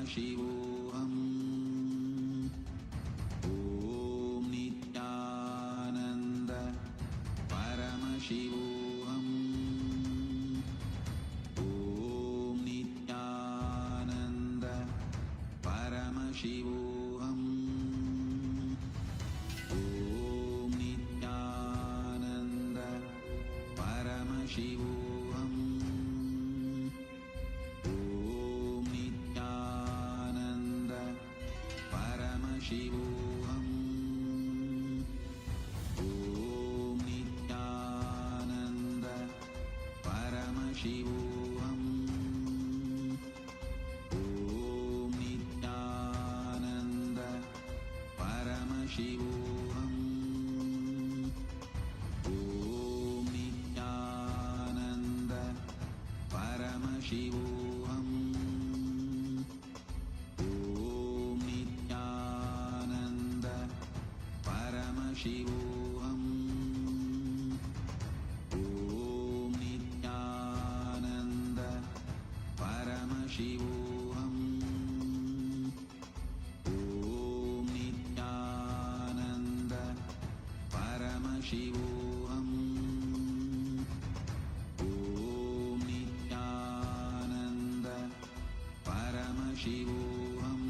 Paramashivoham. Om Nithyananda Paramashivoham. Om Nithyananda Paramashivoham. Om Nithyananda Paramashivoham. Om Nithyananda Paramashivoham. Om Nithyananda Paramashivoham. Om Nithyananda Paramashivoham. Om Nithyananda Paramashivoham. Om Nithyananda Paramashivoham. Om Nithyananda Paramashivoham. Om Nithyananda Paramashivoham. Om Nithyananda Paramashivoham.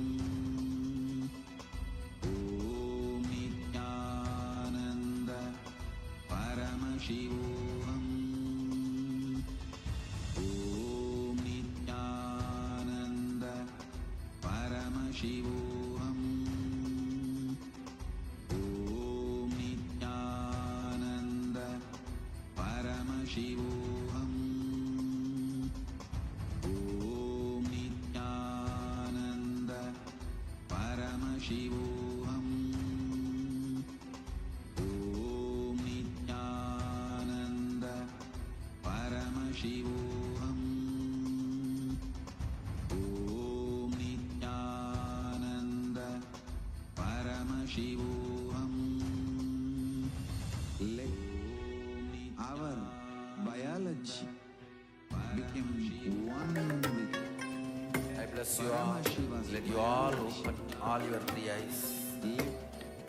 Om Nithyananda Paramashivoham. Om Nithyananda Paramashivoham. Om Nithyananda Paramashivoham. Om Nithyananda Paramashivoham. Om Nithyananda Paramashivoham. Om Nithyananda Paramashivoham. Let our biology become one with I bless you all. Let you all open all your three eyes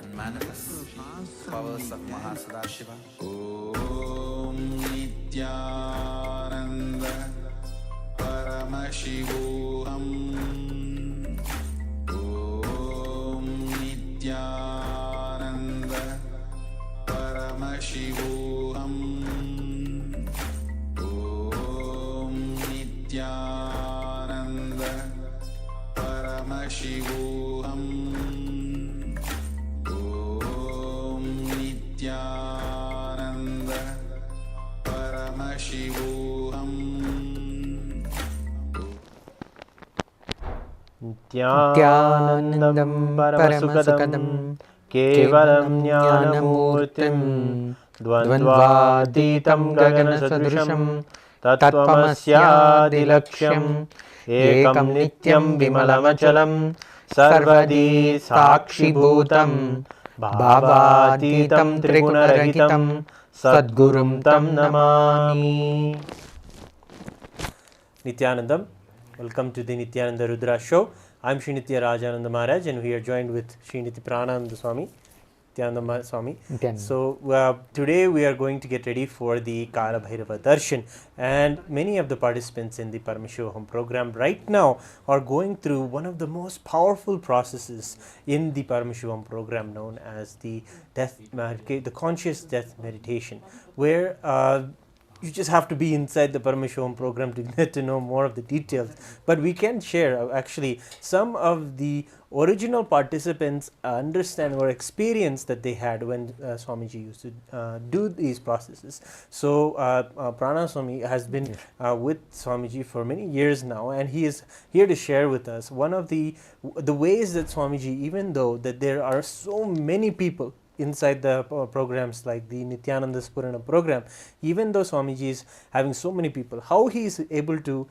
and manifest powers of Maha Sadashiva. Om Nithyananda Paramashivoham. Om Nithyananda Paramashivoham. Om Nithyananda Paramashivoham. Om Nithyananda Paramashivoham. Nithyanandam Paramasukadam Kevalam Jnanamurtim Dvandvaditam Gaganasadrusham Tattvamasyaadilaksham Ekam Nityam Vimalamachalam Sarvadi Sakshibhutam Bhavatitam Trigunarahitam Sadgurum Tam Namami. Nithyanandam. Welcome to the Nithyananda Rudra show. I'm Sri Nithya Rajananda Maharaj and we are joined with Sri Nithya Prananda Swami, Nithyananda Swami. So today we are going to get ready for the Kalabhairava Darshan, and many of the participants in the Paramashivoham program right now are going through one of the most powerful processes in the Paramashivoham program known as the conscious death meditation, where you just have to be inside the Paramashivoham program to get to know more of the details. But we can share actually some of the original participants understand or experience that they had when Swamiji used to do these processes. So Prana Swami has been with Swamiji for many years now, and he is here to share with us one of the ways that Swamiji, even though that there are so many people inside the programs like the Nithyananda Spurana program, even though Swamiji is having so many people, how he is able to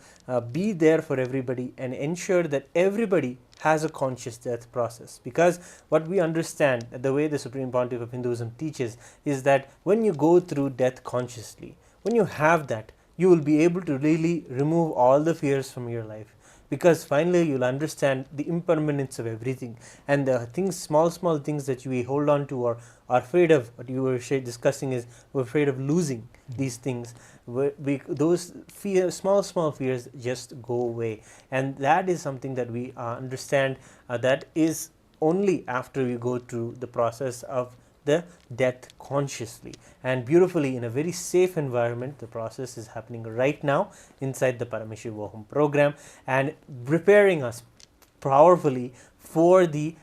be there for everybody and ensure that everybody has a conscious death process. Because what we understand, the way the Supreme Pontiff of Hinduism teaches, is that when you go through death consciously, when you have that, you will be able to really remove all the fears from your life. because finally you'll understand the impermanence of everything, and the things, small things that we hold on to or are afraid of. What you were discussing is we're afraid of losing these things. Those fears, small fears, just go away, and that is something that we understand. That is only after we go through the process of the death consciously and beautifully in a very safe environment. The process is happening right now inside the Paramashivoham program and preparing us powerfully for the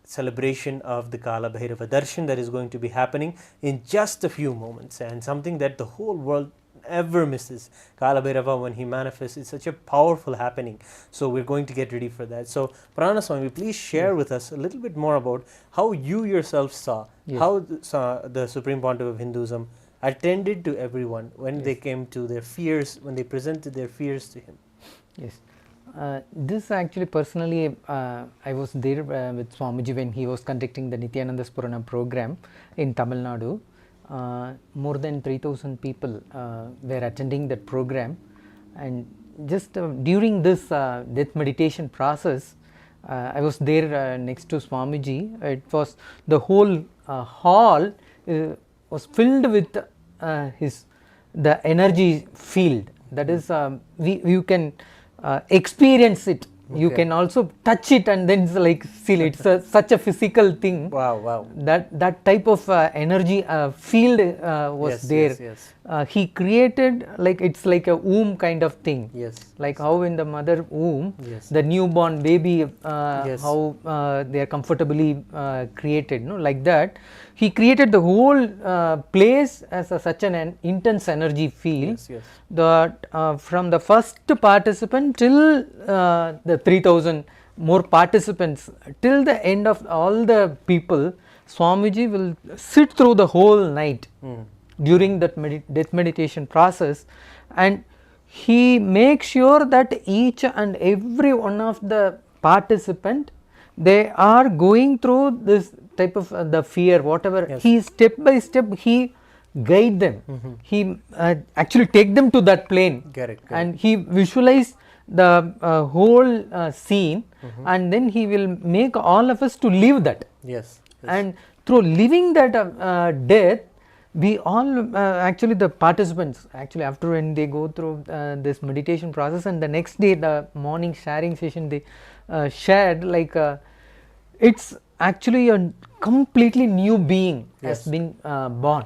celebration of the Kalabhairava Darshan that is going to be happening in just a few moments, and something that the whole world ever misses. Kalabhairava, when he manifests, is such a powerful happening. So we're going to get ready for that. So Purana Swami, please share with us a little bit more about how you yourself saw how the Supreme Pontiff of Hinduism attended to everyone when they came to their fears, when they presented their fears to him. Yes. This actually personally, I was there with Swamiji when he was conducting the Nithyananda Purana program in Tamil Nadu. More than 3,000 people were attending that program, and just during this death meditation process, I was there next to Swamiji. It was the whole hall was filled with the energy field. That is, you can experience it. You can also touch it and then it's like feel it. It's such a physical thing. Wow. That type of energy field was there. Yes. He created, like, it's like a womb kind of thing. Yes. Like how in the mother womb, the newborn baby, how they are comfortably created, no? Like that. He created the whole place as such an intense energy field that from the first participant till the 3,000 more participants, till the end of all the people, Swamiji will sit through the whole night during that death meditation process, and he makes sure that each and every one of the participant, they are going through this type of the fear, whatever. He step by step he guide them. He actually take them to that plane. Correct. And he visualize the whole scene, and then he will make all of us to live that. Yes. And through living that death, we all actually the participants, actually after when they go through this meditation process, and the next day the morning sharing session, they shared like it's actually a completely new being has been born.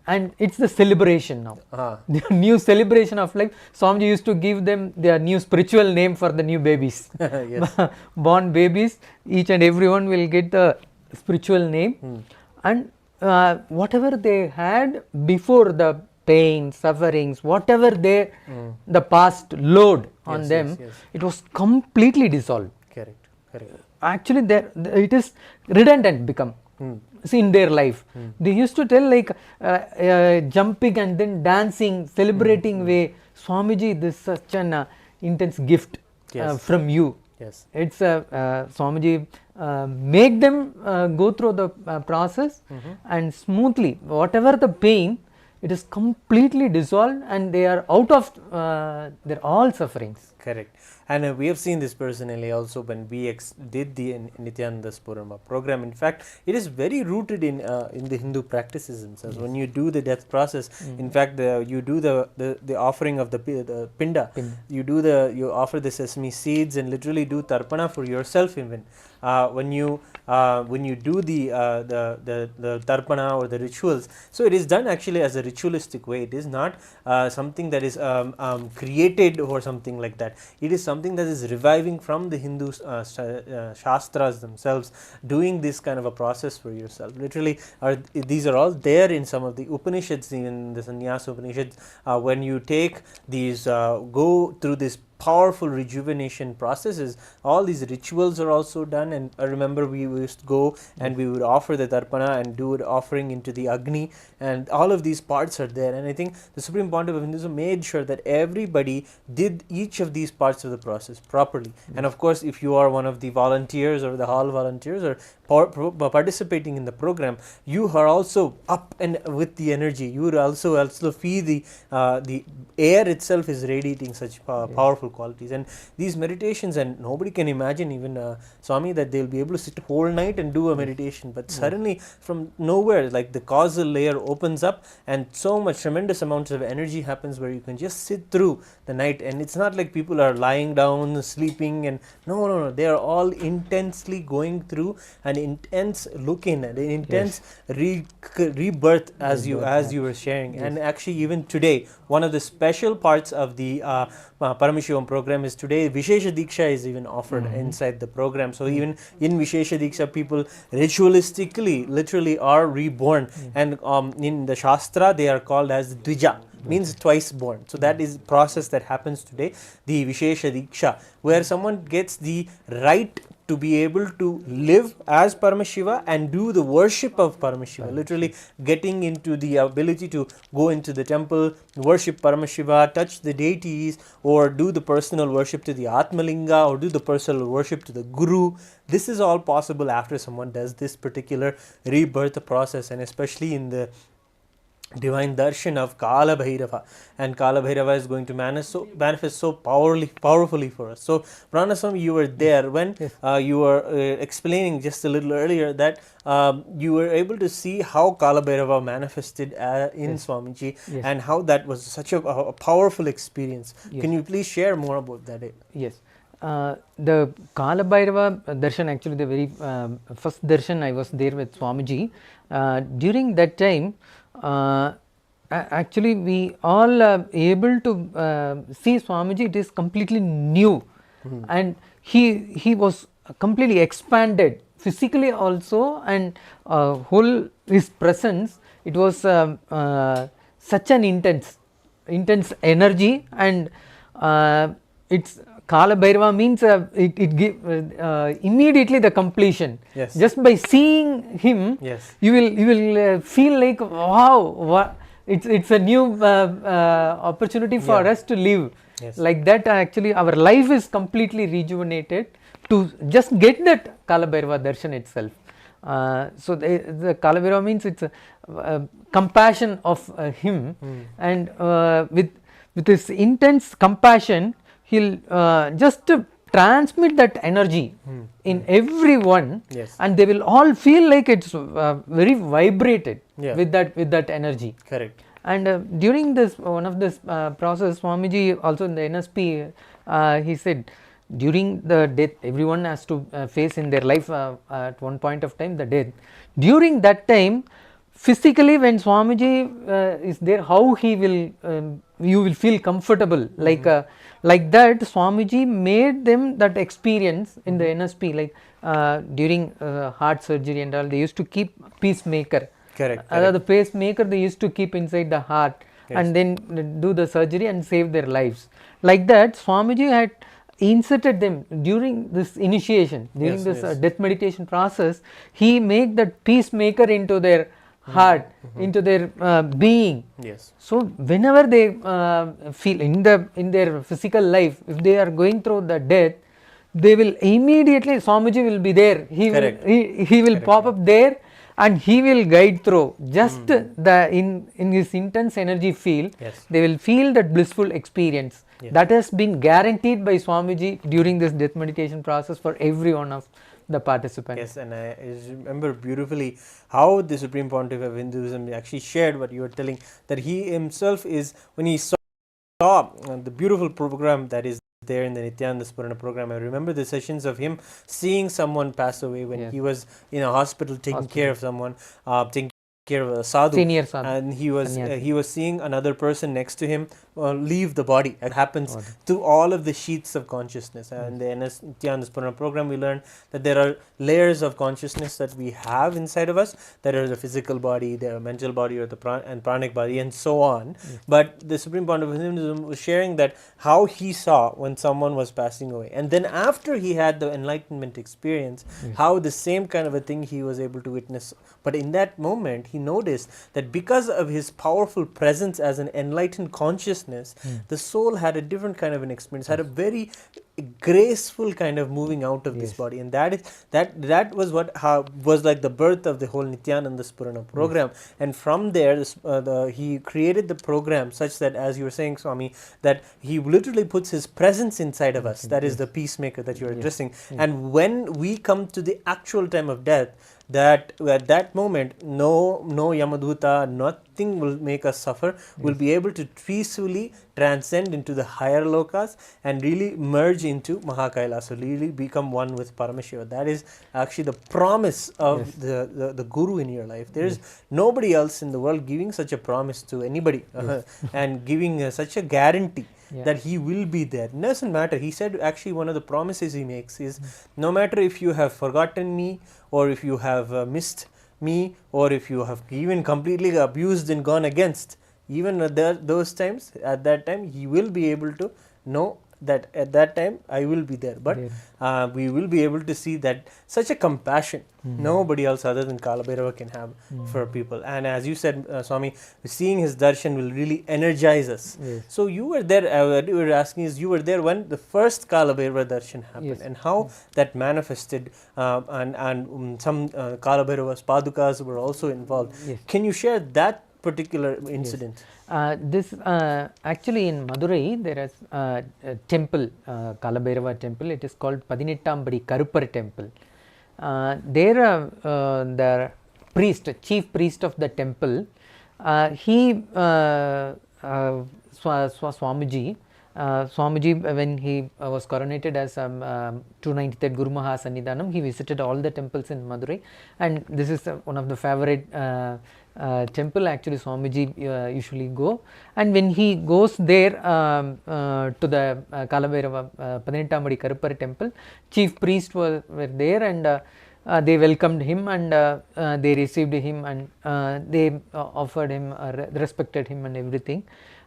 And it's the celebration now. The new celebration of life. Swamiji used to give them their new spiritual name for the new babies. Born babies, each and everyone will get the spiritual name. And whatever they had before, the pain, sufferings, whatever the past load on them, it was completely dissolved. Correct. Actually, it is redundant become. In their life, they used to tell like jumping and then dancing, celebrating way. Swamiji, this is such an intense gift from you. It's Swamiji make them go through the process and smoothly, whatever the pain, it is completely dissolved and they are out of their all sufferings. Correct. And we have seen this personally also when we did the Nithyananda Purana program. In fact, it is very rooted in the Hindu practices themselves. When you do the death process, in fact, you do the offering of the pinda. You offer the sesame seeds and literally do tarpana for yourself even. When you do the tarpana or the rituals, so it is done actually as a ritualistic way. It is not something that is created or something like that. It is something that is reviving from the Hindu shastras themselves, doing this kind of a process for yourself. Literally, these are all there in some of the Upanishads, in the Sannyasa Upanishads. When you take these, go through this powerful rejuvenation processes, all these rituals are also done. And I remember we used to go and we would offer the tarpana and do an offering into the Agni, and all of these parts are there. And I think the Supreme Pontiff of Hinduism made sure that everybody did each of these parts of the process properly. And of course, if you are one of the volunteers or the hall volunteers or participating in the program, you are also up and with the energy. You will also feel the air itself is radiating such powerful qualities. And these meditations, and nobody can imagine, even Swami, that they'll be able to sit whole night and do a meditation, but suddenly from nowhere, like the causal layer opens up, and so much tremendous amounts of energy happens where you can just sit through the night. And it's not like people are lying down sleeping, and no, they are all intensely going through an intense look-in, an intense rebirth, as you were sharing. And actually, even today, one of the special parts of the Paramashivoham program is today Vishesha Diksha is even offered inside the program. So even in Vishesha Diksha, people ritualistically, literally are reborn, and in the Shastra they are called as Dvija, means twice born. So that is process that happens today, the Vishesha Diksha, where someone gets the right to be able to live as Paramashiva and do the worship of Paramashiva, literally getting into the ability to go into the temple, worship Paramashiva, touch the deities, or do the personal worship to the Atmalinga, or do the personal worship to the Guru. This is all possible after someone does this particular rebirth process, and especially in the divine darshan of Kalabhairava, and Kalabhairava is going to manifest so powerfully for us. So Pranaswami, you were there when you were explaining just a little earlier that you were able to see how Kalabhairava manifested in Swamiji, and how that was such a powerful experience. Can you please share more about that? Yes. The Kalabhairava Darshan, actually the very first darshan, I was there with Swamiji. During that time, actually we all are able to see Swamiji. It is completely new, and he was completely expanded physically also, and whole his presence, it was such an intense energy, and it's Kalabhairava means it gives immediately the completion. Yes. Just by seeing him, you will feel like, wow, it's a new opportunity for us to live. Like that, actually our life is completely rejuvenated to just get that Kalabhairava Darshan itself. So the Kalabhairava means it's a compassion of him, and with his intense compassion, he'll just transmit that energy in everyone, and they will all feel like it's very vibrated with that energy. Correct. And during this one of this process, Swamiji also in the NSP, he said, during the death, everyone has to face in their life at one point of time the death. During that time, physically, when Swamiji is there, how he will you will feel comfortable, like that. Swamiji made them that experience in the NSP, like during heart surgery and all, they used to keep pacemaker. Correct. The pacemaker they used to keep inside the heart, and then do the surgery and save their lives. Like that, Swamiji had inserted them during this initiation, during this death meditation process. He made that peacemaker into their heart, into their being. So whenever they feel in their physical life, if they are going through the death, they will immediately, Swamiji will be there. He will pop up there, and he will guide through. Just in his intense energy field, they will feel that blissful experience. That has been guaranteed by Swamiji during this death meditation process for every one of the participants. Yes, and I remember beautifully how the Supreme Pontiff of Hinduism actually shared what you were telling, that he himself is, when he saw the beautiful program that is there in the Nithyananda Spurana program, I remember the sessions of him seeing someone pass away when he was in a hospital taking care of someone, taking care of a sadhu, senior sadhu, and he was seeing another person next to him leave the body. It happens to all of the sheaths of consciousness. And in the Nithyananda Spurana program, we learn that there are layers of consciousness that we have inside of us. There is the physical body, the mental body, or the pranic body, and so on. But the Supreme Pontiff of Hinduism was sharing that how he saw when someone was passing away, and then after he had the enlightenment experience, how the same kind of a thing he was able to witness. But in that moment, he noticed that because of his powerful presence as an enlightened consciousness, the soul had a different kind of an experience, had a very graceful kind of moving out of this body, and that was what was like the birth of the whole Nityananda Spurana program. And from there he created the program such that, as you were saying, Swami, that he literally puts his presence inside of us. That is the peacemaker that you are addressing. And when we come to the actual time of death, that at that moment no Yamaduta, nothing will make us suffer. We'll be able to peacefully transcend into the higher lokas and really merge into Maha Kailasa, really become one with Paramashiva. That is actually the promise of the Guru in your life. There is nobody else in the world giving such a promise to anybody and giving such a guarantee that he will be there. It doesn't matter. He said actually one of the promises he makes is no matter if you have forgotten me, or if you have missed me, or if you have even completely abused and gone against, even at those times, at that time he will be able to know that at that time I will be there. But we will be able to see that such a compassion nobody else other than Kalabhairava can have for people. And as you said, Swami, seeing his darshan will really energize us. So you were there, what you were asking is, you were there when the first Kalabhairava darshan happened, and how that manifested, and some Kalabhairava's padukas were also involved. Can you share that particular incident? This actually in Madurai there is a temple, Kalabhairava temple. It is called Padinettam Karuppar temple. There the priest, chief priest of the temple, he Swamiji, when he was coronated as 293rd Guru Maha Sannidhanam, he visited all the temples in Madurai, and this is one of the favorite temple actually Swamiji usually go. And when he goes there to the Kalabhairava Padinettam Karuppar temple, chief priest were there, and they welcomed him, and they received him, and they offered him, respected him and everything.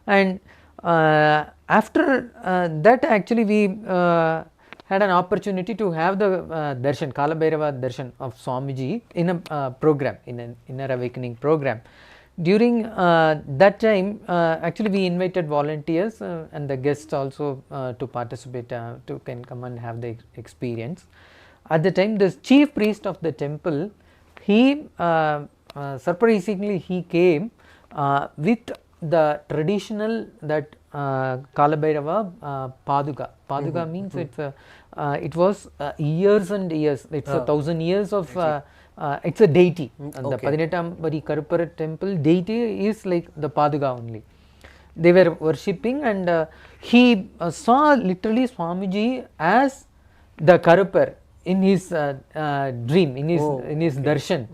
And after that actually we had an opportunity to have the darshan, Kalabhairava darshan of Swamiji in a program, in an inner awakening program. During that time actually we invited volunteers and the guests also to participate, to can come and have the experience. At the time, the chief priest of the temple, he surprisingly he came with the traditional that Kalabhairava paduka. Paduka means it's it was years and years. It's 1,000 years of. It's a deity. The Padinettam Karuppar temple deity is like the paduka only. They were worshipping, and he saw literally Swamiji as the Karuppar in his dream, in his darshan.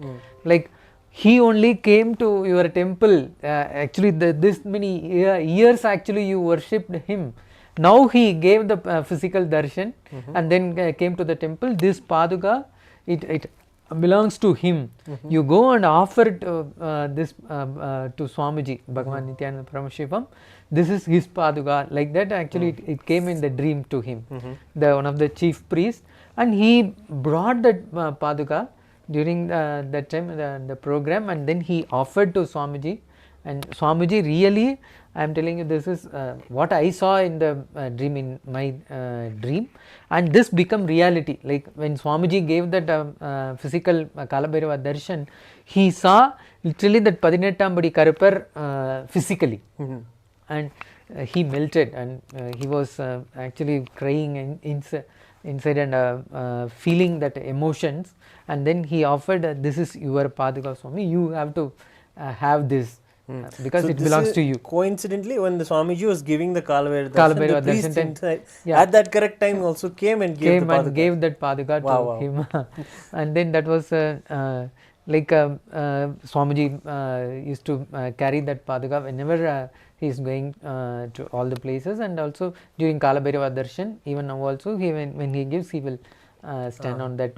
Like he only came to your temple, actually this many years actually you worshipped him. Now he gave the physical darshan and then came to the temple. This paduka, it belongs to him. You go and offer this to Swamiji, Bhagavan Nithyananda Paramashivam. This is his paduka. Like that actually it came in the dream to him, the one of the chief priests, and he brought that paduka during that time the program, and then he offered to Swamiji, and Swamiji really, I am telling you, this is what I saw in the dream, in my dream, and this become reality. Like when Swamiji gave that physical Kalabhairava darshan, he saw literally that Padinettam Karuppar physically, and he melted, and he was actually crying inside and feeling that emotions. And then he offered, this is your paduka, Swami, you have to have this because so it belongs to you. Coincidentally, when the Swamiji was giving the Kalabhairava darshan, the priest inside, at that correct time also came and gave the paduka. And gave that paduka to him. And then that was like Swamiji used to carry that paduka whenever he is going to all the places, and also during Kalabhairava darshan, even now also he, when he gives, he will stand on that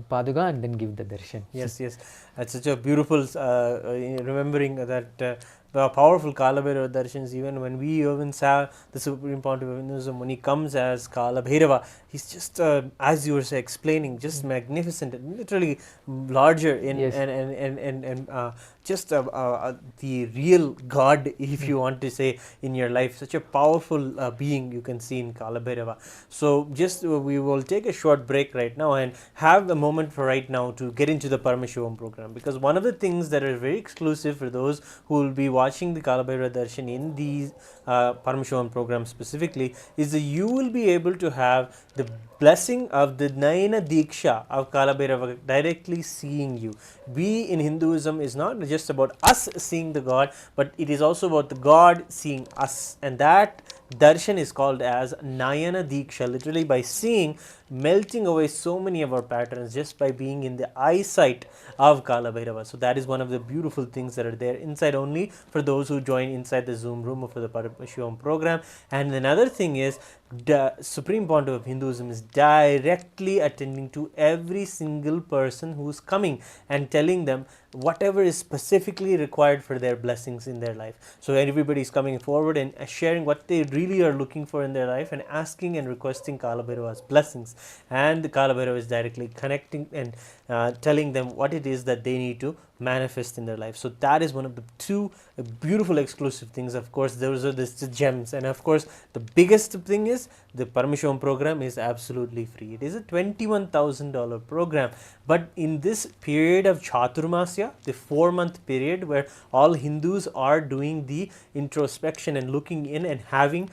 paduka and then give the darshan. Yes, yes, that's such a beautiful remembering that powerful Kalabhairava Darshans. Even when we even saw the Supreme Pontiff of Hinduism, when he comes as Kalabhairava, he's just, as you were explaining, just magnificent, literally larger in Yes. and just the real God, if you want to say, in your life. Such a powerful being you can see in Kalabhairava. So just we will take a short break right now and have a moment for right now to get into the Paramashivoham program, because one of the things that are very exclusive for those who will be watching the Kalabhairava Darshan in the Paramashivoham program specifically is that you will be able to have the blessing of the Nayana Diksha of Kalabhairava directly seeing you. We in Hinduism is not just about us seeing the God, but it is also about the God seeing us, and that darshan is called as Nayana Diksha, literally by seeing, melting away so many of our patterns just by being in the eyesight of Kalabhairava. So that is one of the beautiful things that are there inside only for those who join inside the Zoom room for the Paramashivoham program. And another thing is, the Supreme Pontiff of Hinduism is directly attending to every single person who is coming and telling them whatever is specifically required for their blessings in their life. So everybody is coming forward and sharing what they really are looking for in their life and asking and requesting Kalabhairava's blessings, and the Kalabhairava is directly connecting and telling them what it is that they need to manifest in their life. So that is one of the two beautiful exclusive things. Of course, those are the gems, and of course the biggest thing is the Paramashivoham program is absolutely free. It is a $21,000 program, but in this period of Chaturmasya, the 4-month period where all Hindus are doing the introspection and looking in and having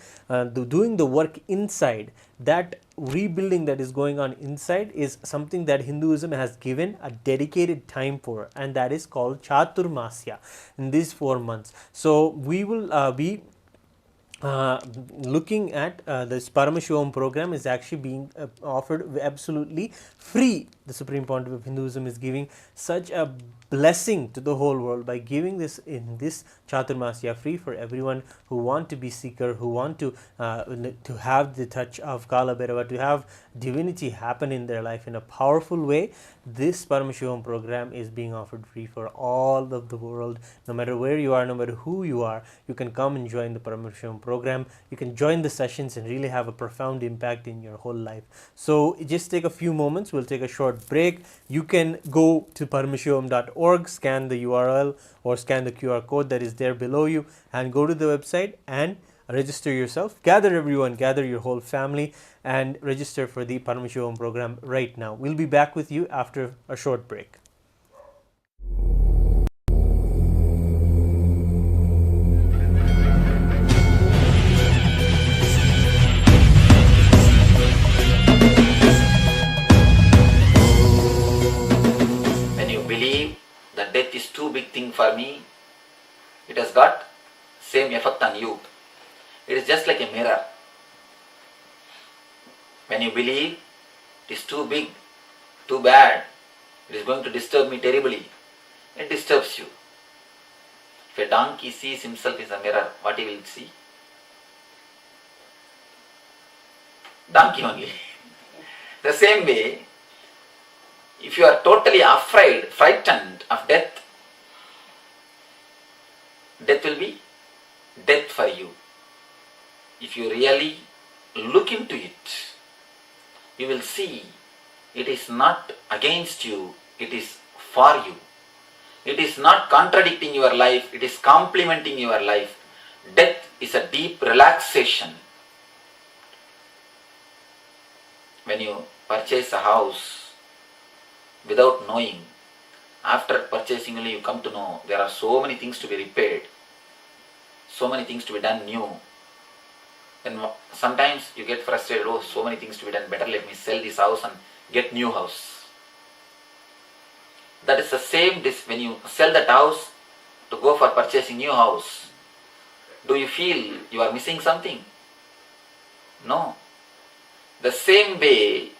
doing the work inside, that rebuilding that is going on inside is something that Hinduism has given a dedicated time for, and that is called Chaturmasya in these 4 months. So we will be looking at this Paramashivoham program is actually being offered absolutely free. The Supreme Pontiff of Hinduism is giving such a blessing to the whole world by giving this in this Chaturmasya free for everyone who want to be seeker, who want to have the touch of Kalabhairava, to have divinity happen in their life in a powerful way. This Paramashivoham program is being offered free for all of the world. No matter where you are, no matter who you are, you can come and join the Paramashivoham program. You can join the sessions and really have a profound impact in your whole life. So just take a few moments. We'll take a short break. You can go to paramashivoham.org, scan the URL or scan the QR code that is there below you, and go to the website and register yourself. Gather everyone, gather your whole family and register for the Paramashivoham program right now. We'll be back with you after a short break. When you believe that death is too big thing for me, it has got same effect on you. It is just like a mirror. When you believe it is too big, too bad, it is going to disturb me terribly, it disturbs you. If a donkey sees himself in a mirror, what he will see? Donkey only. The same way, if you are totally afraid, frightened of death, death will be death for you. If you really look into it, you will see it is not against you, it is for you. It is not contradicting your life, it is complementing your life. Death is a deep relaxation. When you purchase a house without knowing, after purchasing only you come to know there are so many things to be repaired, so many things to be done new. Then sometimes you get frustrated, oh, so many things to be done, better let me sell this house and get new house. That is the same when you sell that house to go for purchasing new house. Do you feel you are missing something? No. The same way,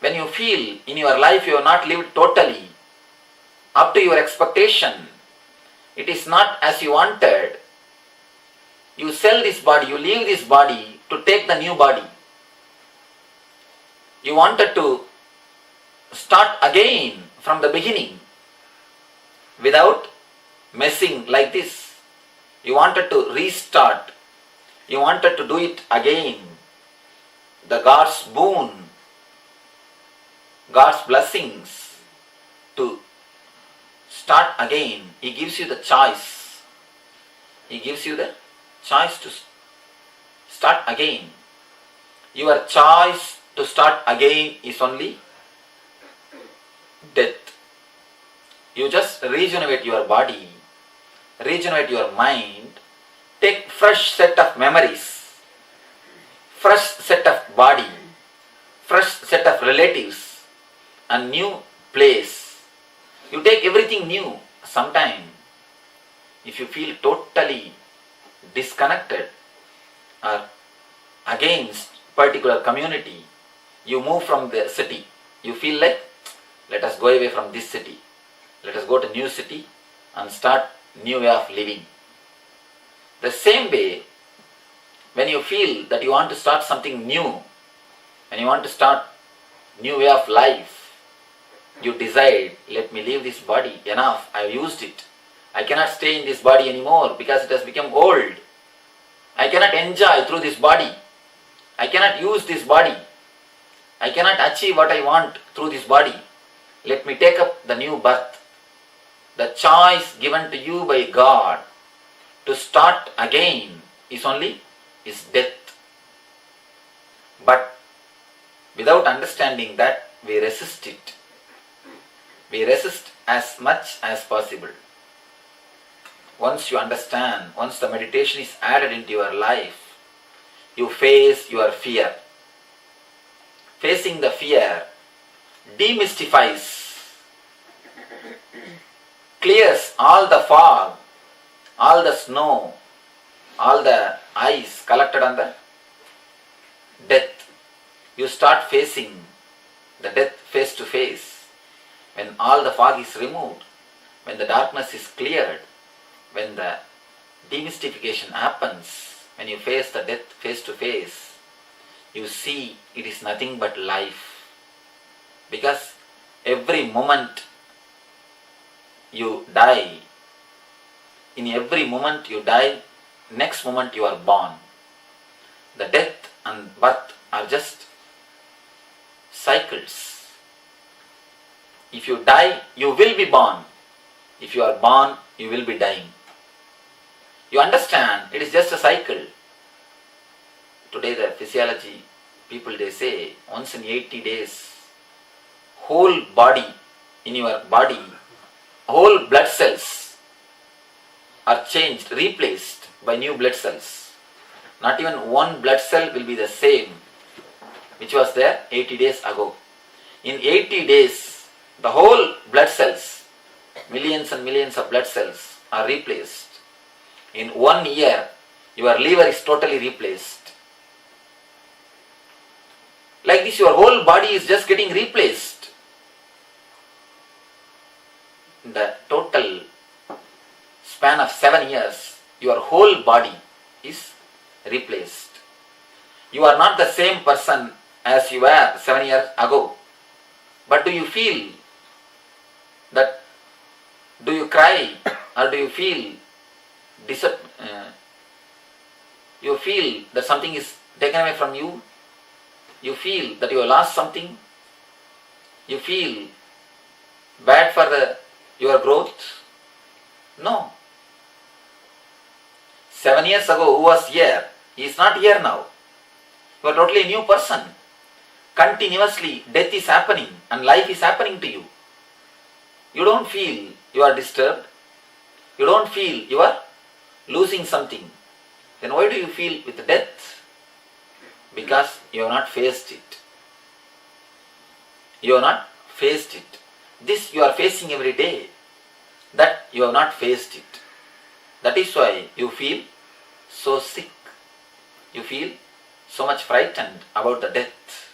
when you feel in your life you have not lived totally up to your expectation, it is not as you wanted, you sell this body, you leave this body to take the new body. You wanted to start again from the beginning without messing like this. You wanted to restart. You wanted to do it again. The God's boon, God's blessings to start again. He gives you the choice. He gives you the choice to start again. Your choice to start again is only death. You just regenerate your body, regenerate your mind, take fresh set of memories, fresh set of body, fresh set of relatives, a new place. You take everything new. Sometime, if you feel totally disconnected or against particular community, you move from the city. You feel like, let us go away from this city. Let us go to new city and start new way of living. The same way, when you feel that you want to start something new, and you want to start new way of life, you decide, let me leave this body, enough, I have used it. I cannot stay in this body anymore because it has become old. I cannot enjoy through this body. I cannot use this body. I cannot achieve what I want through this body. Let me take up the new birth. The choice given to you by God to start again is death. But without understanding that, we resist it. We resist as much as possible. Once you understand, once the meditation is added into your life, you face your fear. Facing the fear demystifies, clears all the fog, all the snow, all the ice collected on the death. You start facing the death face to face. When all the fog is removed, when the darkness is cleared, when the demystification happens, when you face the death face to face, you see it is nothing but life. Because every moment you die, in every moment you die, next moment you are born. The death and birth are just cycles. If you die, you will be born. If you are born, you will be dying. You understand, it is just a cycle. Today the physiology people, they say once in 80 days, whole body, in your body, whole blood cells are changed, replaced by new blood cells. Not even one blood cell will be the same which was there 80 days ago. In 80 days, the whole blood cells, millions and millions of blood cells are replaced. In 1 year, your liver is totally replaced. Like this, your whole body is just getting replaced. In the total span of 7 years, your whole body is replaced. You are not the same person as you were 7 years ago. But do you feel that, do you cry or do you feel you feel that something is taken away from you? You feel that you have lost something? You feel bad for your growth? No. 7 years ago, who was here? He is not here now. You are totally a new person. Continuously, death is happening and life is happening to you. You don't feel you are disturbed. You don't feel you are losing something. Then why do you feel with death? Because you have not faced it. You have not faced it. This you are facing every day. That you have not faced it. That is why you feel so sick. You feel so much frightened about the death.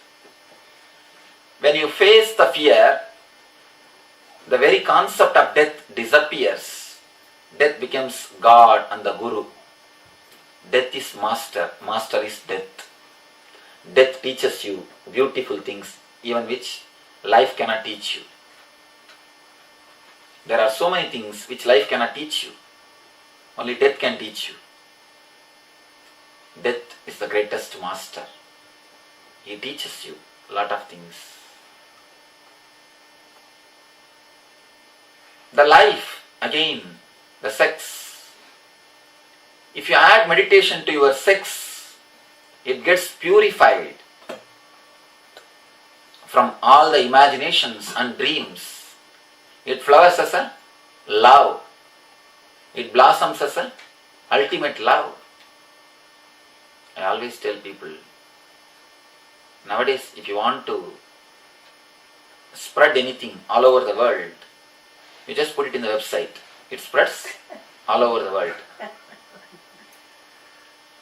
When you face the fear, the very concept of death disappears. Death becomes God and the Guru. Death is master. Master is death. Death teaches you beautiful things, even which life cannot teach you. There are so many things which life cannot teach you. Only death can teach you. Death is the greatest master. He teaches you a lot of things. The life, again, the sex. If you add meditation to your sex, it gets purified from all the imaginations and dreams. It flowers as a love. It blossoms as a ultimate love. I always tell people, nowadays if you want to spread anything all over the world, you just put it in the website. It spreads all over the world.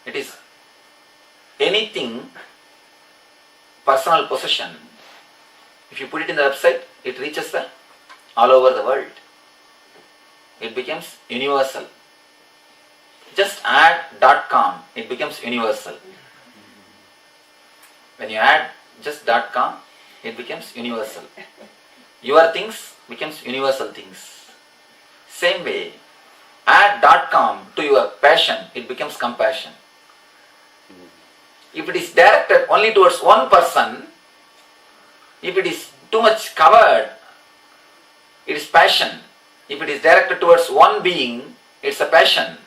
It is anything personal possession. If you put it in the website, it reaches all over the world. It becomes universal. Just add .com, it becomes universal. When you add just .com, it becomes universal. Your things becomes universal things. Same way, add .com to your passion, it becomes compassion. If it is directed only towards one person, if it is too much covered, it is passion. If it is directed towards one being, it's a passion.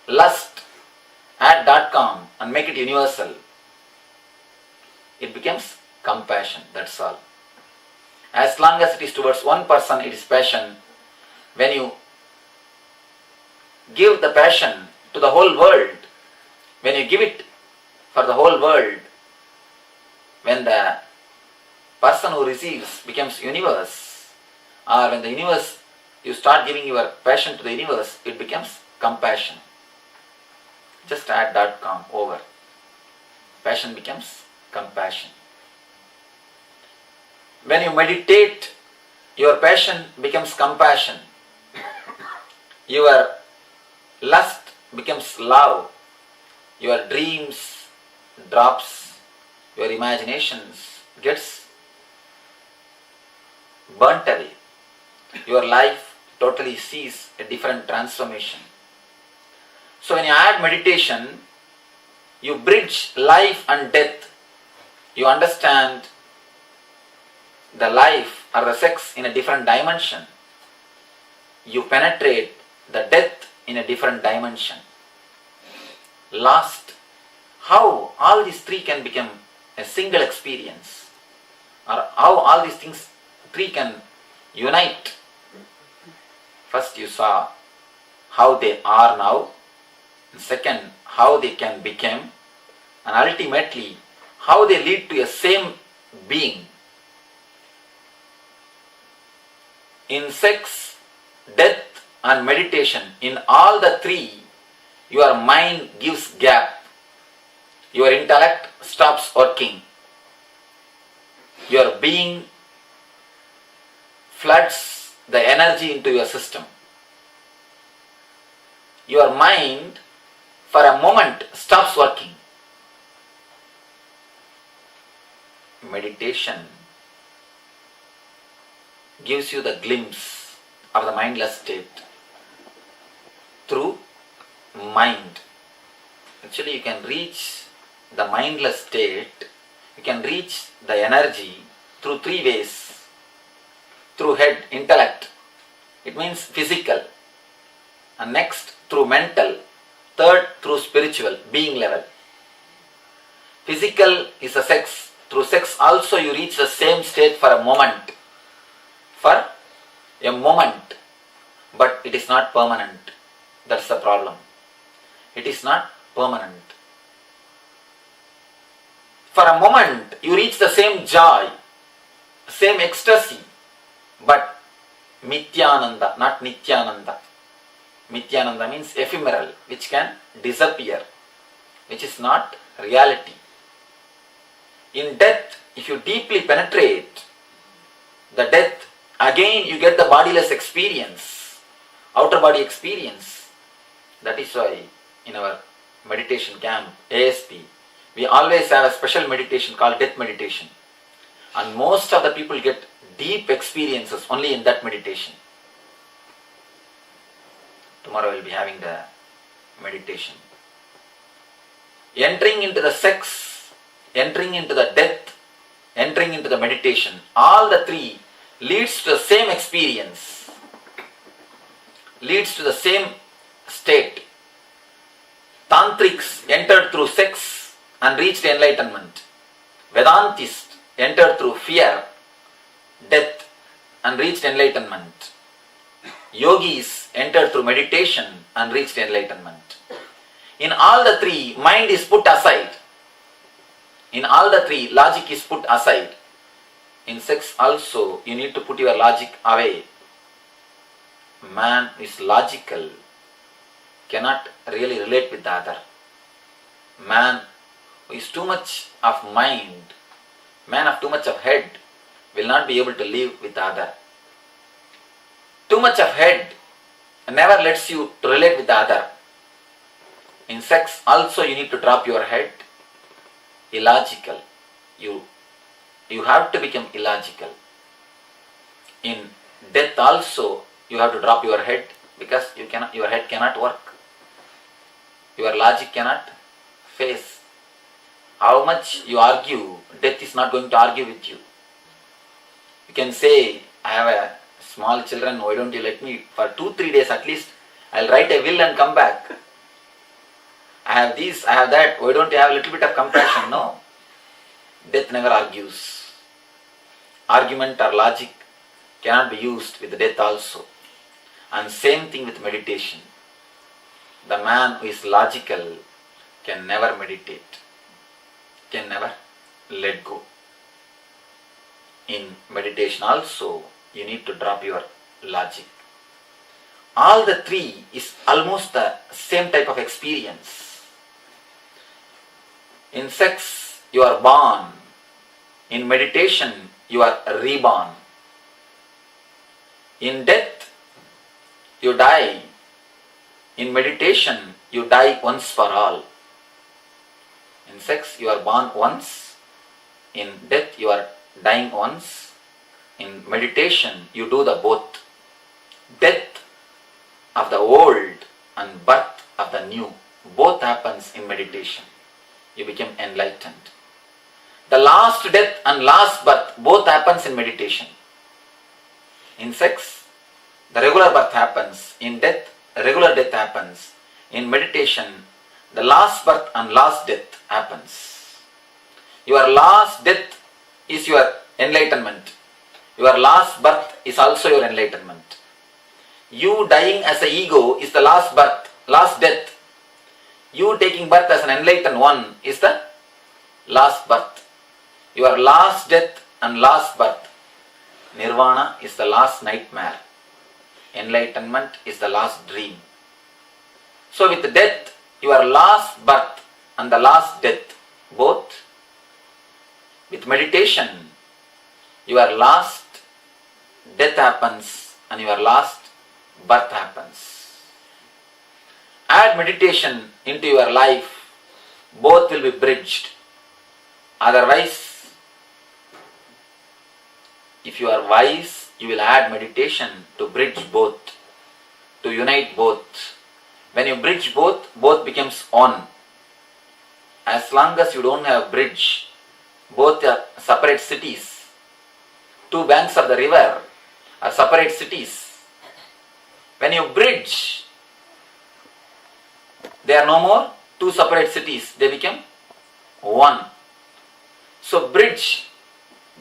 Lust, add .com and make it universal. It becomes compassion, that's all. As long as it is towards one person, it is passion. When you give the passion to the whole world, when you give it for the whole world, when the person who receives becomes universe, or when the universe, you start giving your passion to the universe, it becomes compassion. Just add .com over. Passion becomes compassion. When you meditate, your passion becomes compassion. Your lust becomes love. Your dreams drops. Your imaginations gets burnt away. Your life totally sees a different transformation. So when you add meditation, you bridge life and death. You understand the life or the sex in a different dimension. You penetrate the death in a different dimension. Last, how all these three can become a single experience, or how all these things three can unite. First you saw how they are now, and second how they can become, and ultimately how they lead to a same being. In sex, death and meditation, in all the three, your mind gives gap. Your intellect stops working. Your being floods the energy into your system. Your mind for a moment stops working. Meditation gives you the glimpse of the mindless state through mind. Actually, you can reach the mindless state, you can reach the energy through three ways. Through head, intellect, it means physical, and next through mental, third through spiritual, being level. Physical is a sex. Through sex also you reach the same state for a moment. For a moment. But it is not permanent. That's the problem. It is not permanent. For a moment you reach the same joy, same ecstasy, but Mithyananda, not Nithyananda. Mithyananda means ephemeral, which can disappear, which is not reality. In death, if you deeply penetrate the death, again you get the bodiless experience, outer body experience. That is why in our meditation camp, ASP, we always have a special meditation called death meditation. And most of the people get deep experiences only in that meditation. Tomorrow we'll be having the meditation. Entering into the sex, entering into the death, entering into the meditation, all the three leads to the same experience, leads to the same state. Tantrics entered through sex and reached enlightenment. Vedantists entered through fear, death and reached enlightenment. Yogis entered through meditation and reached enlightenment. In all the three, mind is put aside. In all the three, logic is put aside. In sex also, you need to put your logic away. Man is logical, cannot really relate with the other. Man who is too much of mind, man of too much of head, will not be able to live with the other. Too much of head never lets you to relate with the other. In sex also you need to drop your head. Illogical. You have to become illogical. In death also you have to drop your head, because your head cannot work. Your logic cannot face. How much you argue, death is not going to argue with you. You can say, I have a small children, why don't you let me for 2-3 days at least, I'll write a will and come back. I have this, I have that, why don't you have a little bit of compassion? No. Death never argues. Argument or logic cannot be used with death also. And same thing with meditation. The man who is logical can never meditate, can never let go. In meditation also, you need to drop your logic. All the three is almost the same type of experience. In sex, you are born. In meditation, you are reborn. In death, you die. In meditation, you die once for all. In sex, you are born once. In death, you are dying once. In meditation, you do the both. Death of the old and birth of the new. Both happens in meditation. You become enlightened. The last death and last birth both happens in meditation. In sex, the regular birth happens. In death, regular death happens. In meditation, the last birth and last death happens. Your last death is your enlightenment. Your last birth is also your enlightenment. You dying as an ego is the last birth, last death. You taking birth as an enlightened one is the last birth. Your last death and last birth. Nirvana is the last nightmare. Enlightenment is the last dream. So with death, your last birth and the last death, both. With meditation, your last death happens and your last birth happens. Add meditation into your life, both will be bridged. Otherwise, if you are wise, you will add meditation to bridge both, to unite both. When you bridge both, both becomes one. As long as you don't have bridge, both are separate cities. Two banks of the river are separate cities. When you bridge, they are no more two separate cities, they become one. So bridge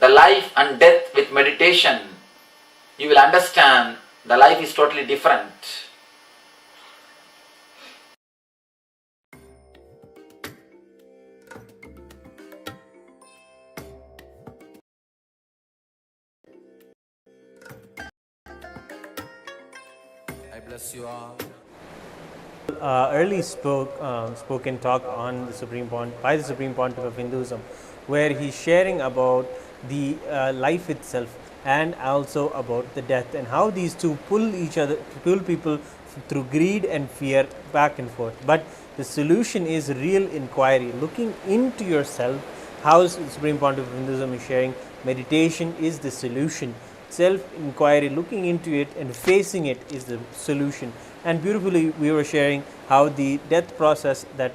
the life and death with meditation. You will understand the life is totally different. I bless you all. Early spoken talk on the by the Supreme Pontiff of Hinduism, where he's sharing about the life itself and also about the death, and how these two pull people through greed and fear back and forth. But the solution is real inquiry, looking into yourself. How the Supreme Pontiff of Hinduism is sharing, meditation is the solution. self-inquiry, looking into it and facing it is the solution. And beautifully we were sharing how the death process that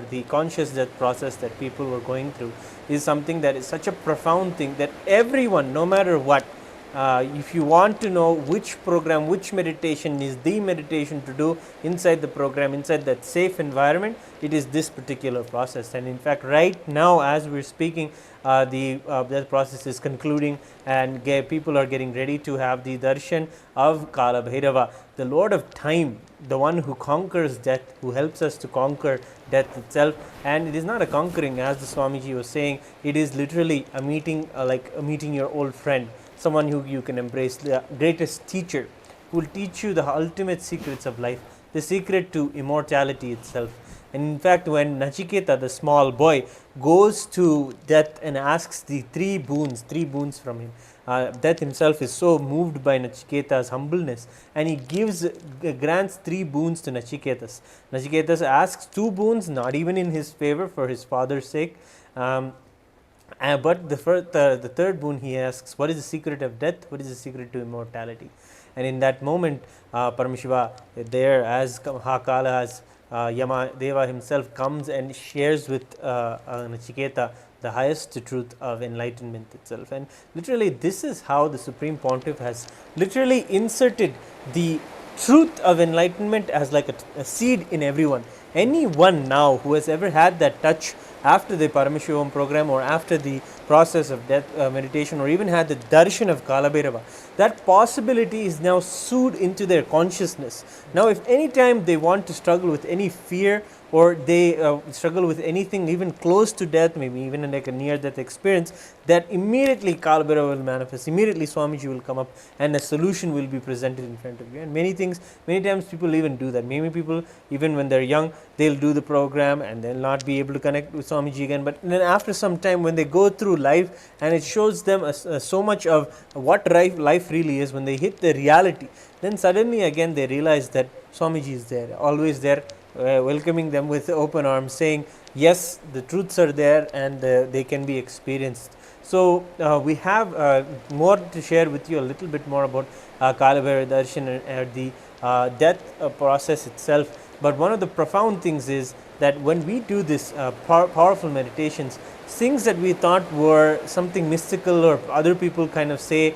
the conscious death process that people were going through is something that is such a profound thing that everyone, no matter what, if you want to know which program, which meditation is the meditation to do inside the program, inside that safe environment, it is this particular process. And in fact, right now as we're speaking, that process is concluding, and people are getting ready to have the darshan of Kalabhairava, the Lord of Time, the one who conquers death, who helps us to conquer death itself. And it is not a conquering, as the Swamiji was saying, it is literally a meeting, like meeting your old friend, someone who you can embrace, the greatest teacher who will teach you the ultimate secrets of life, the secret to immortality itself. And in fact, when Nachiketa, the small boy, goes to death and asks the three boons from him, death himself is so moved by Nachiketa's humbleness, and he grants 3 boons to Nachiketas. Nachiketas asks 2 boons, not even in his favor, for his father's sake. But the third boon he asks, what is the secret of death? What is the secret to immortality? And in that moment, Paramashiva, there as Hakala, as Yama Deva himself comes and shares with Nachiketa the highest truth of enlightenment itself. And literally this is how the Supreme Pontiff has literally inserted the truth of enlightenment as like a seed in everyone. Anyone now who has ever had that touch after the Paramashivoham program or after the process of death meditation, or even had the darshan of Kalabhairava, that possibility is now sewed into their consciousness. Now if any time they want to struggle with any fear, or they struggle with anything even close to death, maybe even like a near death experience, that immediately Kalabhairava will manifest, immediately Swamiji will come up and a solution will be presented in front of you. And many times people even do that. Many people, even when they're young, they'll do the program and they'll not be able to connect with Swamiji again, but then after some time when they go through life and it shows them so much of what life really is, when they hit the reality, then suddenly again they realize that Swamiji is there, always there, welcoming them with open arms, saying yes, the truths are there and they can be experienced. So we have more to share with you, a little bit more about Kalabhairava Darshan and the death process itself. But one of the profound things is that when we do this powerful meditations, things that we thought were something mystical, or other people kind of say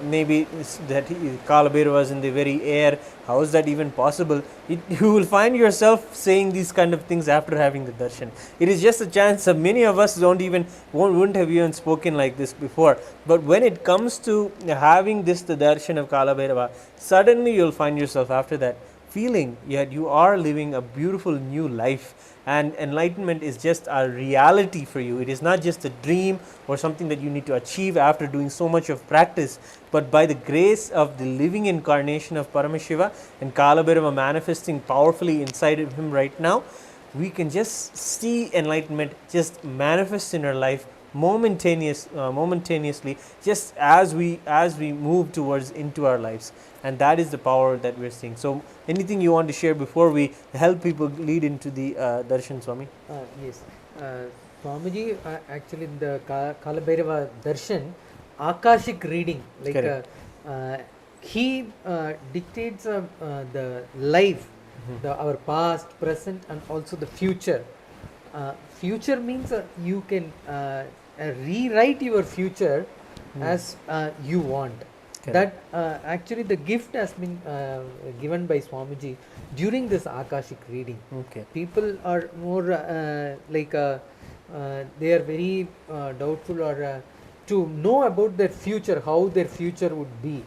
maybe that Kalabhairava is in the very air, how is that even possible? You will find yourself saying these kind of things after having the darshan. It is just a chance that many of us wouldn't have even spoken like this before. But when it comes to having the darshan of Kalabhairava, suddenly you'll find yourself after that feeling yet you are living a beautiful new life, and enlightenment is just a reality for you. It is not just a dream or something that you need to achieve after doing so much of practice, but by the grace of the living incarnation of Paramashiva and Kalabhairava manifesting powerfully inside of him right now, we can just see enlightenment just manifest in our life momentaneously, just as we move towards into our lives. And that is the power that we're seeing. So anything you want to share before we help people lead into the darshan, Swami? Yes, Swamiji, actually the Kalabhairava Darshan, Akashic reading, like he dictates the life, our past, present and also the future. Future means you can rewrite your future as you want. That actually the gift has been given by Swamiji during this Akashic reading. People are more they are very doubtful, or to know about their future, how their future would be.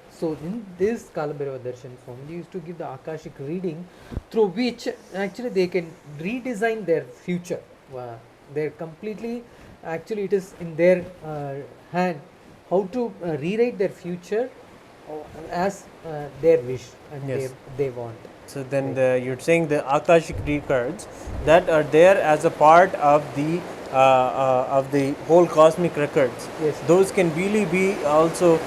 So in this Kalabhairava Darshan, Swamiji used to give the Akashic reading, through which actually they can redesign their future. They're completely, actually it is in their hand how to rewrite their future as their wish and they want. So then you're saying the Akashic records that are there as a part of the whole cosmic records. Yes. Those can really be also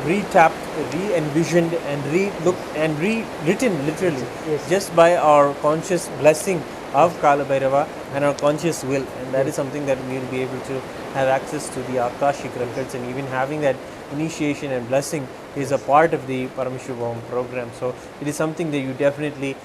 retapped, re-envisioned and re-looked and rewritten literally, just by our conscious blessing of Kalabhairava and our conscious will. And that is something that we will be able to have access to the Akashic records, and even having that initiation and blessing is a part of the Paramashivoham program. So it is something that you definitely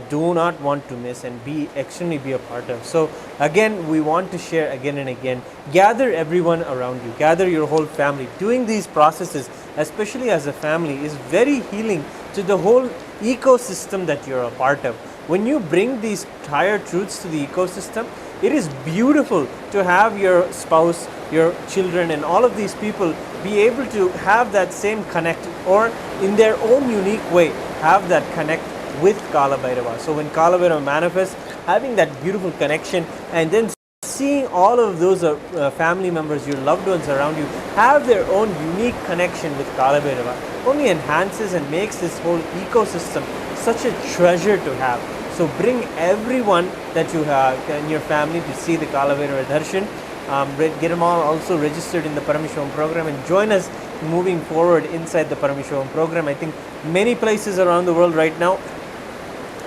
do not want to miss and be a part of. So again, we want to share again and again, gather everyone around you, gather your whole family. Doing these processes, especially as a family, is very healing to the whole ecosystem that you're a part of. When you bring these higher truths to the ecosystem, it is beautiful to have your spouse, your children, and all of these people be able to have that same connect, or in their own unique way have that connect with Kalabhairava. So when Kalabhairava manifests, having that beautiful connection, and then seeing all of those family members, your loved ones around you, have their own unique connection with Kalabhairava, only enhances and makes this whole ecosystem such a treasure to have. So bring everyone that you have in your family to see the Kalabhairava Darshan. Get them all also registered in the Paramashivoham program and join us moving forward inside the Paramashivoham program. I think many places around the world right now,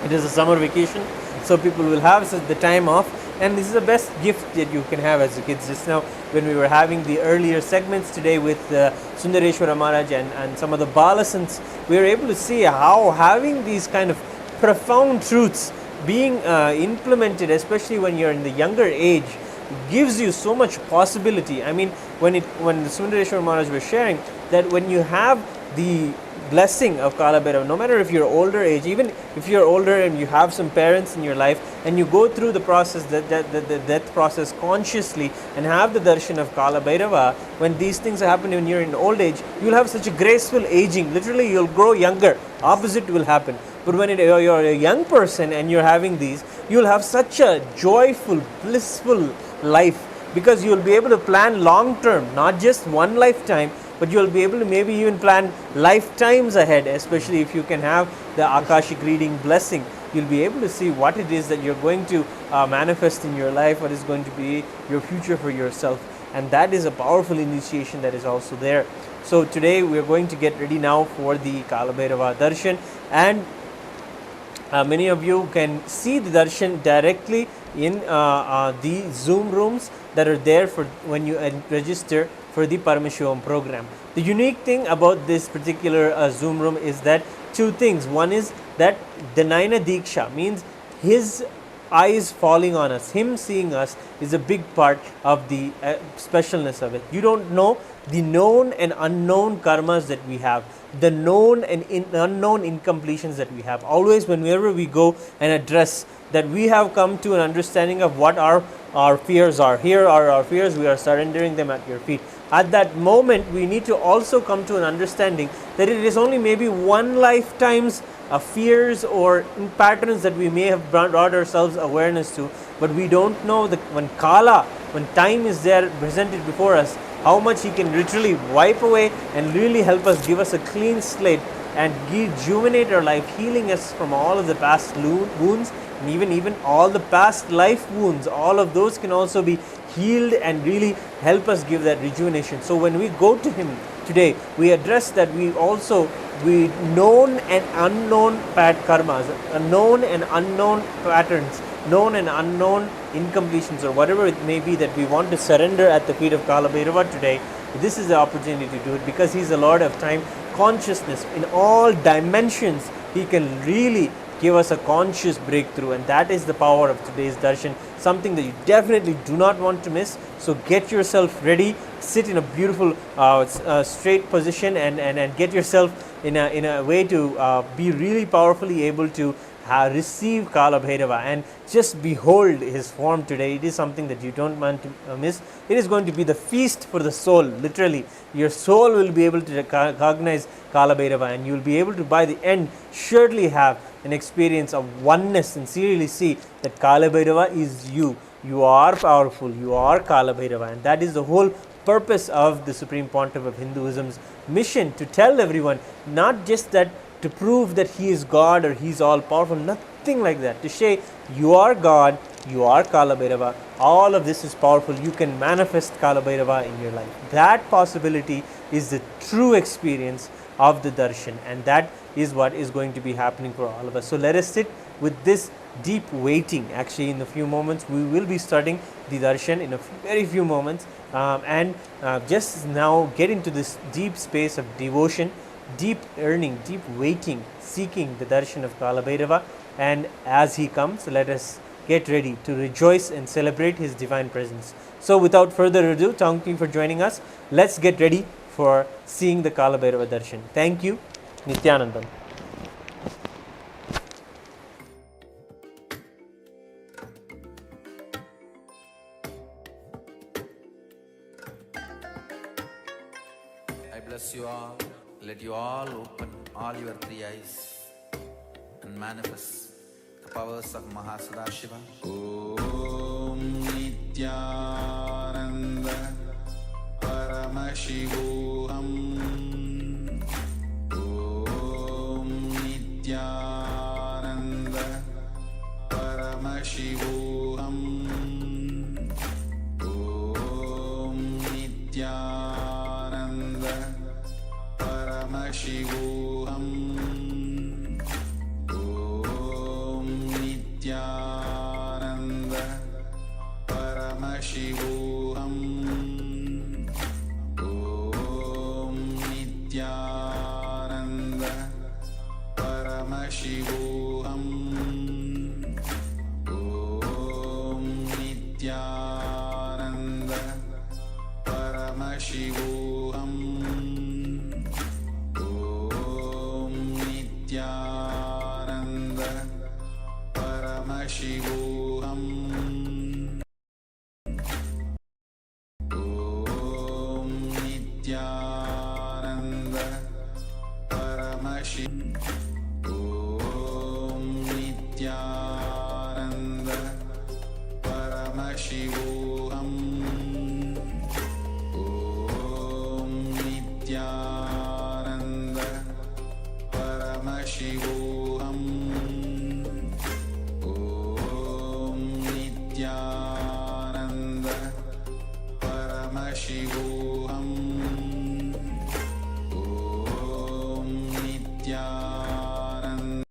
it is a summer vacation, so people will have the time off, and this is the best gift that you can have as a kids. Just now when we were having the earlier segments today with Sundareshwara Maharaj and some of the Balasants, we were able to see how having these kind of profound truths being implemented, especially when you're in the younger age, gives you so much possibility. I mean, when the Sundareshwara Maharaj was sharing that when you have the blessing of Kalabhairava, no matter if you're older age, even if you're older and you have some parents in your life and you go through the process, the death process consciously and have the darshan of Kalabhairava, when these things happen when you're in old age, you'll have such a graceful aging. Literally, you'll grow younger. Opposite will happen. But when you're a young person and you're having these, you'll have such a joyful, blissful life, because you'll be able to plan long term, not just one lifetime, but you'll be able to maybe even plan lifetimes ahead, especially if you can have the Akashic reading blessing. You'll be able to see what it is that you're going to manifest in your life, what is going to be your future for yourself. And that is a powerful initiation that is also there. So today we're going to get ready now for the Kalabhairava Darshan, and many of you can see the darshan directly in the Zoom rooms that are there for when you register for the Paramashivoham program. The unique thing about this particular Zoom room is that two things. One is that the Naina Diksha means his eyes falling on us, him seeing us, is a big part of the specialness of it. You don't know the known and unknown karmas that we have, the known and unknown incompletions that we have. Always whenever we go and address that we have come to an understanding of what our fears are. Here are our fears, we are surrendering them at your feet. At that moment, we need to also come to an understanding that it is only maybe one lifetime's fears or patterns that we may have brought ourselves awareness to, but we don't know that when time is there presented before us, how much he can literally wipe away and really help us, give us a clean slate and rejuvenate our life, healing us from all of the past wounds, and even all the past life wounds. All of those can also be healed and really help us give that rejuvenation. So when we go to him today, we address that we known and unknown karmas, known and unknown patterns, known and unknown incompletions, or whatever it may be that we want to surrender at the feet of Kalabhairava today. This is the opportunity to do it, because he's the Lord of time, consciousness in all dimensions. He can really give us a conscious breakthrough, and that is the power of today's darshan, something that you definitely do not want to miss. So get yourself ready, sit in a beautiful straight position, and get yourself in a way to be really powerfully able to receive Kalabhairava and just behold his form today. It is something that you don't want to miss. It is going to be the feast for the soul. Literally, your soul will be able to recognize Kalabhairava, and you will be able to by the end surely have an experience of oneness and seriously see that Kalabhairava is you. You are powerful, you are Kalabhairava, and that is the whole purpose of the Supreme Pontiff of Hinduism's mission, to tell everyone, not just that to prove that he is God or he is all powerful, nothing like that. To say you are God, you are Kalabhairava, all of this is powerful, you can manifest Kalabhairava in your life. That possibility is the true experience of the darshan, and that is what is going to be happening for all of us. So let us sit with this deep waiting. Actually, in a few moments we will be starting the darshan in a very few moments, and just now get into this deep space of devotion, deep yearning, deep waiting, seeking the darshan of Kalabhairava. And as he comes, let us get ready to rejoice and celebrate his divine presence. So without further ado, thank you for joining us. Let's get ready for seeing the Kalabhairava Darshan. Thank you. Nithyanandam. I bless you all. Let you all open all your three eyes and manifest the powers of Maha Shiva. Om Nithyananda Paramashivoham. Om Nithyananda Paramashivoham. Om Nithyananda Paramashivoham. Om Nithyananda Paramashivoham. Om Nithyananda Paramashivoham. Om Nithyananda Paramashivoham. Om Nithyananda Paramashivoham. Om Nithyananda Paramashivoham. Om Nithyananda Paramashivoham. Om Nithyananda Paramashivoham. Om Nithyananda Paramashivoham. Om Nithyananda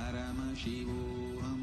Paramashivoham.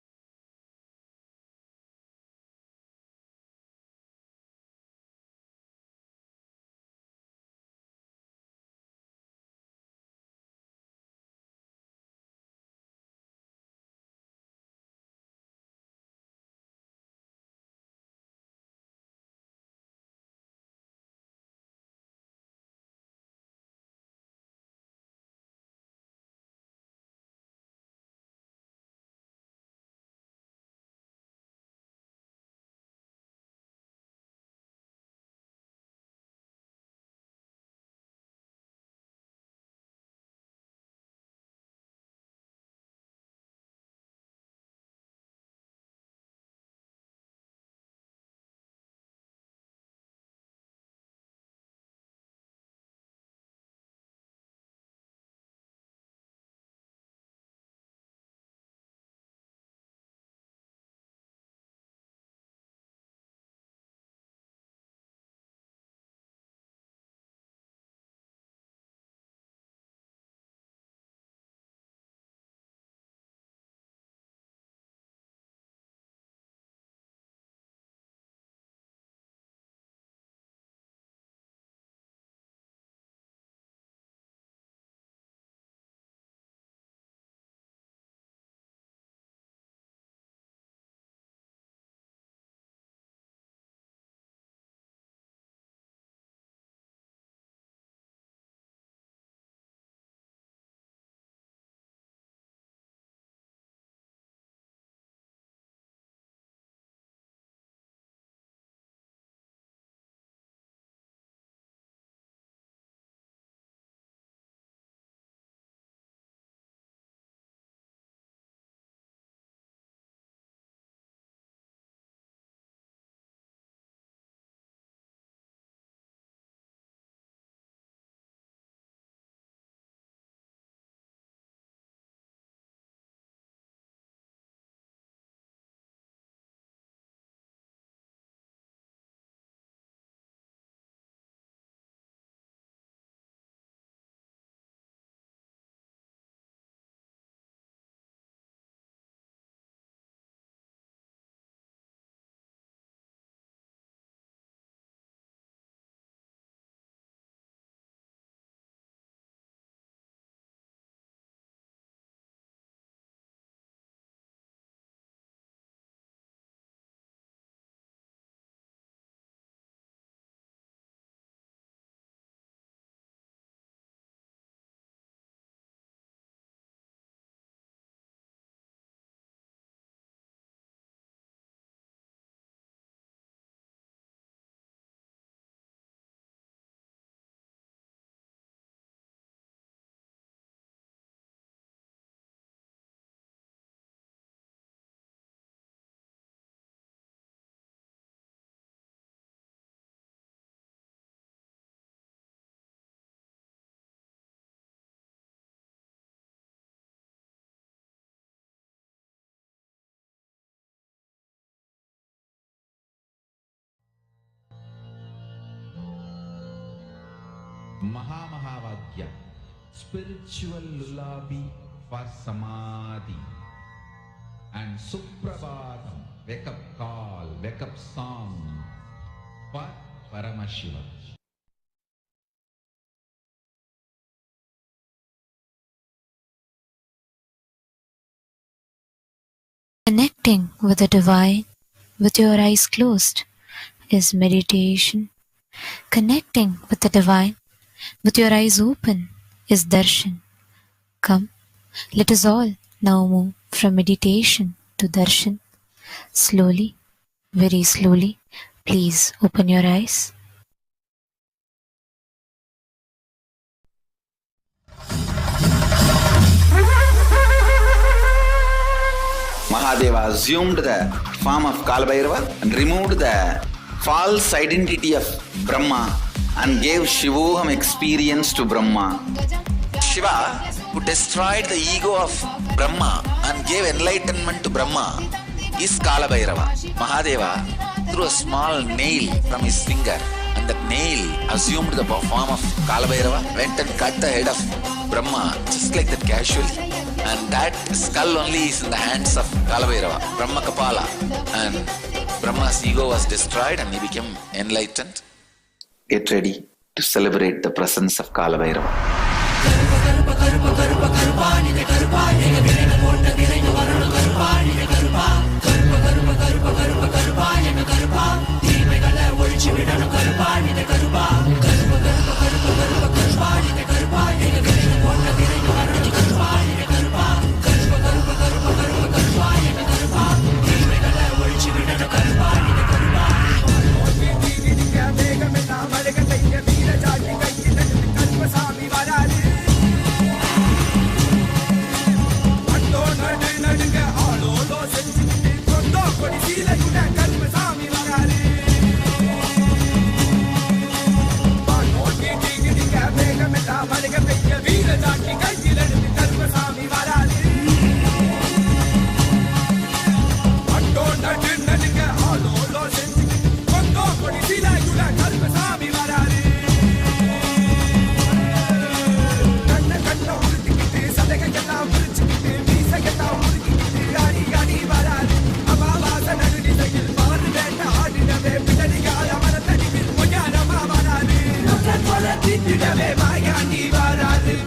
Mahavagya, spiritual lullaby for Samadhi. And Suprabhatam, wake up call, wake up song for Paramashivoham. Connecting with the divine with your eyes closed is meditation. Connecting with the divine with your eyes open is darshan. Come, let us all now move from meditation to darshan. Slowly, very slowly, please open your eyes. Mahadeva assumed the form of Kalabhairava and removed the false identity of Brahma and gave Shivoham experience to Brahma. Shiva, who destroyed the ego of Brahma and gave enlightenment to Brahma, is Kalabhairava. Mahadeva threw a small nail from his finger, and that nail assumed the form of Kalabhairava, went and cut the head of Brahma just like that casually. And that skull only is in the hands of Kalabhairava, Brahma Kapala. And Brahma's ego was destroyed and he became enlightened. Get ready to celebrate the presence of Kalabhairava.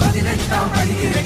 பதினெட்டாம் படிக்கிறேன்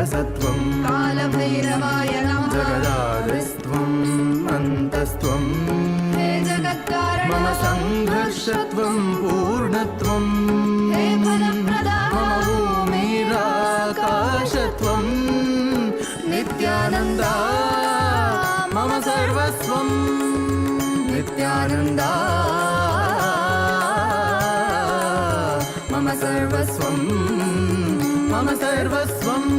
दिवसत्वं कालभैरवाय नमः जगदादिस्त्वम् अन्तस्त्वं हे जगत्कारण मम सङ्घर्षत्वं पूर्णत्वं हे फलप्रदा मम भूमिराकाशत्वं नित्यानन्दा मम सर्वस्वं नित्यानन्दा मम सर्वस्वं मम सर्वस्वम्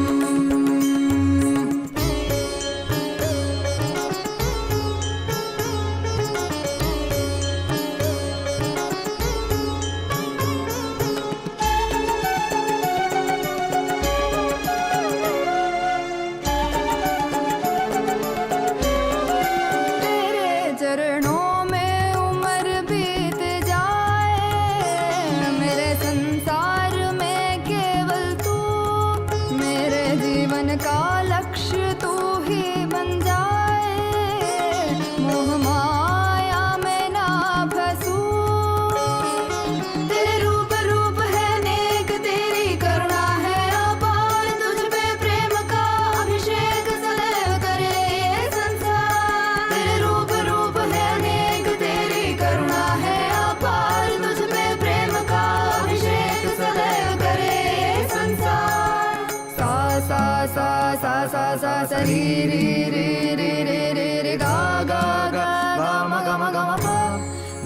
सा री री री री री री री गा गा गा गा म ग म ग म प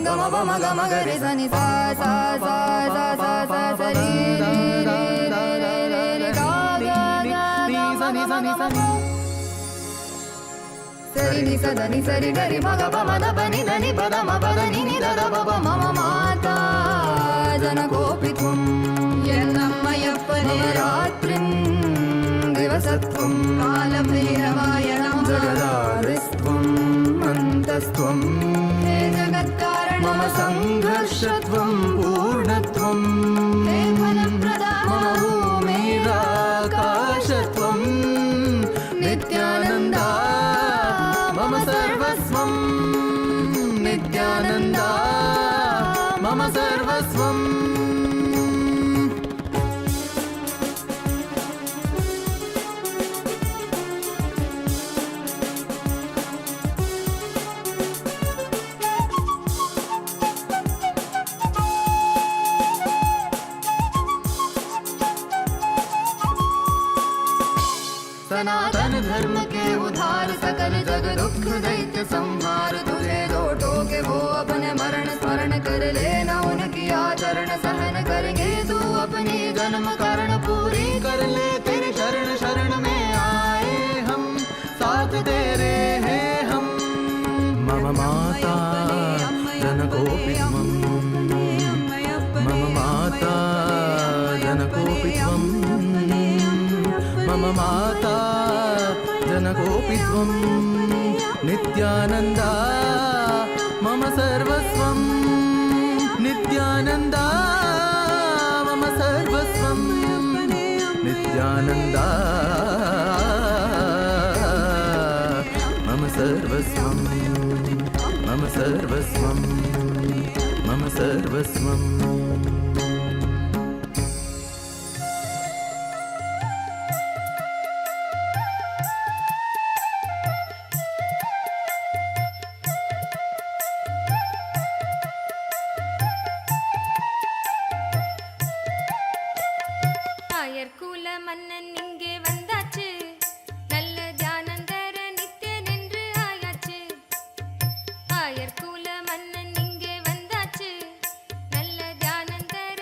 ग म प म ग म ग रे सा नि सा सा सा सा सा सा सा री री री री री री गा गा गा सा नि सा नि सा नि सरि नि स द नि सरि ग रि म ग प म द प नि द नि प द म प द नि नि द द प प म म माता जनकोऽपि त्वं यन्नम्मयप्पने रात्रिं दिवसत्वं कालभैरवाय नमः जगदादिस्त्वम् अन्तस्त्वं हे जगत्कारण मम सङ्घर्षत्वं पूर्णत्वं हे फलप्रदा मम भूमिराकाशत्वं नित्यानन्दा मम सर्वस्वं नित्यानन्दा मम सर्वस्वम् सनातन धर्म के उधार सकल जग दुख दैत्य संहार तुझे दो टोके वो अपने मरण स्मरण कर लेना उनकी आचरण सहन करेंगे तू अपनी जन्म कारण पूरी कर ले तेरी शरण शरण में आए हम साथ तेरे हैं हम मम माता जनकोऽपि त्वं मम माता जनकोऽपि त्वं मम माता जनकोऽपि त्वं नित्यानन्दा मम सर्वस्वं नित्यानन्दा मम सर्वस्वं नित्यानन्दा मम सर्वस्वं मम सर्वस्वं मम सर्वस्वम् மன்னன் இங்கே வந்தாச்சு நல்ல தியானந்தர நித்தியன் என்று ஆயாச்சு ஆயர்கூல மன்னன் இங்கே வந்தாச்சு நல்ல தியானந்தர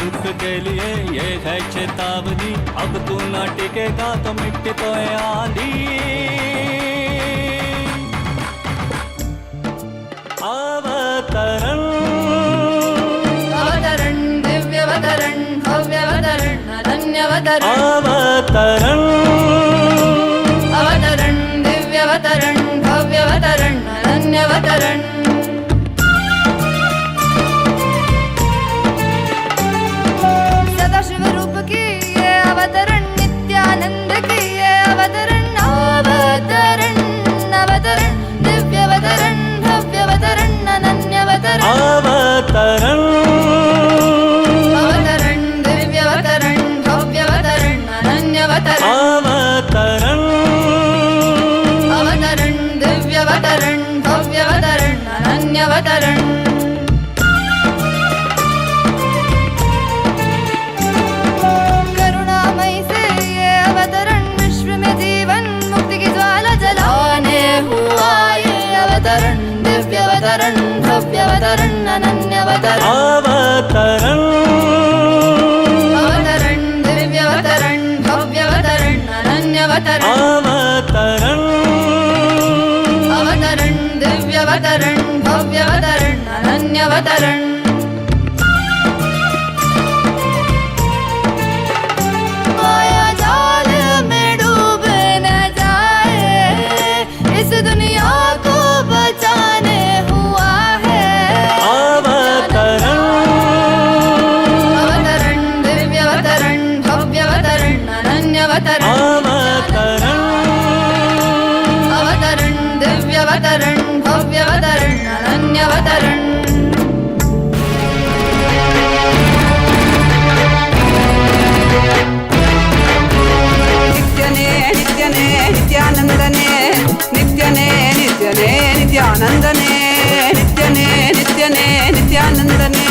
दुख के लिए ये है चेतावनी, अब तू न टिकेगा तो मिट्टी तो है आंधी। अवतरण अवतरण दिव्यवतरण भव्यवतरण अनन्यवतरण अवतरण अवतरण दिव्यवतरण भव्यवतरण अनन्यवतरण सदाशिव रूप की ये अवतरण नित्यानंद की ये अवतरण अवतरण अवतरण दिव्यवतरण भव्यवतरण अनन्यवतरण अवतरण अवतरण दिव्यवतरण भव्यवतरण अनन्यवतरण अवतरण अवतरण दिव्यवतरण भव्यवतरण अनन्यवतरण करुणामय से ये अवतरण विश्व में जीवन मुक्ति की ज्वाला जलाने हुआ ये अवतरण दिव्यवतरण भव्यवतरण अनन्यवतरण अवतरण अवतरण दिव्यवतरण भव्यवतरण अनन्यवतरण अवतरण अवतरण दिव्यवतरण भव्यवतरण अनन्यवतरण माया जाल में डूब न जाए इस दुनिया को बचाने हुआ है अवतरण अवतरण दिव्यवतरण भव्यवतरण अनन्यवतरण अवतरण अवतरण दिव्यवतरण भव्यवतरण अनन्यवतरण नित्यने नित्यने नित्यानंदने नित्यने नित्यने नित्यानंदने नित्यने नित्यने नित्यानंदने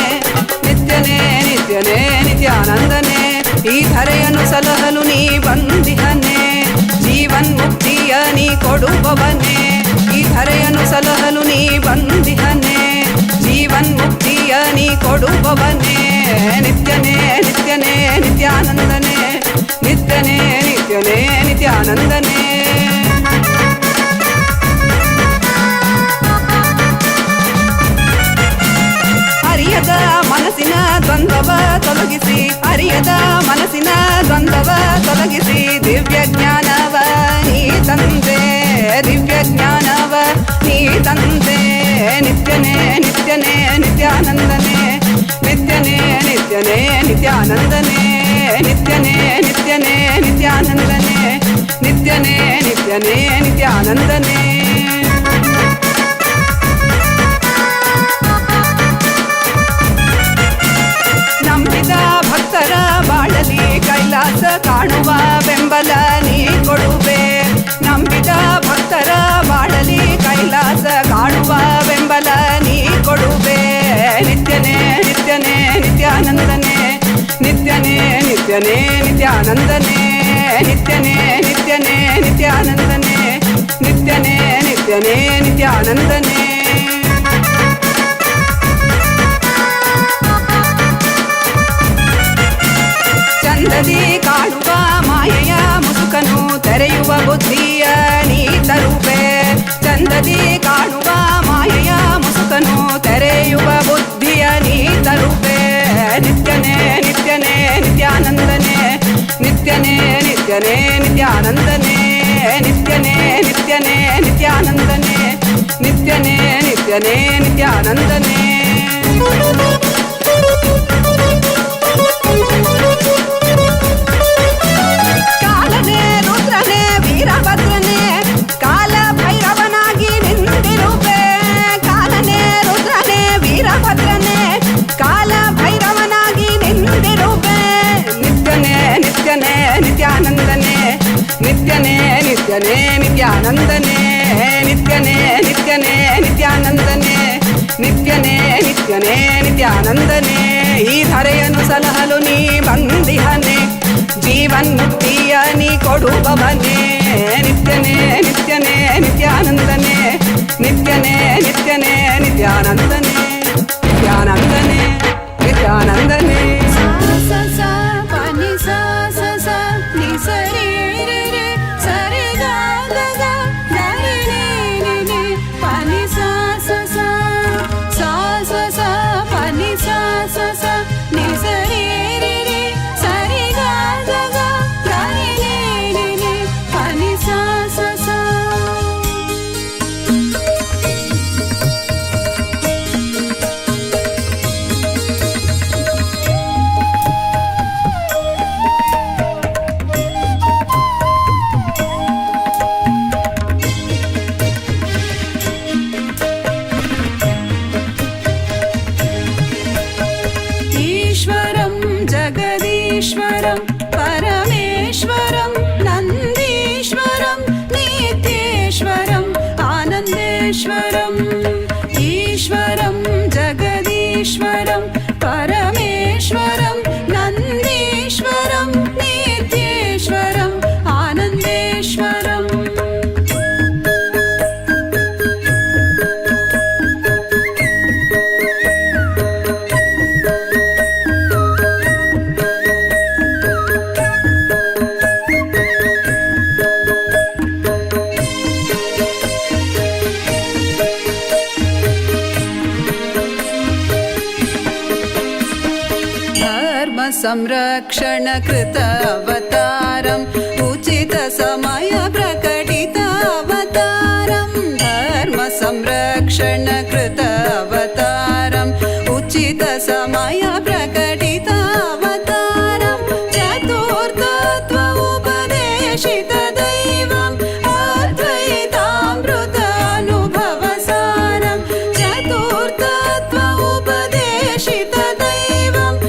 नित्यने नित्यने नित्यानंदने ಈ ಧರೆಯನ್ನು ಸಲಹಲು ನೀ ಬಂದಿಹನೆ ಜೀವನ್ ಮುಕ್ತಿಯ ನೀ ಕೊಡುವವನೇ ಈ ಧರೆಯನ್ನು ಸಲಹಲು ನೀ ಬಂದಿಹನೆ ಜೀವನ್ ಮುಕ್ತಿಯ ನೀ ಕೊಡುವವನೇ ನಿತ್ಯನೇ ನಿತ್ಯನೇ ನಿತ್ಯಾನಂದನೆ ನಿತ್ಯನೇ ನಿತ್ಯನೇ ನಿತ್ಯಾನಂದನೆ ಅರಿಯದ ಮನಸ್ಸಿನ ದ್ವಂದ್ವವ ತೊಲಗಿಸಿ ಅರಿಯದ ಮನಸ್ಸಿನ ದ್ವಂದ್ವವ ತೊಲಗಿಸಿ ದಿವ್ಯ ಜ್ಞಾನವ ನೀ ತಂದೆ ದಿವ್ಯ ಜ್ಞಾನವ ನೀ ತಂದೆ ನಿತ್ಯನೇ ನಿತ್ಯನೇ ನಿತ್ಯಾನಂದನೆ ನಿತ್ಯನೇ ನಿತ್ಯನೇ ನಿತ್ಯಾನಂದನೆ ನಿತ್ಯನೇ ನಿತ್ಯನೇ ನಿತ್ಯಾನಂದನೆ ನಿತ್ಯನೇ ನಿತ್ಯನೇ ನಿತ್ಯಾನಂದನೆ ನಂಬಿದ ಭಕ್ತರ ಬಾಳಲಿ ಕೈಲಾಸ ಕಾಣುವ ಬೆಂಬಲ ನೀ ಕೊಡುವೆ ನಂಬಿದ ಭಕ್ತರ ಬಾಳಲಿ ಕೈಲಾಸ ಕಾಣುವ ಬೆಂಬಲ ನೀ ಕೊಡುವೆ ನಿತ್ಯನೇ ನಿತ್ಯನೇ ನಿತ್ಯಾನಂದನೆ ನಿತ್ಯನೇ ನಿತ್ಯನೇ ನಿತ್ಯಾನಂದನೆ ನಿತ್ಯನೇ ನಿತ್ಯನೇ ನಿತ್ಯಾನಂದನೆ ನಿತ್ಯನೇ ನಿತ್ಯನೇ ನಿತ್ಯಾನಂದನೆ ಚಂದದಿ ಕಾಣುವ ಮಾಯೆಯ ಮುಸುಕನು ತೆರೆಯುವ ಬುದ್ಧಿಯ ನೀ ತರುವೆ ಚಂದದಿ ಕಾಣುವ ಮಾಯೆಯ ಮುಸುಕನು ತೆರೆಯುವ ಬುದ್ಧಿಯ ನೀ ತರುವೆ ನಿತ್ಯನೇ ನಿತ್ಯನೇ ನಿತ್ಯಾನಂದನೆ ನಿತ್ಯನೇ ನಿತ್ಯನೇ ನಿತ್ಯಾನಂದನೆ ನಿತ್ಯನೇ ನಿತ್ಯನೇ ನಿತ್ಯಾನಂದನೆ ನಿತ್ಯನೇ ನಿತ್ಯನೇ ನಿತ್ಯಾನಂದನೆ ಕಾಲನೇ ರುದ್ರನೇ ವೀರಭದ್ರನೇ ಕಾಲ ಭೈರವನಾಗಿ ನಿಂತಿರುವೆ ಕಾಲನೇ ರುದ್ರನೇ ವೀರಭದ್ರನೇ ಕಾಲ ಭೈರವನಾಗಿ ನಿಂತಿರುವೆ ನಿತ್ಯನೇ ನಿತ್ಯನೇ ನಿತ್ಯಾನಂದನೆ ನಿತ್ಯನೇ ನಿತ್ಯನೇ ನಿತ್ಯಾನಂದನೆ ನಿತ್ಯನೇ ನಿತ್ಯನೇ ನಿತ್ಯಾನಂದನೆ ನಿತ್ಯನೇ ನಿತ್ಯನೇ ನಿತ್ಯಾನಂದನೆ ಈ ಧರೆಯನ್ನು ಸಲಹಲು ನೀ ಬಂದಿಹನೆ ಜೀವನ್ ಮುಕ್ತಿಯ ನೀ ಕೊಡುವವನೇ ನಿತ್ಯನೇ ನಿತ್ಯನೇ ನಿತ್ಯಾನಂದನೆ ನಿತ್ಯನೇ ನಿತ್ಯನೇ ನಿತ್ಯಾನಂದನೆ ನಿತ್ಯಾನಂದನೆ ನಿತ್ಯಾನಂದನೆ जगदीश्वरं परमेश्वरं नन्दीश्वरं नित्येश्वरम् आनन्देश्वरम् संरक्षण कृत अवतारम् उचित समय प्रकटित अवतारम् धर्म संरक्षण कृत अवतारम् उचित समय प्रकटित अवतारम् चतुर्थत्व उपदेशित दैवम् अद्वैतामृत अनुभव सारम् चतुर्थत्व उपदेशित दैवम्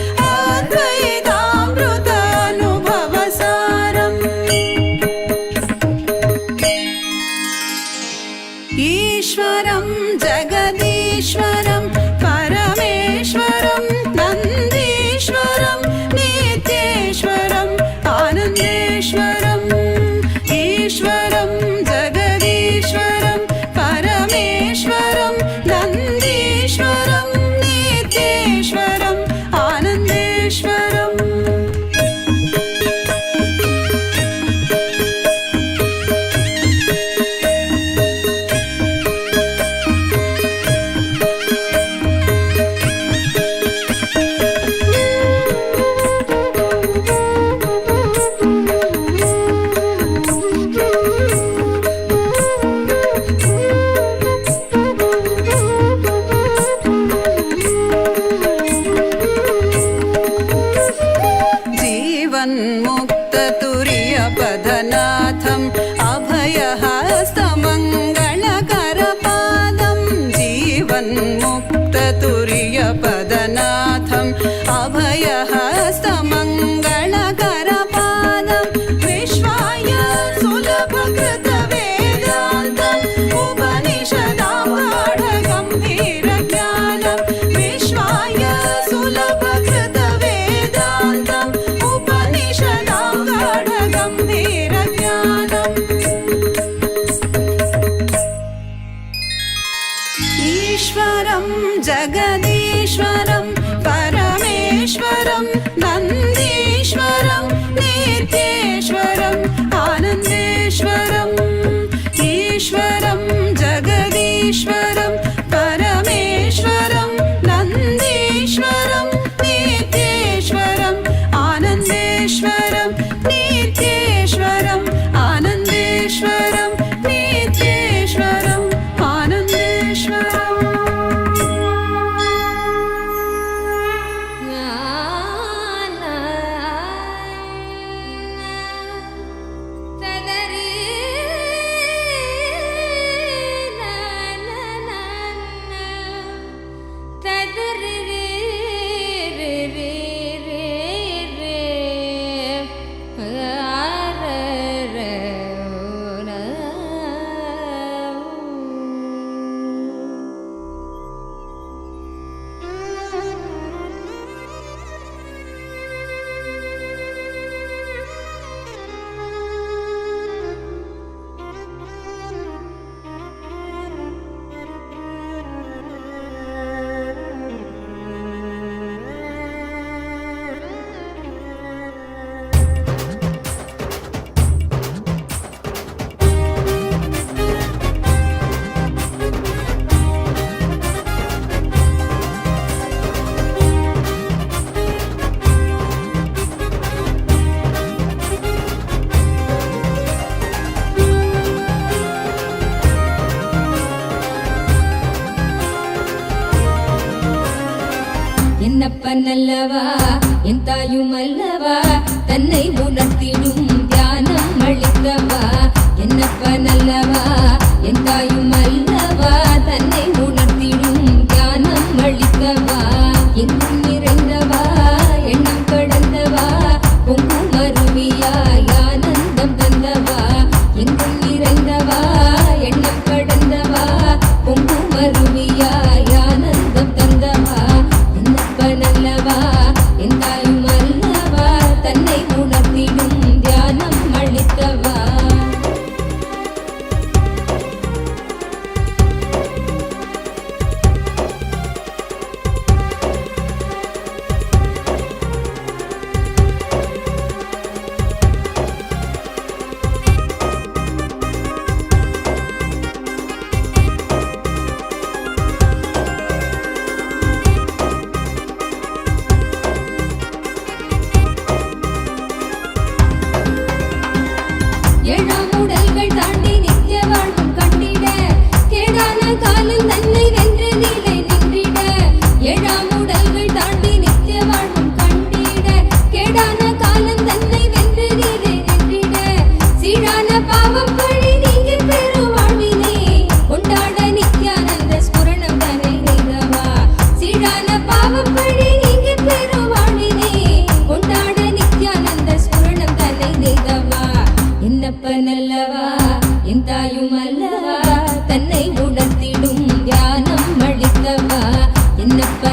ईश्वरं जगदीश्वरं परमेश्वरं नन्दीश्वरं नित्येश्वरम् आनन्देश्वरम् ईश्वरं जगदीश्वरं परमेश्वरं नन्दीश्वरं नित्येश्वरम् आनन्देश्वरम् जीवन्मुक्ततुर्यपदनाथम् अभयहस्तमङ्गलकरपादम् जीवन्मुक्ततुर्यपदनाथम् अभयहस्तमङ्गलकरपादम् विश्वाय सुलभकृतवेदान्तम् उपनिषदाम्बाढगम्भीरज्ञानम् विश्वाय सुलभकृतवेदान्तम् उपनिषदाम्बाढगम्भीरज्ञानम् ईश्वरं जगदीश्वरं परमेश्वरं नन्दीश्वरं नित्येश्वरम् आनन्देश्वरम् ईश्वरं जगदीश्वरं परमेश्वरं नन्दीश्वरं नित्येश्वरम् आनन्देश्वरम् नित्येश्वरम् आनन्देश्वरम् नित्येश्वरम् आनन्देश्वरम् என்னப்பனல்லவா என் தாயுமல்லவா தன்னை உணர்த்திடும் தியானம் அளித்தவா என்னப்பனல்லவா என் தாயுமல்லவா தன்னை உணர்த்திடும் தியானம் அளித்தவா எங்கும் நிறைந்தவா எண்ணம் கடந்தவா பொங்கும் அருவியாய் ஆனந்தம் தந்தவா எங்கும் நிறைந்தவா எண்ணம் கடந்தவா பொங்கும் அருவியாய் ஆனந்தம் தந்தவா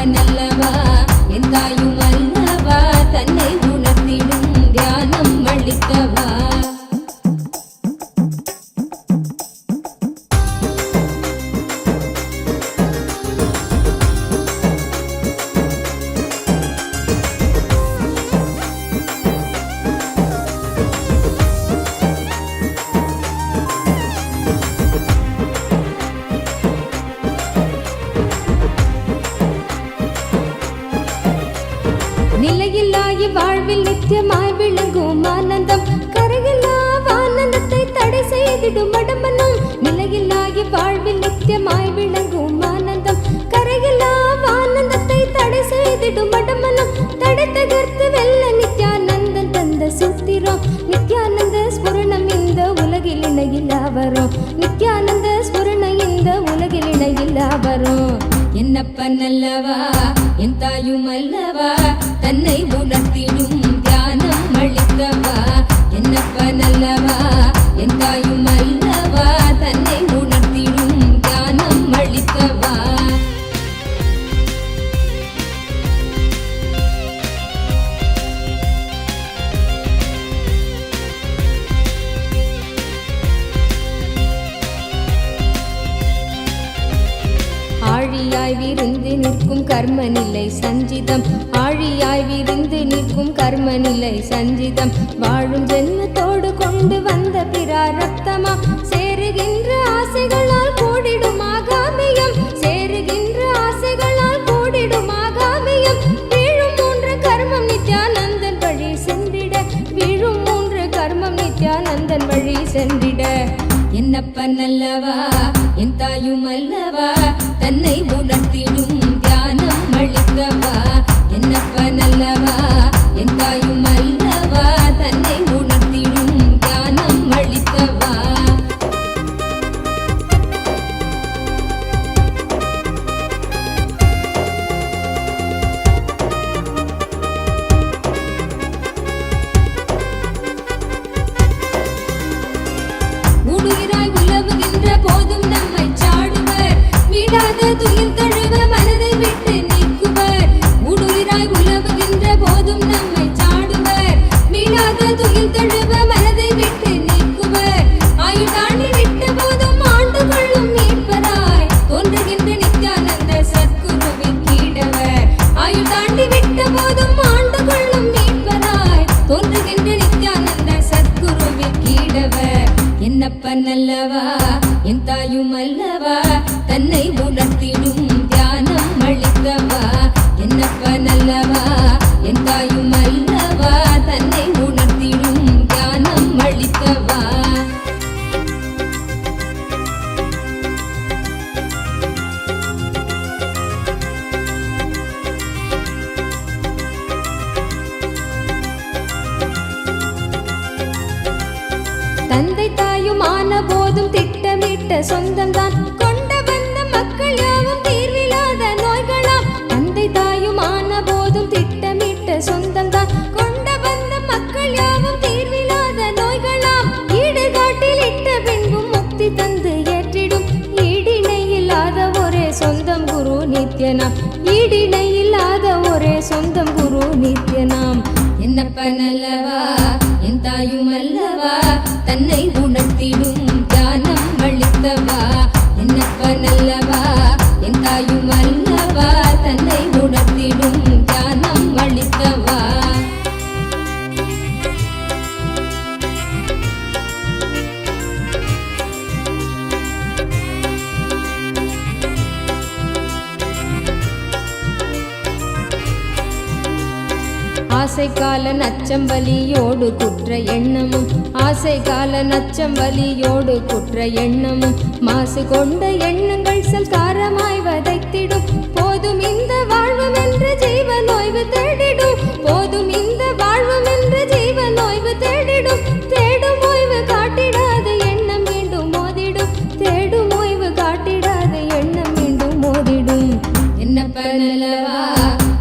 என்னப்பனல்லவா என் தாயும் அல்லவா தன்னை உணர்த்திடும் தியானம் அளித்தவா. நிலையில்லாய் வாழ்வில் நித்தியமாய் விளங்கும் ஆனந்தம் கரையில்லா ஆனந்தத்தை தடை செய்திடும் அடமனம். நிலையில்லாய் வாழ்வில் நித்தியமாய் விளங்கும் ஆனந்தம் கரையில்லா ஆனந்தத்தை தடை செய்திடும் அடமனம். தடை தகர்த்து வெல்ல நித்யானந்தன் தந்த சூத்திரம் நித்யானந்த ஸ்புரணம் இந்த உலகில் இணையில்லா வரும். நித்யானந்த ஸ்புரணம் இந்த உலகில் இணையில்லா வரும். என்னப்பனல்லவா என் தாயும் அல்லவா தன்னை உணர்த்திடும் தியானம் அளித்தவா. என்னப்பனல்லவா என் தாயும் அல்லவா தன்னை உணர்த்திடும் தியானம் அளித்தவா. ஆழியாய் விருந்து நிற்கும் கர்மநிலை சஞ்சிதம். ஆழியாய் விருந்து நிற்கும் கர்மநிலை சஞ்சிதம். வாழும் ஜென்மத்தோடு கொண்டு வந்த பிராரப்தமா சேருகின்ற ஆசைகளால் கூடிடும் ஆகாமியம். சேருகின்ற ஆசைகளால் கூடிடும் ஆகாமியம். வீழும் மூன்று கர்மம் நித்யானந்தன் வழி சென்றிட. வீழும் மூன்று கர்மம் நித்யானந்தன் வழி சென்றிட. என்னப்பனல்லவா என் தாயும் அல்லவா தன்னை உணர்த்திடும் தியானம் அளித்தவா. என்னப்பனல்லவா என் தாயும் அல்லவா தன்னை உணர்த்திடும் தியானம் அளித்தவா. ஊடுகிறாய் உலவுகின்ற போதும் நம்மை சாடுவர். வீடாத துயில் தழுவ மனதை விட்டு நீக்குவர். ஊடுகிறாய் உலவுகின்ற போதும் நம்மை சாடுவர். வீடாத துயில் தழுவ மனதை விட்டு நீக்குவர். ஆயுள் தாண்டி விட்ட போதும் ஆண்டு கொள்ளும் மீட்பராய் தோன்றுகின்ற நித்யானந்த சத்குருவின் கீடவர். ஆயுள் தாண்டி விட்ட போதும் ஆண்டு கொள்ளும் மீட்பராய் தோன்றுகின்ற நித்யானந்த சத்குருவின் கீடவர். என்னப்பனல்லவா என் தாயும் அல்லவா தன்னை உணர்த்திடும் தியானம் அளித்தவா. என்னப்பனல்லவா என் தாயும் அல்லவா தன்னை உணர்த்திடும் தியானம் அளித்தவா. தந்தை தாயும் ஆன போதும் திட்டமிட்ட சொந்தம்தான் கொண்ட வந்த மக்கள் யாவும் தீர்வில்லாத நோய்களாம். தந்தை தாயும் ஆன போதும் திட்டமிட்ட சொந்தம்தான் கொண்ட வந்த மக்கள் யாவும் தீர்வில்லாத நோய்களாம். ஈடுகாட்டில் இட்ட பின்பும் முக்தி தந்து ஏற்றிடும் ஈடிணை இல்லாத ஒரே சொந்தம் குரு நித்யனாம். ஈடிணை இல்லாத ஒரே சொந்தம் குரு நித்யனாம். என்னப்பனல்லவா என் தாயும் அல்லவா தன்னை உணர்த்திடும் தியானம் அளித்தவா. என்னப்பனல்லவா என் தாயும் அல்லவா தன்னை உணர்த்திடும் தியானம் அளித்தவா. ஆசை கால நச்சம் வலியோடு குற்ற எண்ணமும். ஆசை கால நச்சம் வலியோடு குற்ற எண்ணமும். மாசு கொண்ட எண்ணங்கள் சல்காரமாய் வதைத்திடும். போதும் இந்த வாழ்வும் என்ற ஜீவன் ஓய்வு தேடிடும். போதும் இந்த வாழ்வும் என்ற ஜீவன் ஓய்வு தேடிடும். தேடும் ஓய்வு காட்டிடாத எண்ணம் மீண்டும் மோதிடும். தேடும் ஓய்வு காட்டிடாத எண்ணம் மீண்டும் மோதிடும். என்னப்பனல்லவா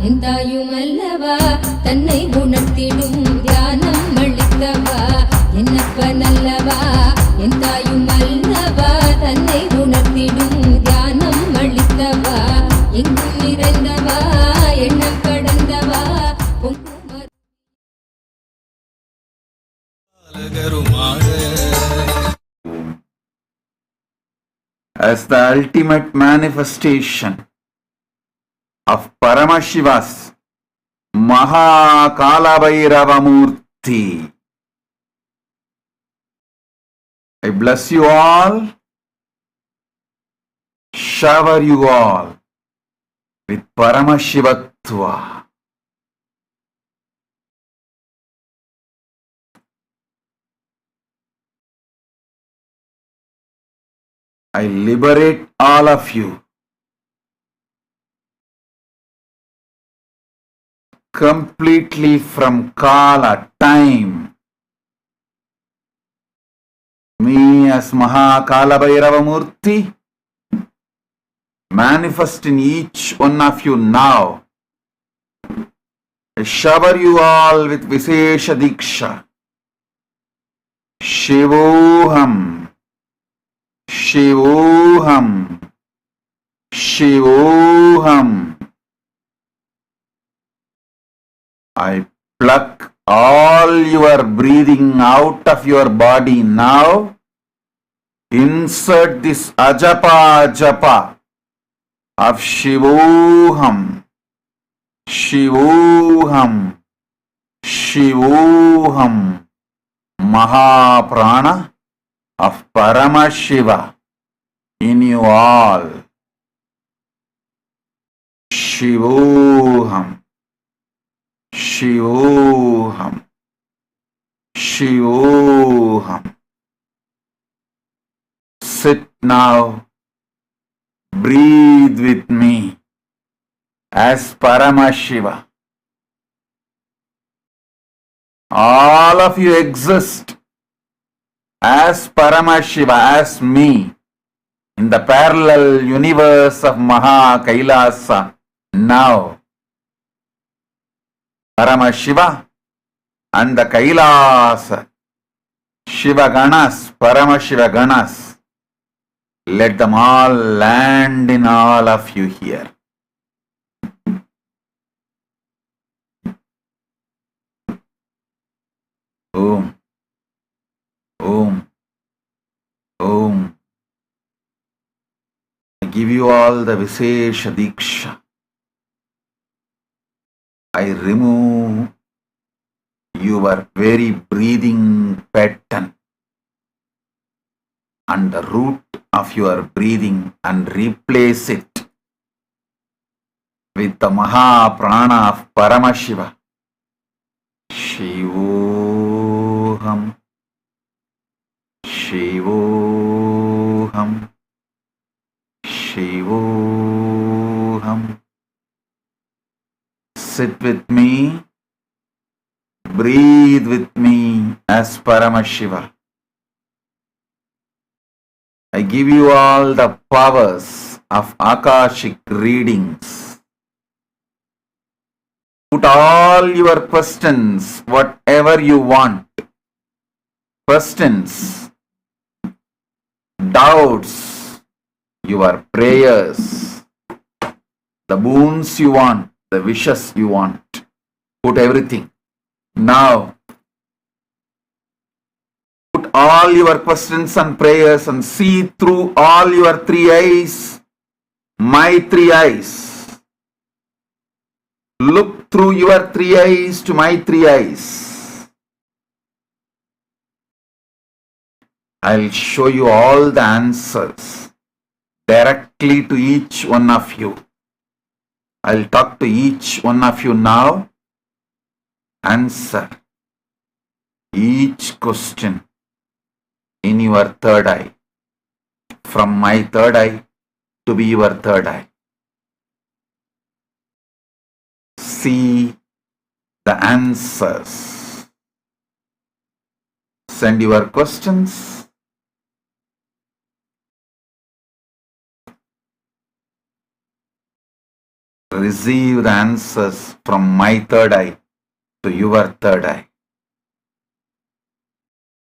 என் தாயும் அல்லவா தன்னை உணர்த்திடும் தியானம் அளித்தவா. என்னப்பனல்லவா என் தாயும் அல்லவா தன்னை உணர்த்திடும் தியானம் அளித்தவா. எங்கும் நிறைந்தவா as the ultimate manifestation of Paramashiva's Maha Kalabhairava Murti. I bless you all, shower you all with Paramashivatva. I liberate all of you completely from Kala, time. Me as Maha Kalabhairava Murti manifest in each one of you now. I shower you all with Vishesha Diksha. Shivoham, Shivoham, Shivoham. I pluck all your breathing out of your body now. Insert this ajapa japa of Shivoham, Shivoham, Shivoham, Maha Prana of Paramashiva in you all. Shivoham, Shivoham, Shivoham. Sit now, breathe with me as Paramashiva. All of you exist as Paramashiva, as me, in the parallel universe of Maha Kailasa now. Paramashiva and the Kailasa, Shiva Ganas, Paramashiva Ganas, let them all land in all of you here. Om, Om, Om. I give you all the Vishesha Diksha. I remove your very breathing pattern and the root of your breathing and replace it with the Maha Prana of Paramashiva. Shivoham, Shivoham, Shivoham. Sit with me, breathe with me as Paramashiva. I give you all the powers of Akashic readings. Put all your questions, whatever you want. Questions, doubts, your prayers, the boons you want, the wishes you want. Put everything. Now, put all your questions and prayers and see through all your three eyes, my three eyes. Look through your three eyes to my three eyes. I'll show you all the answers directly to each one of you. I'll talk to each one of you now. Answer each question in your third eye, from my third eye to be your third eye. See the answers. Send your questions. Receive the answers from my third eye to your third eye.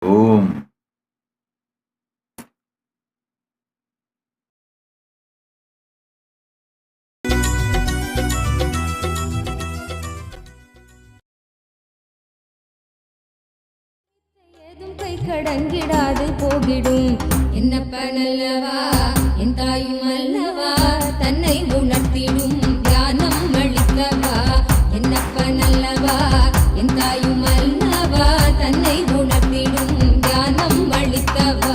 Om. ஏதும் கை கடங்கிடாது போகிடும் என்னப்பனல்லவா என் தாயும் அல்லவா தன்னை உணர்த்திடும் தியானம் அளித்தவா. என்னப்பனல்லவா என் தாயும் அல்லவா தன்னை உணர்த்திடும் தியானம் அளித்தவா.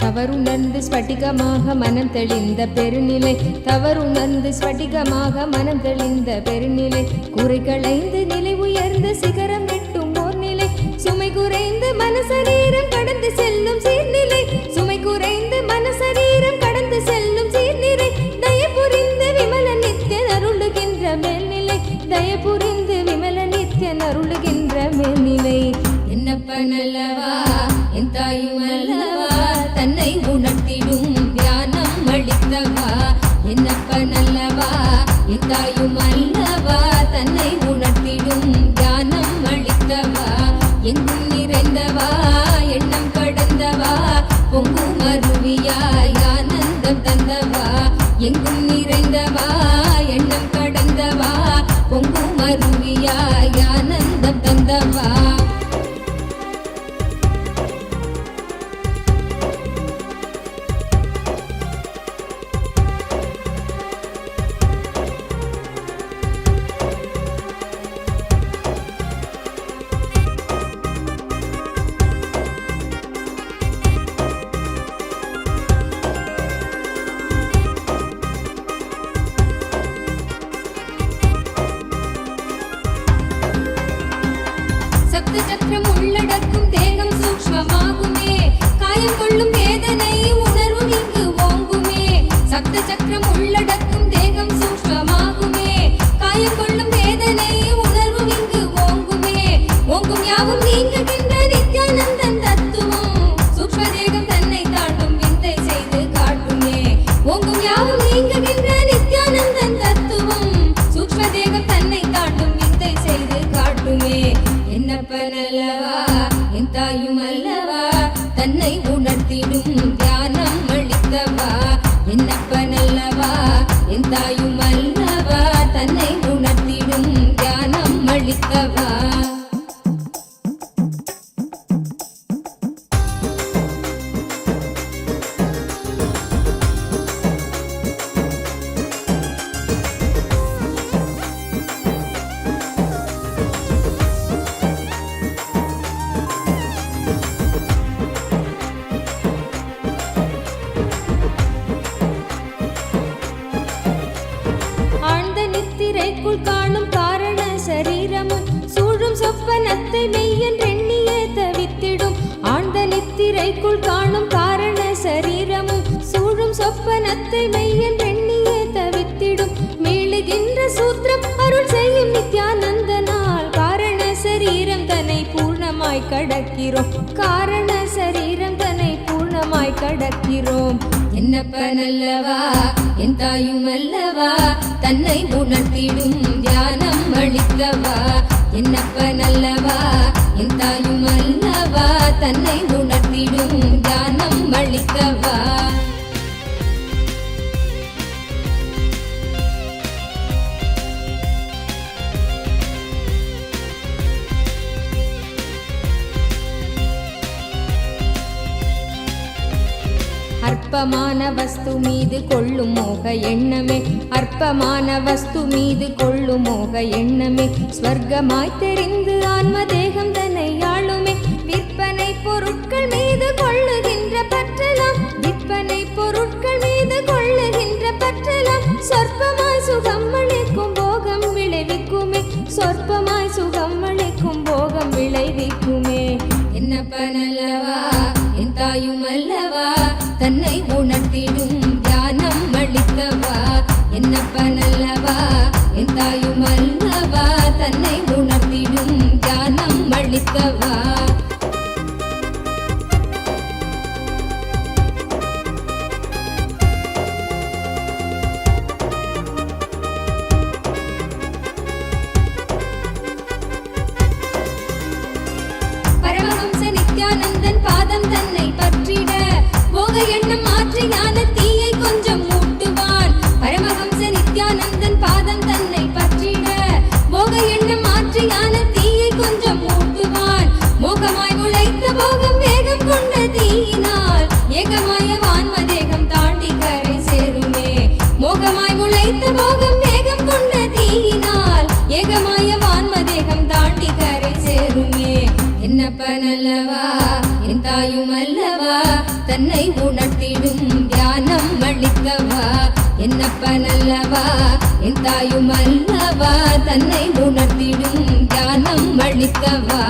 தவறுணர்ந்து ஸ்படிகமாக மனம் தெளிந்த பெருநிலை, தவறுணர்ந்து ஸ்படிகமாக மனம் தெளிந்த பெருநிலை, குறை களைந்து நிலை உயர்ந்த சிகரம் எட்டும் ஓர் நிலை, சுமை குறைந்து மனசரீரம் கடந்து செல்லும் சீர்நிலை, சுமை குறைந்து மனசரீரம் கடந்து செல்லும் சீர்நிலை, தயபுரிந்து விமல நித்யன் அருளுகின்ற மேல்நிலை, தயபுரிந்து விமல நித்யன் அருளுகின்ற மேல்நிலை. என்னப்பனல்லவா என் தாயும் அல்லவா தன்னை உணர்த்திடும் தியானம் அளித்தவா. என்னப்பனல்லவா என் தாயும் அல்லவா தன்னை உணர்த்திடும் தியானம் அளித்தவா. எங்கும் நிறைந்தவா எண்ணம் கடந்தவா பொங்கும் அருவியாய் ஆனந்தம் தந்தவா. எங்கும் நிறைந்தவா எண்ணம் கடந்தவா பொங்கும் அருவியாய் ஆனந்தம் தந்தவா. சக்கரம் உள்ளடக்கும் தேகம் சூக்ஷ்மமாகுமே, காயம் கொள்ளும் வேதனை உணர்வும் இங்கு ஓங்குமே. சப்த சக்கரம் உள்ளடக்கும் தேகம் சூக்ஷ்மமாகுமே, காயம் கொள்ளும் வேதனை உணர்வும் இங்கு ஓங்குமே. ஓங்கும் யாவும் நீங்குகின்ற நித்யானந்தன் தத்துவம், சூக்ஷ்ம தேகம் தன்னை தாண்டும் விந்தை செய்து காட்டுமே. ஓங்கும் யாவும் நீங்குகின்ற நித்யானந்தன் தத்துவம், சூக்ஷ்ம தேகம் தன்னை தாண்டும் விந்தை செய்து காட்டுமே. என்னப்பனல்லவா என் தாயும் அல்லவா தன்னை உணர்த்திடும் தியானம் அளித்தவா. என்னப்பனல்லவா என் தாயும் அல்லவா தன்னை உணர்த்திடும் தியானம் அளித்தவா. நித்திரைக்குள் காணும் காரண சரீரமும் சூழும் சொப்பனத்தை மெய்யென்றெண்ணியே தவித்திடும். ஆழ்ந்த நித்திரைக்குள் காணும் காரண சரீரமும் சூழும் சொப்பனத்தை மெய்யென்றெண்ணியே தவித்திடும். மீளுகின்ற சூத்திரம் அருள் செய்யும் நித்யானந்தனால் காரண சரீரம் தன்னை பூர்ணமாய் கடக்கிறோம், காரண சரீரம் தன்னை பூர்ணமாய் கடக்கிறோம். என்னப்பனல்லவா என் தாயும் அல்லவா தன்னை உணர்த்திடும் தியானம் அளித்தவா. என்னப்பனல்லவா என் தாயும் அல்லவா தன்னை உணர்த்திடும் தியானம் அளித்தவா. அற்பமான வஸ்து மீது கொள்ளும் மோக எண்ணமே, அற்பமான வஸ்து மீது கொள்ளும் மோக எண்ணமே, ஸ்வர்க்கமாய் தெரிந்து ஆன்ம தேகம் தன்னை ஆளுமே. விற்பனை பொருட்கள் மீது கொள்ளுகின்ற பற்றலாம், விற்பனை பொருட்கள் மீது கொள்ளுகின்ற பற்றலாம், சொற்பமாய் சுகம் அளிக்கும் போகம் விளைவிக்குமே, சொற்பமாய் சுகம் அளிக்கும் போகம் விளைவிக்குமே. என்னப்பனல்லவா என் தாயும் அல்லவா தன்னை உணர்த்திடும் தியானம் அளித்தவா. என்னப்பனல்லவா என் தாயும் அல்லவா தன்னை உணர்த்திடும் தியானம் அளித்தவா. பரமஹம்ச நித்யானந்தன் பாதம் தன்னை பற்றிட போக எண்ணம் அல்லவா என் தாயும் அல்லவா தன்னை உணர்த்திடும் ஞானம் அளித்தவா.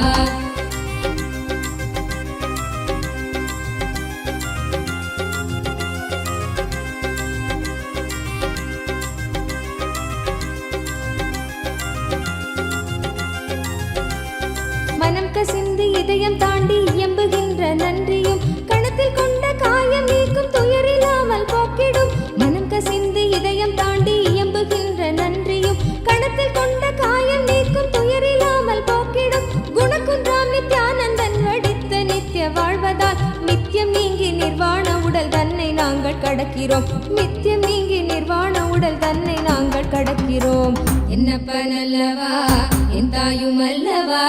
மனம் கசிந்து இதயம் தாண்டி இயம்புகின்ற நன்றியும் கணத்தில் கொண்ட காயம் நீக்கும் துயரில்லாமல் போக்கிடும். மனம் கசிந்து இதயம் தாண்டி இயம்புகின்ற நன்றியும் கணத்தில் கொண்ட காயம் நீக்கும் துயரில்லாமல் போக்கிடும். குணகுன்றாம் நித்யானந்தன் வடித்த நித்திய வாழ்வதால் நித்தியம் நீங்கி நிர்வாண உடல் தன்னை நாங்கள் கடக்கிறோம். நித்தியம் நீங்கி நிர்வாண உடல் தன்னை நாங்கள் கடக்கிறோம். என்னப்பன் அல்லவா என் தாயும் அல்லவா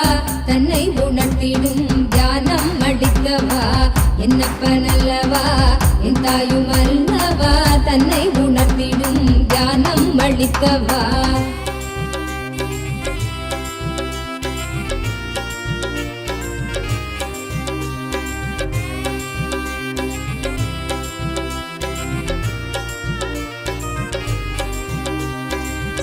தன்னை உணர்த்திடும் ஞானம் அளித்தவா. என்னப்பன் அல்லவா என் தாயும் அல்லவா தன்னை உணர்த்திடும் ஞானம் அளித்தவா.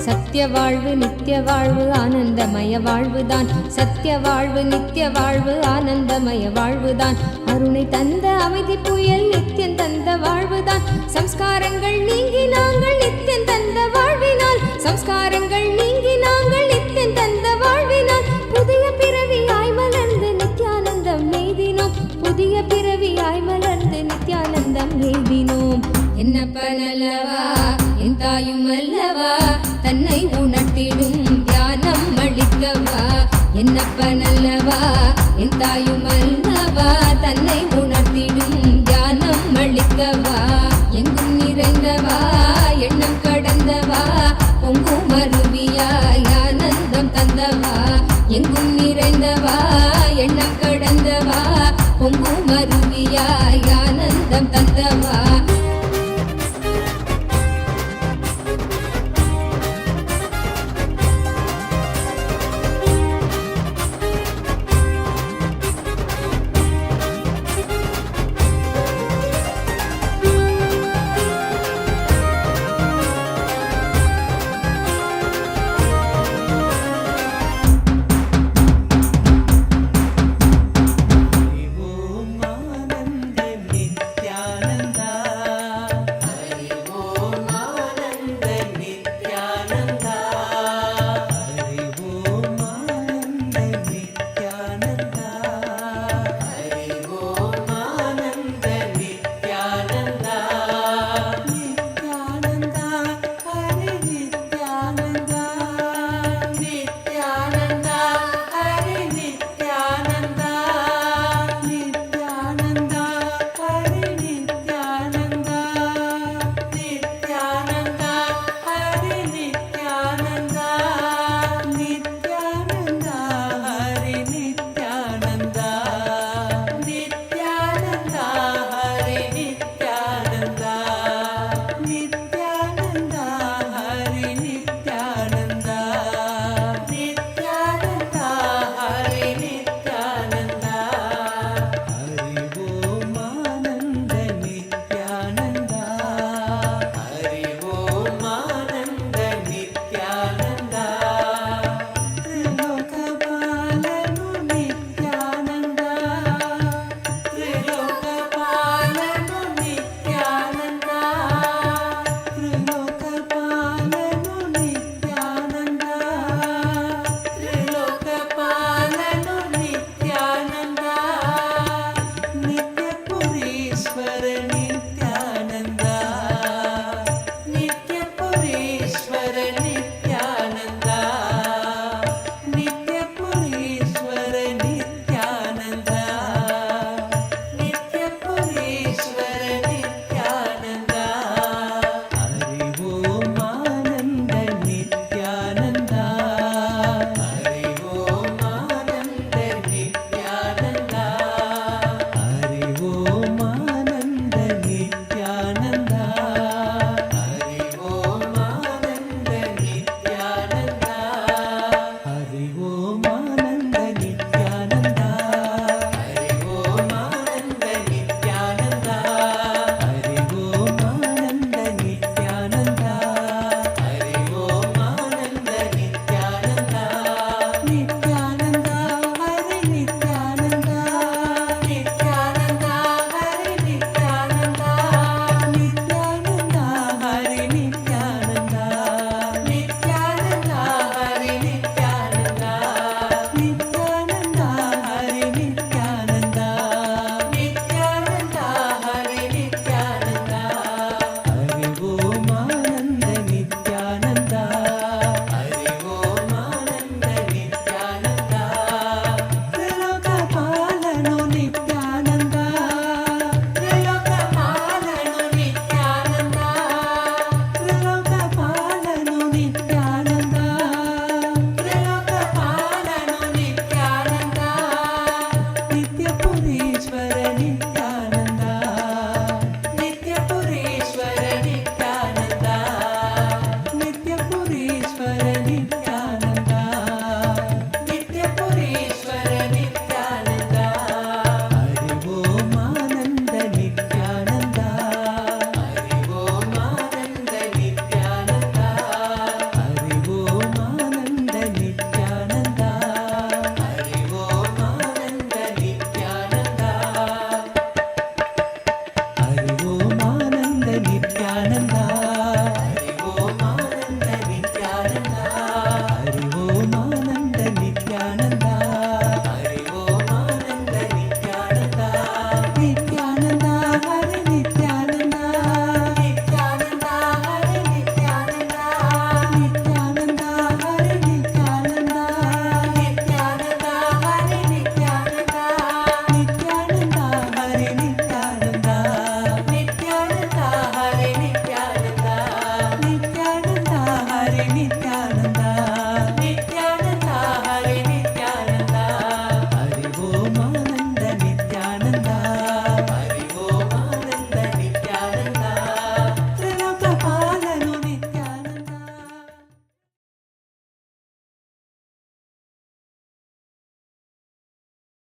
சத்திய வாழ்வு நித்திய வாழ்வு ஆனந்தமய வாழ்வுதான். சத்திய வாழ்வு நித்திய வாழ்வு ஆனந்தமய வாழ்வுதான். அருணை தந்த அமைதி புயல் நித்தியம் தந்த வாழ்வுதான். சம்ஸ்காரங்கள் நீங்கி நாங்கள் நித்தியம் தந்த வாழ்வினால். சம்ஸ்காரங்கள் நீங்கி நாங்கள் நித்தியம் தந்த வாழ்வினால். புதிய பிறவியாய் மலர்ந்து நித்யானந்தம் எய்தினோம். புதிய பிறவியாய் மலர்ந்து நித்யானந்தம் எய்தினோம். என்னப்பன் அல்லவா என் தாயும் அல்லவா தன்னை உணர்த்திடும் ஞானம் அளித்தவா. என்னப்பன் அல்லவா என் தாயும் அல்லவா தன்னை உணர்த்திடும் ஞானம் அளித்தவா. எங்கும் நிறைந்தவா எண்ணம் கடந்தவா பொங்கும் அருவியாய் ஆனந்தம் தந்தவா. எங்கும் நிறைந்தவா எண்ணம் கடந்தவா பொங்கும் அருவியாய் ஆனந்தம் தந்தவா.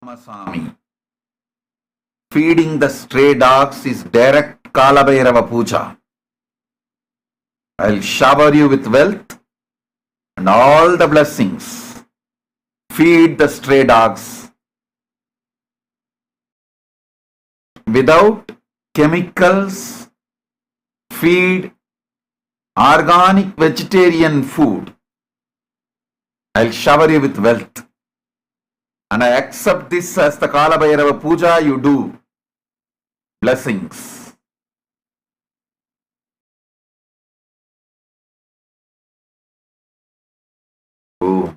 Swami. Feeding the stray dogs is direct Kalabhairava Puja. I'll shower you with wealth and all the blessings. Feed the stray dogs without chemicals. Feed organic vegetarian food. I'll shower you with wealth. And I accept this as the Kalabhairava Puja you do. Blessings. Oh.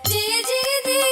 जय जय देव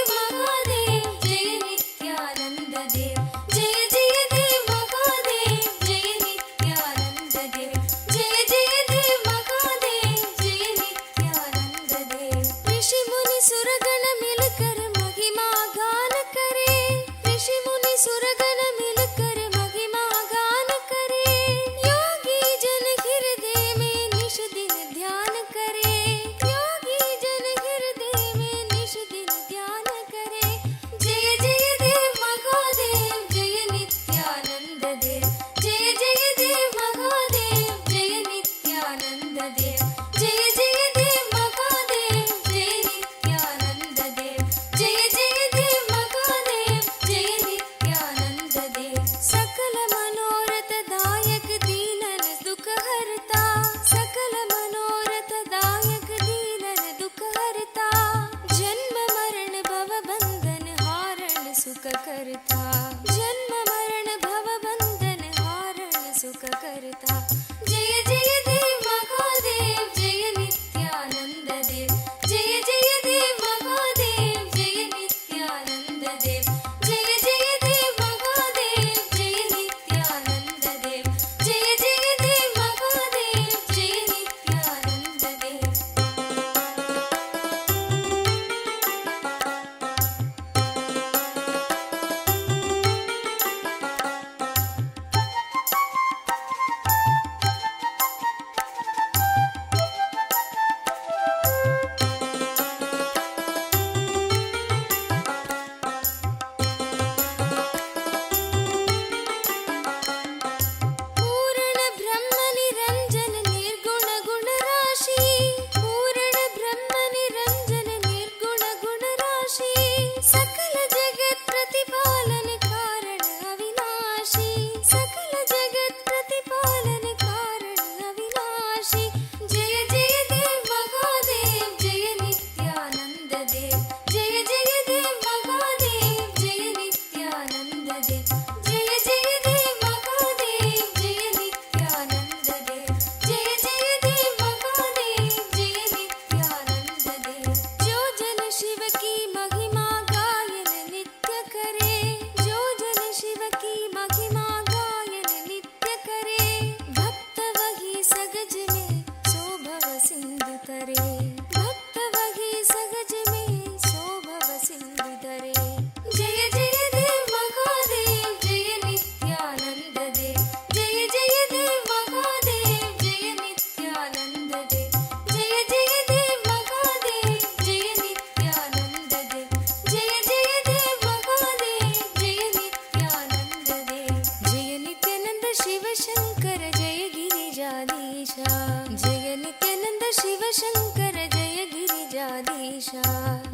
विश्वाधीशा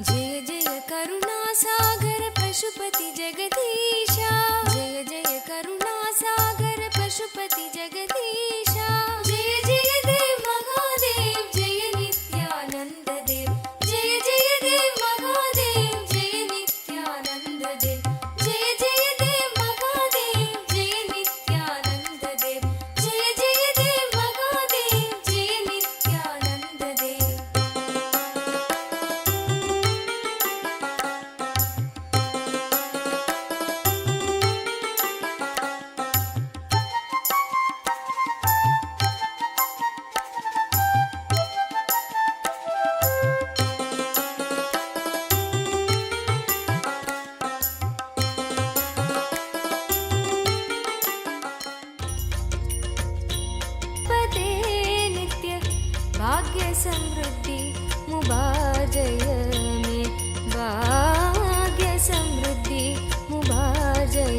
जय जय करुणासागर पशुपति जगदीशा जय जय करुणासागर पशुपति जगदीशा जय जय देव महादेव जय नित्यानंद देव जय जय देव महादेव जय नित्यानंद देव जय जय देव महादेव जय नित्यानंद देव जय जय देव महादेव जय नित्यानंद देव पदे नित्य भाग्य समृद्धि मुबाजय में भाग्य समृद्धि मुबाजय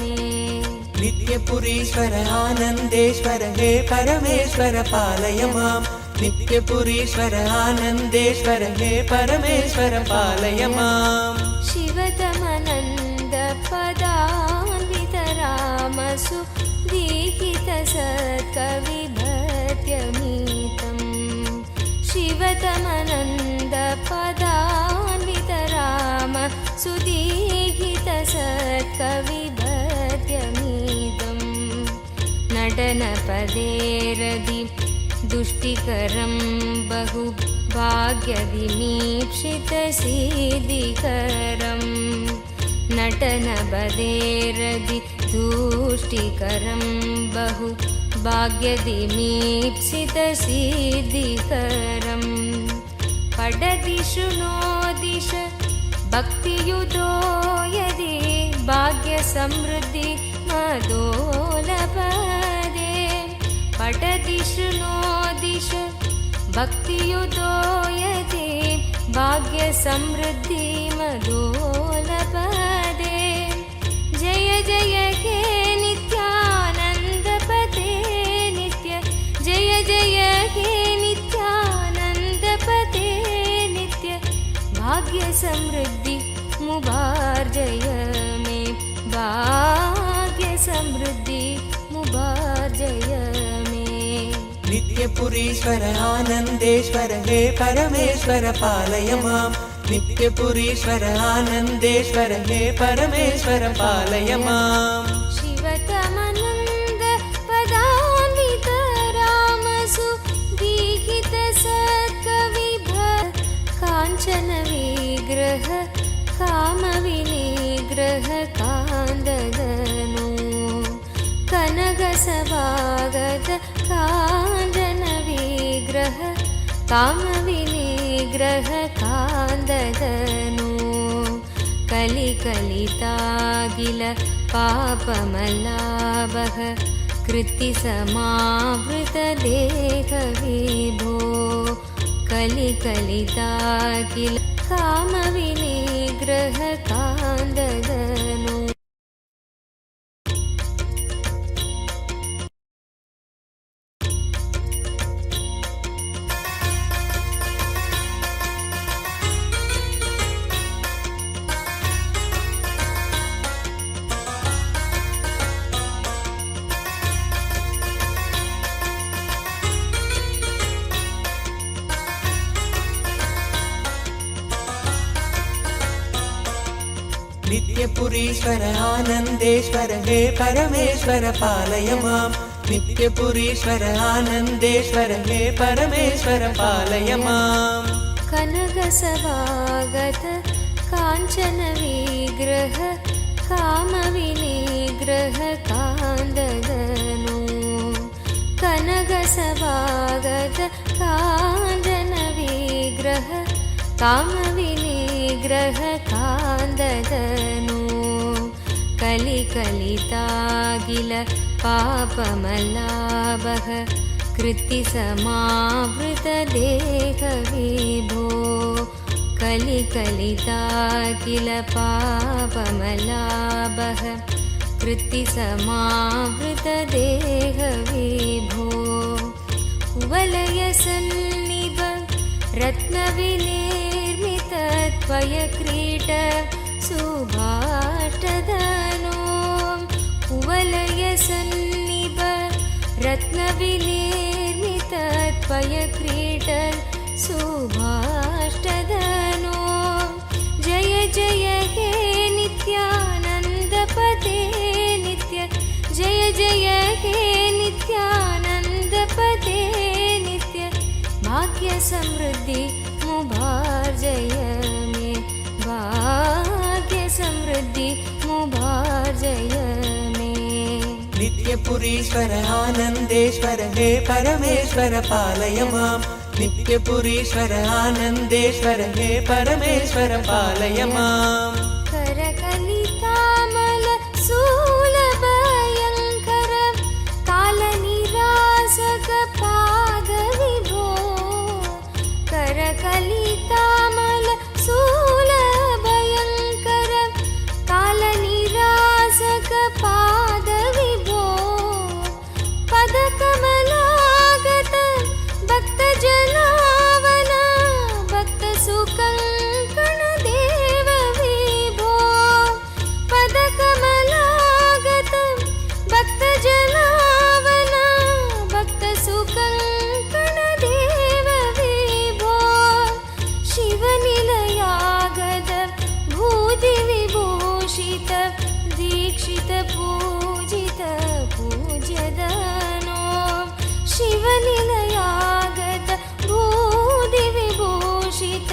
में नित्यपुरीश्वर आनन्देश्वर हे परमेश्वर पालय माम् नित्यपुरीश्वर आनन्देश्वर हे परमेश्वर पालय माम् शिवतमनन्द पदान्वित रामसु दीहित सत्कविभत्यमीतम् शिवतमनन्द पदान्वित राम सुदीहित सत्कविभत्यमीतम् नटनपदेरदि दुष्टिकरं बहु भाग्यविमीक्षितसिद्धिकरम् नटनपदेरदि दुष्टिकरं बहु भाग्यविमीक्षितसिद्धिकरम् पठति शृणोदिश भक्तियुतो यदि भाग्यसमृद्धि मदोलपदे पठति शृणोदिश भक्तियुतो यदि भाग्यसमृद्धि मदोलपदे जय जय हे नित्यानन्दपते नित्य जय जय हे नित्यानन्दपते नित्य भाग्यसमृद्धि मुबार्जय मे भाग्यसमृद्धि मुबार्जय मे नित्यपुरीश्वर आनन्देश्वर हे परमेश्वर पालय माम् नित्यपुरीश्वर आनन्देश्वर हे परमेश्वर पालय माम् शिवतमनन्द पदान्वित रामसु दीहित सत्कविभ काञ्चन विग्रह कामविनिग्रह कान्ददनु कनकसभागत काञ्चन विग्रह कामविनिग्रह कान्ददनु कलिकलितागिल पापमलाभः कृत्तिसमावृतदेहविभो कलिकलितागिल कामविनिग्रह कान्ददनु नित्यपुरीश्वर आनन्देश्वर हे परमेश्वर पालय माम् नित्यपुरीश्वर आनन्देश्वर हे परमेश्वर पालय माम् कनकसभागत काञ्चन विग्रह कामविनिग्रह कान्ददनु कनकसभागत काञ्चन विग्रह कामविनिग्रह कान्ददनु कलिकलितागिल पापमलाभः कृत्तिसमावृतदेहविभो कलिकलितागिल पापमलाभः कृत्तिसमावृतदेहविभो कुवलयसन्निभ रत्नविनिर्मितत्वयक्रीट सुभाष्टधनो कुवलयसन्निभ रत्नविनिर्मितत्वयक्रीट सुभाष्टधनो जय जय हे नित्यानन्दपते नित्य जय जय हे नित्यानन्दपते नित्य भाग्य समृद्धि मुभार्जय मे भाग्य समृद्धि मुभार्जय मे नित्यपुरीश्वर आनन्देश्वर हे परमेश्वर पालय माम् नित्यपुरीश्वर आनन्देश्वर हे परमेश्वर पालय माम् करकलितामल शूलभयङ्कर कालनिरासक पादविभो करकलितामल शूलभयङ्कर कालनिरासक पादविभो पदकमलागत भक्तजनावन भक्तसुकङ्कण देव विभो पदकमलागत भक्तजनावन भक्तसुकङ्कण देव विभो शिवनिलयागद भूतिविभूषित दीक्षित पूजित पूज्यदनो शिवनिलयागत भूतिविभूषित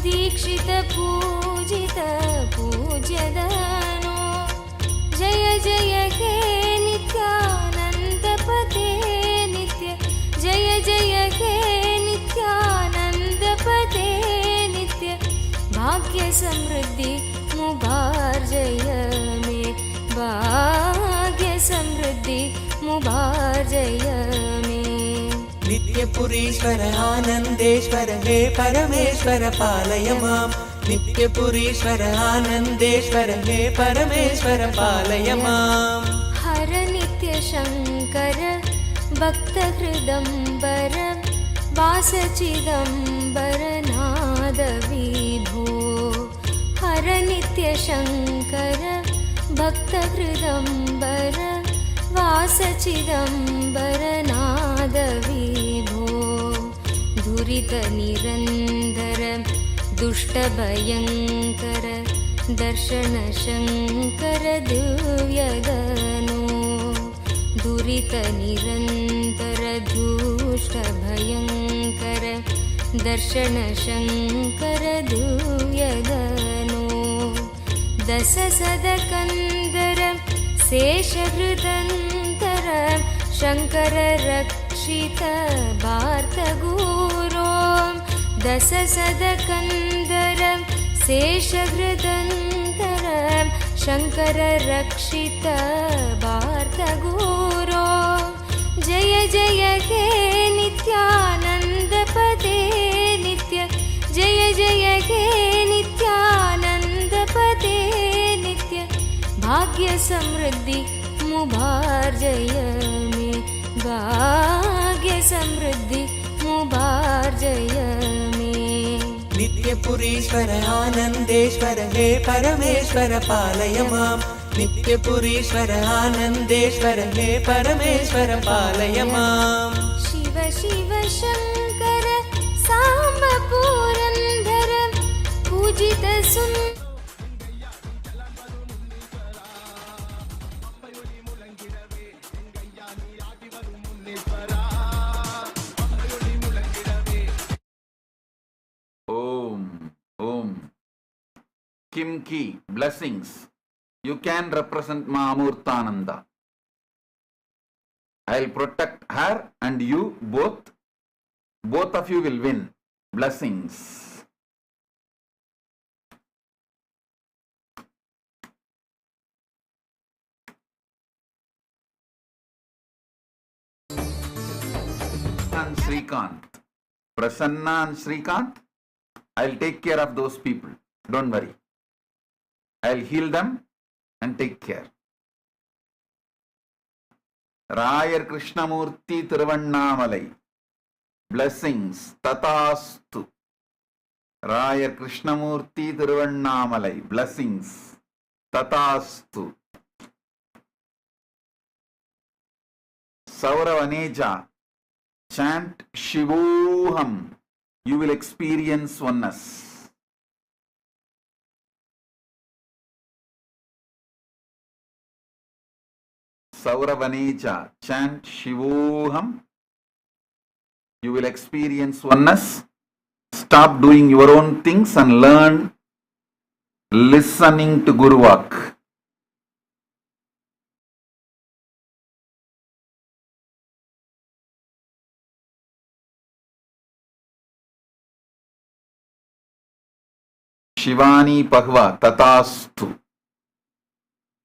दीक्षित पूजित पूज्यदनो जय जय हे नित्यानन्दपते नित्य जय जय हे नित्यानन्दपते नित्य भाग्य समृद्धि मुभार्जय मे भाग्य समृद्धि मुभार्जय मे नित्यपुरीश्वर आनन्देश्वर हे परमेश्वर पालय माम् नित्यपुरीश्वर आनन्देश्वर हे परमेश्वर पालय माम् हर नित्य शङ्कर भक्तहृदम्बर वासचिदम्बर नाद विभो हर नित्य शङ्कर भक्तहृदम्बर वासचिदम्बर नाद विभो दुरितनिरन्दर दुष्टभयङ्कर दर्शन शङ्कर दिव्यगनो दुरितनिरन्तर दुष्टभयङ्कर दर्शन शङ्कर दिव्यगनो दशसदकन्दर शेषहृदन्तर शङ्कर रक्षित वार्तगुरो दशसदकन्दर शेषहृदन्तर शङ्कर रक्षित वार्तगुरो जय जय हे नित्यानन्दपते नित्य जय जय हे नित्यानन्दपते नित्य भाग्य समृद्धि मुभार्जय मे भाग्य समृद्धि मुभार्जय मे नित्यपुरीश्वर आनन्देश्वर हे परमेश्वर पालय माम् नित्यपुरीश्वर आनन्देश्वर हे परमेश्वर पालय माम् शिव शिव शङ्कर साम्ब पुरन्दर पूजित Om Kim Ki blessings. You can represent Ma Amurtananda. I'll protect her and you both of you will win. Blessings. And Srikant. Prasanna and Srikant, I'll take care of those people. Don't worry. I'll heal them and take care. Rayar Krishnamurti Thiruvannamalai. blessings, Tatastu. Raya Krishnamurti Thiruvannamalai, blessings, Tatastu. Sauravaneja, chant Shivoham, you will experience oneness. Sauravaneja, chant Shivoham, you will experience oneness. Stop doing your own things and learn listening to Guru Vak. Shivani Bhagava Tatastu.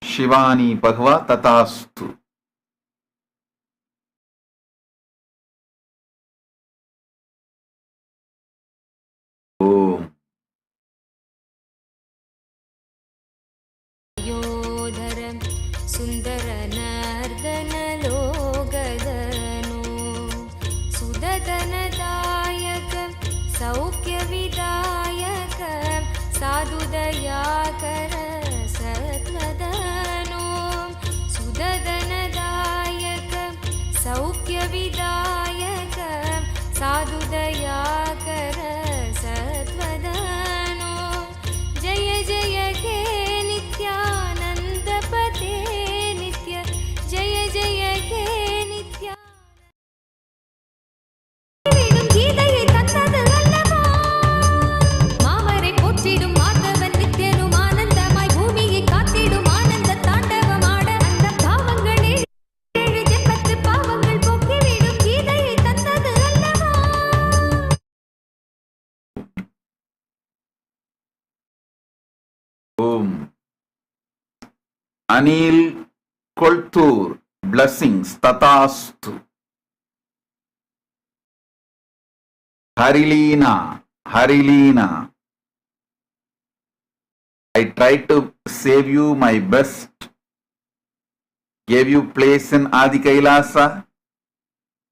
Shivani Bhagava Tatastu. Om. योधरं सुन्दरनर्दनलोगदनु सुदतनदायकं सौख्यविदायकं साधुदयाकर सत्वदनु सुदतनदायकं सौख्यविदायकं साधुदयाकर सत्वदनु जय जय हे नित्यानन्दपते नित्य जय जय हे நித்யானந்த கீதையை தந்தது அல்லவா மாமரை போற்றிடும் மாதவன் நித்யனும் ஆனந்தமாய் பூமியை காத்திடும் ஆனந்த தாண்டவமாட அந்த பாவங்களே 7 ஜென்மத்து பாவங்கள் போக்கிவிடும் கீதையை தந்தது அல்லவா. Om. Anil Koltur, blessings, Tatastu. Harilina, Harilina. I tried to save you my best. Gave you place in Adi Kailasa.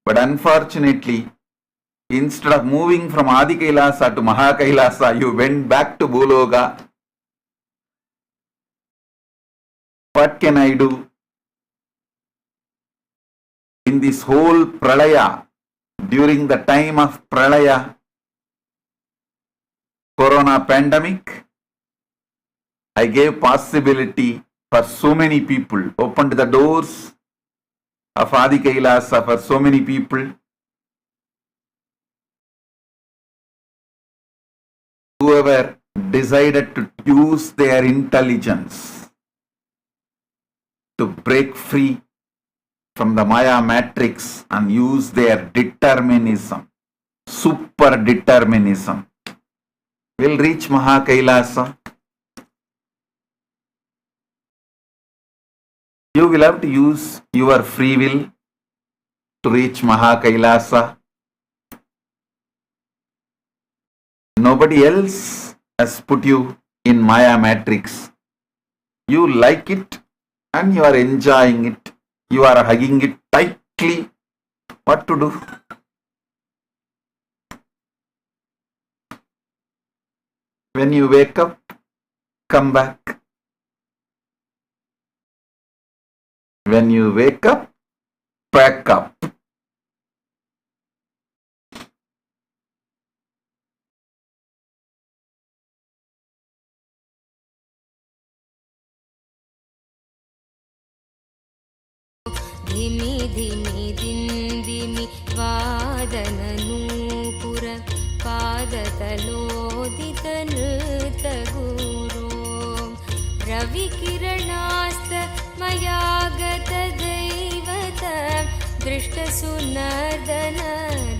But unfortunately, instead of moving from Adi Kailasa to Maha Kailasa, you went back to Bhuloga. What can I do? In this whole pralaya, during the time of pralaya, corona pandemic, I gave possibility for so many people, opened the doors of Adi Kailasa for so many people. Whoever decided to use their intelligence to break free from the Maya matrix and use their determinism, super determinism, will reach Maha Kailasa. You will have to use your free will to reach Maha Kailasa. Nobody else has put you in Maya matrix. You like it and you are enjoying it. You are hugging it tightly. What to do? When you wake up, come back. When you wake up, pack up. धिमि धिमि दिन्दिमि वादननूपुर पादतलोदितनृतगुरो रविकिरणास्त मया गतदैवत दृष्टसुनर्दन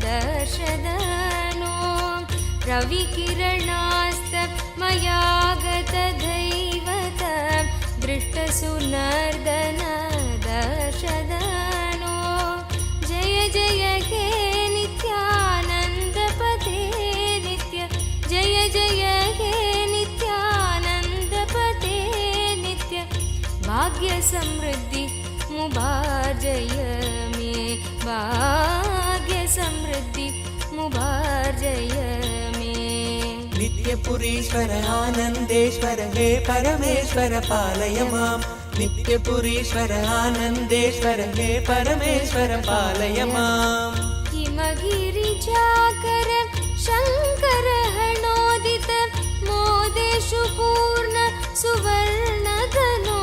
दर्शदनो रविकिरणास्त मया गतदैवत दृष्टसुनर्दन दर्शदनो जय जय हे नित्यानन्दपते नित्य जय जय हे नित्यानन्दपते नित्य भाग्य समृद्धि मुभाजय मे भाग्य समृद्धि मुभार्जय मे। नित्यपुरीश्वर आनन्देश्वर हे परमेश्वर पालय माम्। नित्यपुरीश्वर आनन्देश्वर हे परमेश्वर पालय माम्। हिमगिरिजाकर शङ्कर हणोदित मोदेषु पूर्ण सुवर्णधनो।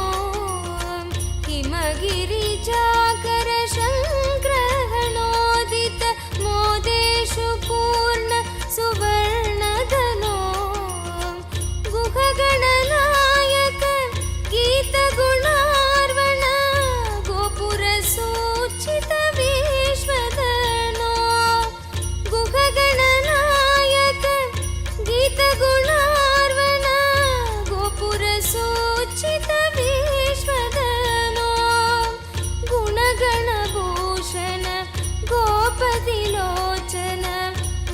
हिमगिरिजाकर शङ्करहणोदित मोदेषु पूर्ण सुवर्णधनो। गुहगणनायक गीतगुणार्वण गोपुरसूचित विश्वधनो। गुहगणनायक गीतगुणार्वण गोपुरसूचित विश्वधनो। गुणगणभूषण गोपतिलोचन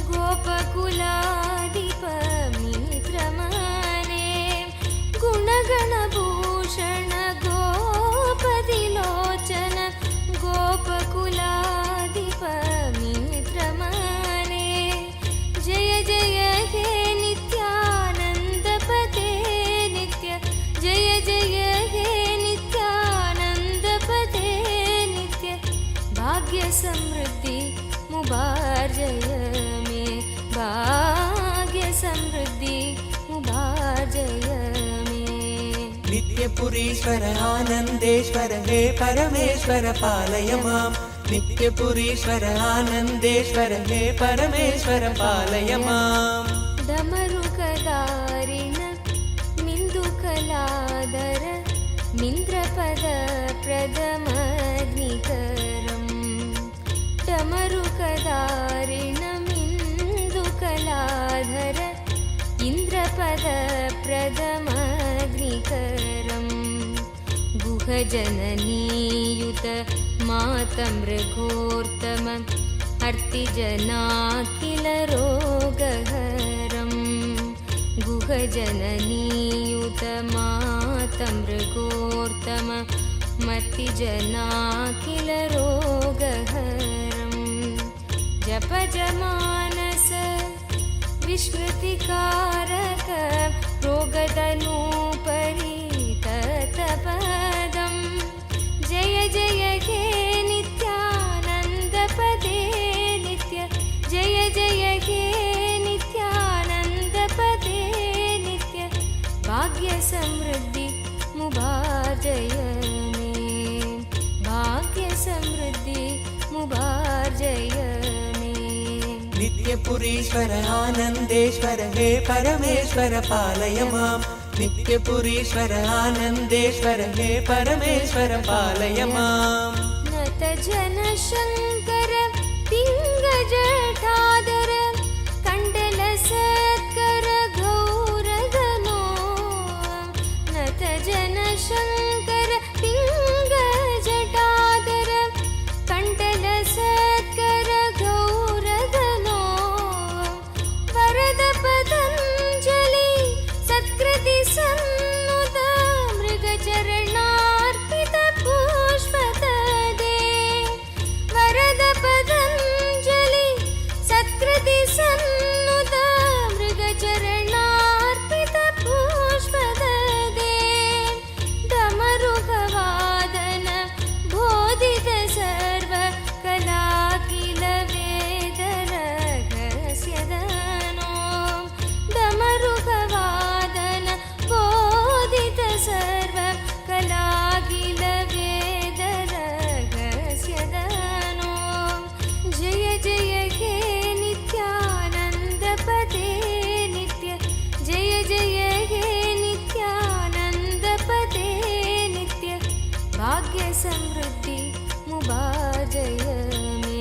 गोपकुलाधिप मित्रमने। गुणगणभूषण गोपतिलोचन गोपकुलाधिप मित्रमने। जय जय हे नित्यानन्दपते नित्य। जय जय हे नित्यानन्दपते नित्य। भाग्य समृद्धि मुभार्जय मे। भाग्य समृद्धि मुभार्जय मे। नित्यपुरीश्वर आनन्देश्वर हे परमेश्वर पालय माम्। नित्यपुरीश्वर आनन्देश्वर हे परमेश्वर पालय माम्। डमरुकदारिण मिन्दुकलादर मिन्द्रपद प्रदमग्निकरम्। डमरुकदारिण मिन्दुकलाधर इन्द्रपद प्रदमग्निकरम्। गुहजननीयुत मातमृगोत्तम अर्तिजनाखिल रोगहरम्। गुहजननीयुत मातमृगोत्तम मर्तिजनाखिल रोगहरम्। जपजमानस विस्मृतिकारक रोगदनुपरीततपदम्। जय जय हे नित्यानन्दपते नित्य। जय जय हे नित्यानन्दपते नित्य। भाग्य समृद्धि मुभार्जय मे। भाग्य समृद्धि मुभार्जय मे। नित्यपुरीश्वर आनन्देश्वर हे परमेश्वर पालय माम्। नित्यपुरीश्वर आनन्देश्वर हे परमेश्वर पालय माम्। नत जनशङ्कर पिङ्गजटाधर कण्डलसत्कर गौरधनो। नत जनशङ्कर पिङ्गजटाधर कण्डलसत्कर गौरधनो। वरद पतञ्जलि सत्कृति सन्नुत मृगचरणार्पित पुष्पतदे। वरद पतञ्जलि सत्कृति सन्नुत मृगचरणार्पित पुष्पतदे। डमरुकवादन बोधित सर्व कलाकिल वेदरहस्यधनो। डमरुकवादन बोधित सर्व कलाकिल वेदरहस्यधनो। जय जय हे नित्यानन्दपते नित्य। जय जय हे नित्यानन्दपते नित्य। भाग्य समृद्धि मुभार्जय मे।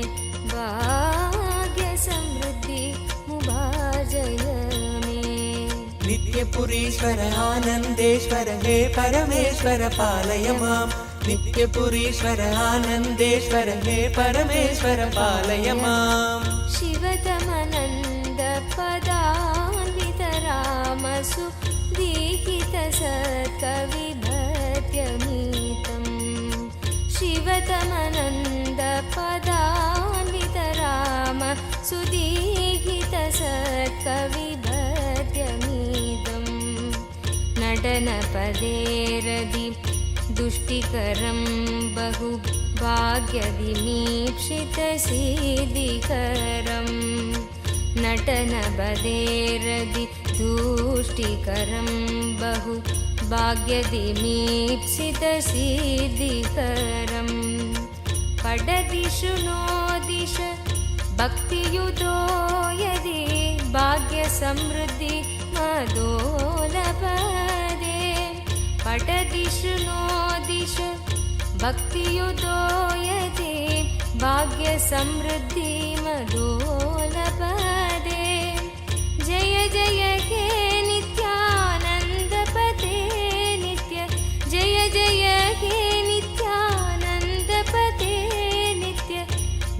भाग्य समृद्धि मुभार्जय मे। नित्यपुरीश्वर आनन्देश्वर हे परमेश्वर पालय माम्। नित्यपुरीश्वर आनन्देश्वर हे परमेश्वर पालय माम्। शिवतमनन्द पदान्वित रामसु दीहित सत्कविभत्यमीतम्। शिवतमनन्द पदान्वित राम सुदीहित नटनपदेरदि दुष्टिकरं बहु भाग्यदिमीप्सितसिद्धिकरम् नटनपदेरदि दुष्टिकरं बहु भाग्यदिमीप्सितसिद्धिकरम् पडदिषु नो दिश भक्तियुतो यदि भाग्यसमृद्धि मदोलपदे पटदिषु नो दिश भक्तियुतो यदि भाग्यसमृद्धि मदोलपदे जय जय हे नित्यानन्दपते नित्य जय जय हे नित्यानन्दपते नित्य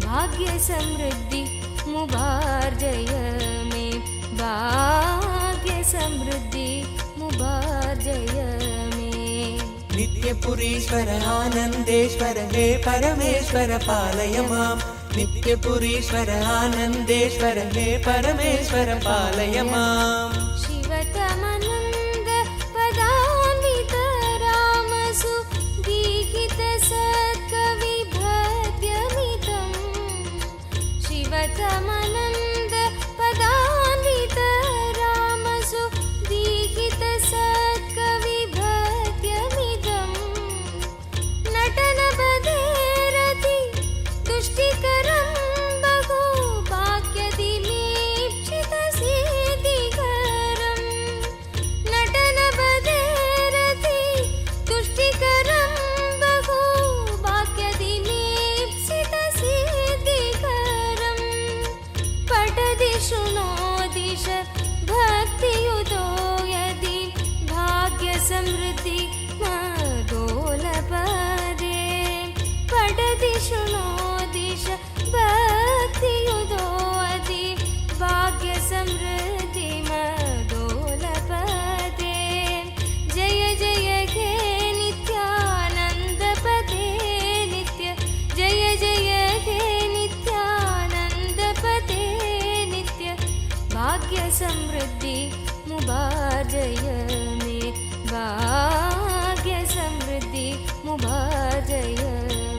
भाग्यसमृद्धि मुबार्जय मे भाग्यसमृद्धि मुबार्जय मे नित्यपुरीश्वर आनन्देश्वर हे परमेश्वर पालय माम् नित्यपुरीश्वर आनन्देश्वर हे परमेश्वर पालय माम् शिवतमनन्द पदान्वित रामसु दीहित सत्कविभद्यमिदम् शिवतमनन्द पदान्वित रामसु दीहित सत्कविभद्यमिदम् नटनपदेरति तुष्टिकरं बहु भाग्यदिमीप्सितसिद्धिकरम् नटनपदेरति तुष्टिकरं बहु भाग्यदिमीप्सितसिद्धिकरम् पटदिषु नो दिश भक्तियुतो यदि भाग्यसमृद्धि मदोलपदे पटदिषु नो दिश भक्तियुतो यदि भाग्यसमृद्धि मदोलपदे जय जय हे नित्यानन्दपते नित्य जय जय हे नित्यानन्दपते नित्य भाग्यसमृद्धि मुबार्जय मे भाग्यसमृद्धि मुबार्जय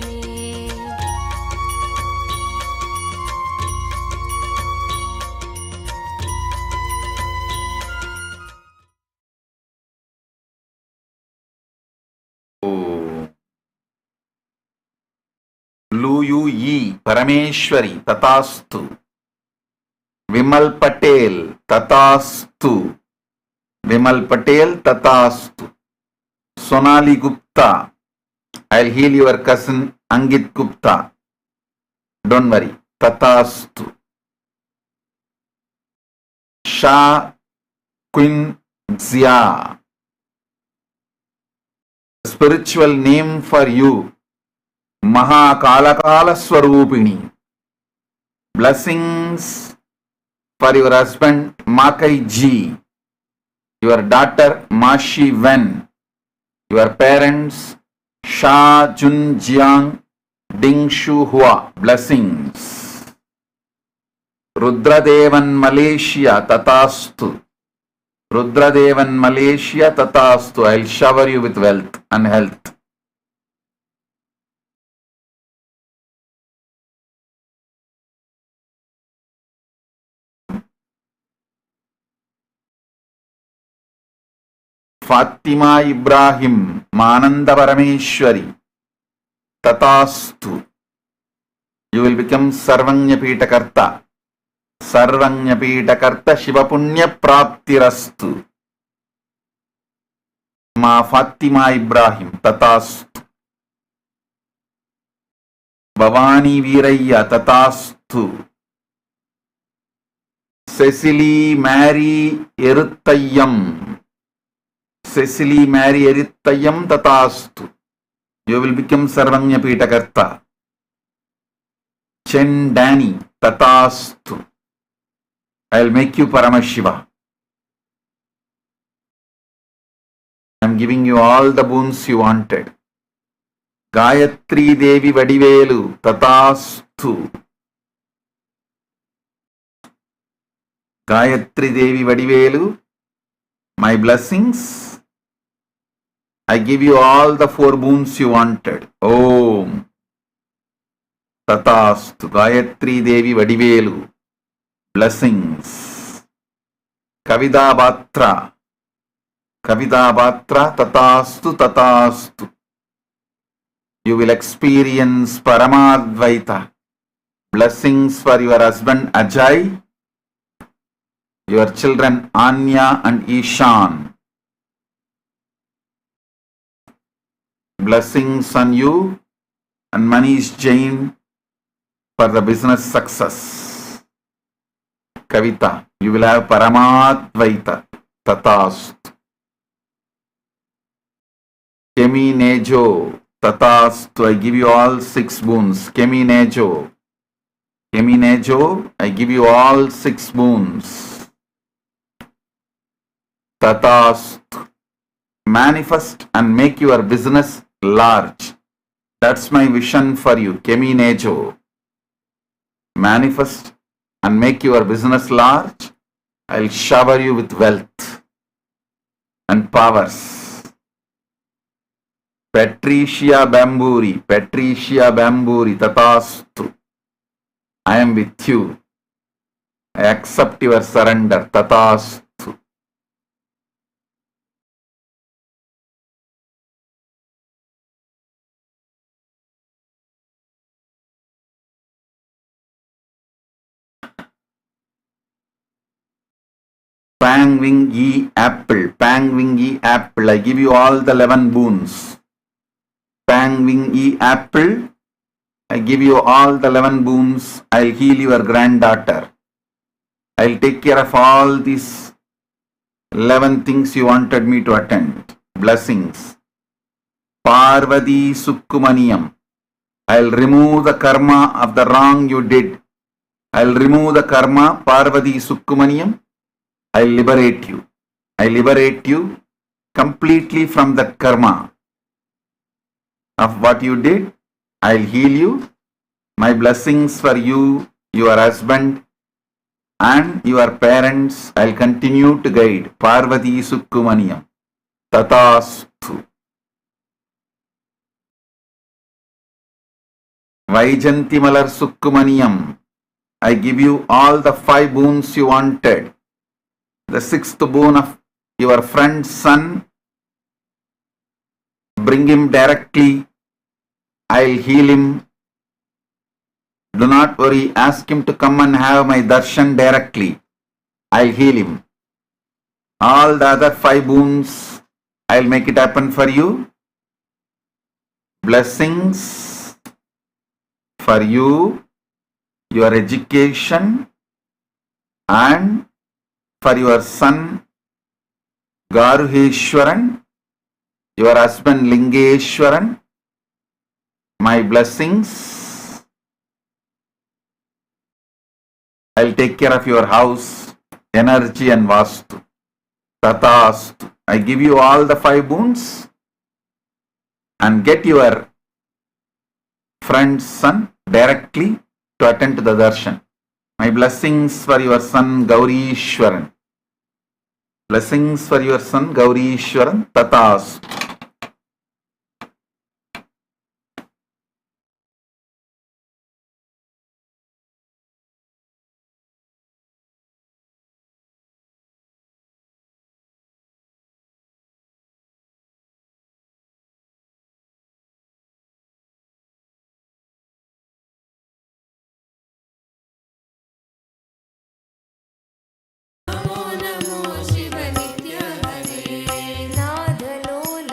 मे लूयू ई परमेश्वरी तथास्तु विमल पटेल तथास्तु विमल पटेल तथास्तु Sonali Gupta I'll heal your cousin Angit Gupta, don't worry, तथास्तु Shah Queen Zia, spiritual name for you Maha Kalakala Swarupini. Blessings for your husband Makai Ji, your daughter Mashi Wen, your parents Sha Jun Jiang Ding Shu Hua. Blessings. Rudradevan Malaysia Tatastu. Rudradevan Malaysia Tatastu. I'll shower you with wealth and health. Fatima Ibrahim Mananda Parameshwari Tatastu. You will become Sarvanyapitakarta. Sarvanyapitakarta Shivapunya Praptirastu. Ma Fatima Ibrahim Tatastu. Bhavani Viraya Tatastu. Cecily Mary Eruttayam. Cecily Mary Eruttayam Tatastu. You will become Sarvanyapitakarta. Chen Danny Tatastu. I'll make you Paramashiva. I'm giving you all the boons you wanted. Gayatri Devi Vadivelu Tatastu. Gayatri Devi Vadivelu, my blessings I give you all the 4 boons you wanted. Om. Tatastu. Gayatri Devi Vadivelu. Blessings. Kavida Batra. Kavida Batra. Tatastu. Tatastu. You will experience Paramadvaita. Blessings for your husband Ajay, your children Anya and Ishan. Blessings on you and Manish Jain for the business success. Kavita, you will have Paramadvaita. Tatastu. Kemi Nejo. Tatastu. I give you all 6 boons. Kemi Nejo. Kemi Nejo. I give you all 6 boons. Tatastu. Manifest and make your business large. That's my vision for you. Kemi Nejo. Manifest and make your business large. I'll shower you with wealth and powers. Patricia Bamburi. Patricia Bamburi. Tatastu. I am with you. I accept your surrender. Tatastu. Pang Wing Yi Apple. Pang Wing Yi Apple. I give you all the 11 boons. Pang Wing Yi Apple. I give you all the 11 boons. I'll heal your granddaughter. I'll take care of all these 11 things you wanted me to attend. Blessings. Parvati Sukkumaniyam. I'll remove the karma of the wrong you did. I'll remove the karma. Parvati Sukkumaniyam. I liberate you. I liberate you completely from that karma of what you did. I'll heal you. My blessings for you, your husband, and your parents. I'll continue to guide. Parvati Sukkumaniyam. Tatastu. Vaijanti Malar Sukkumaniyam. I give you all the 5 boons you wanted. The 6th boon of your friend's son, bring him directly. I'll heal him. Do not worry, ask him to come and have my darshan directly. I'll heal him. All the other 5 boons, I'll make it happen for you. Blessings for you, your education, and for your son Garuheshwaran, your husband Lingeshwaran. My blessings. I'll take care of your house, energy and vastu. Tatastu. I give you all the 5 boons and get your friend's son directly to attend to the darshan. My blessings for your son Gaurishwaran. Blessings for your son Gaurishwaran. Tatastu. Namo Namo Shiv नित्य हरे नाद लोल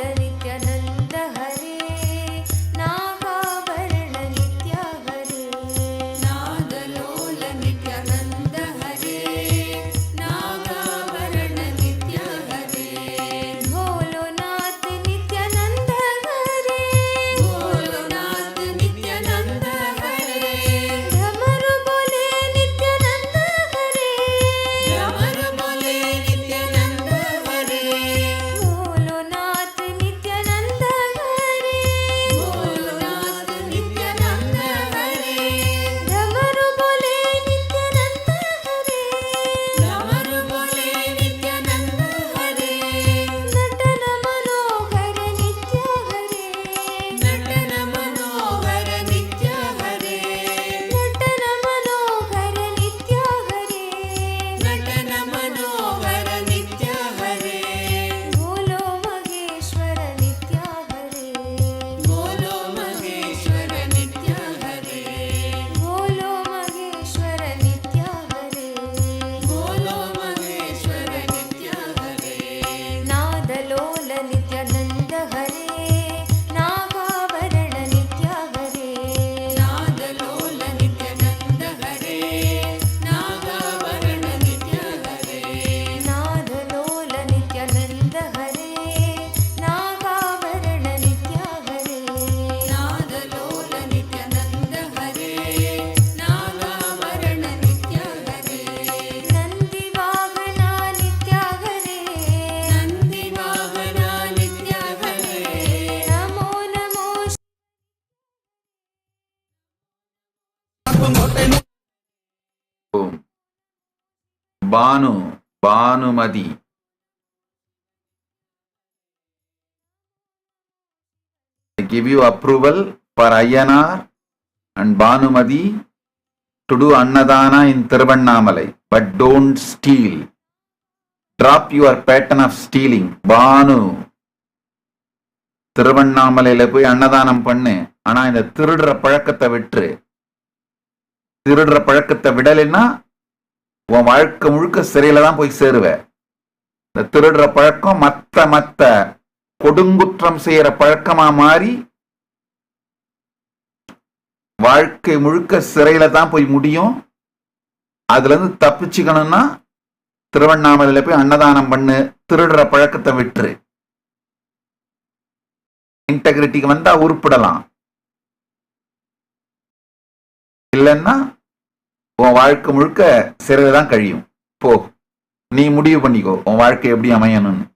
Bhanumati. I give you approval for Ayyanar and Bhanumati to do Annadana in Tiruvannamalai, but don't steal. Drop your pattern of stealing. Bhanu, திருவண்ணாமலையில போய் அன்னதானம் பண்ணு. ஆனா இந்த திருடுற பழக்கத்தை விட்டுரு. திருடுற பழக்கத்தை விடலைன்னா உன் வாழ்க்கை முழுக்க சிறையில தான் போய் சேருவ. இந்த திருடுற பழக்கம் மத்த கொடுங்குற்றம் செய்யற பழக்கமா மாறி வாழ்க்கை முழுக்க சிறையில தான் போய் முடியும். அதுல இருந்து தப்பிச்சுக்கணும்னா திருவண்ணாமலையில போய் அன்னதானம் பண்ணு. திருடுற பழக்கத்தை விட்டுரு. இன்டெகிரிட்டிக்கு வந்தா உருப்பிடலாம். இல்லைன்னா உன் வாழ்க்கை முழுக்க சிறையில தான் கழியும். போ, நீ முடிவு பண்ணிக்கோ உன் வாழ்க்கை எப்படி அமையணும்னு.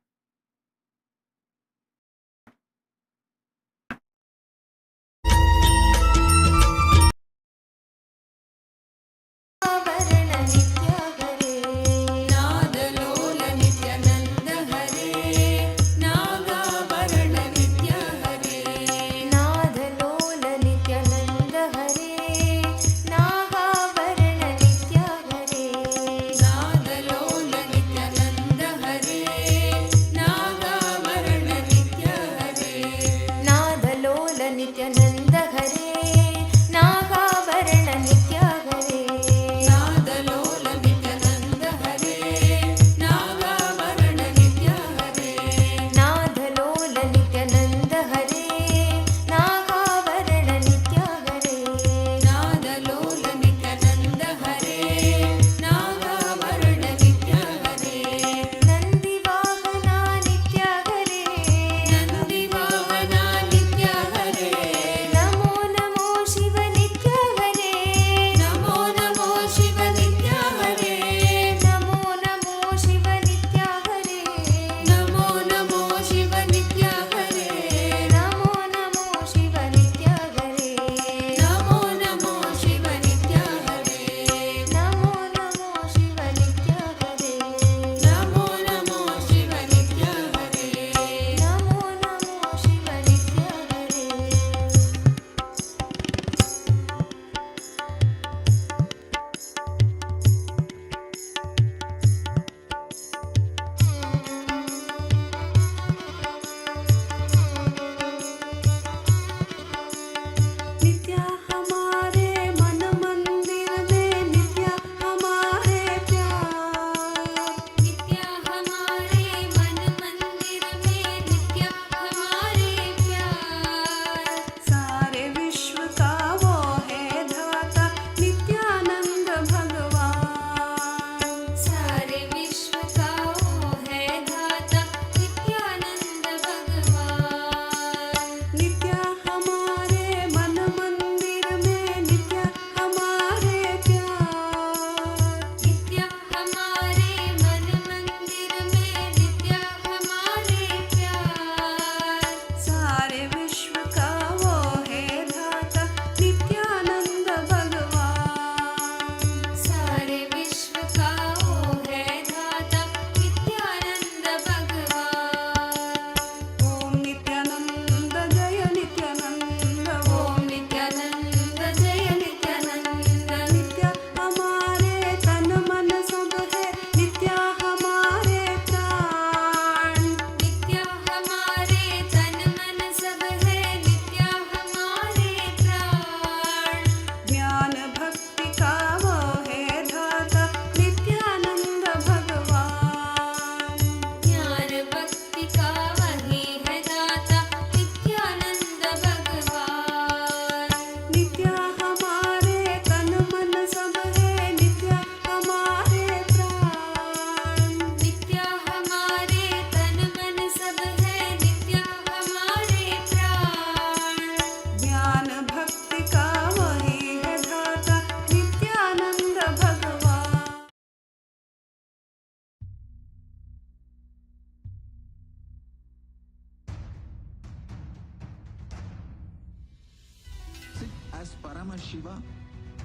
As Paramashiva,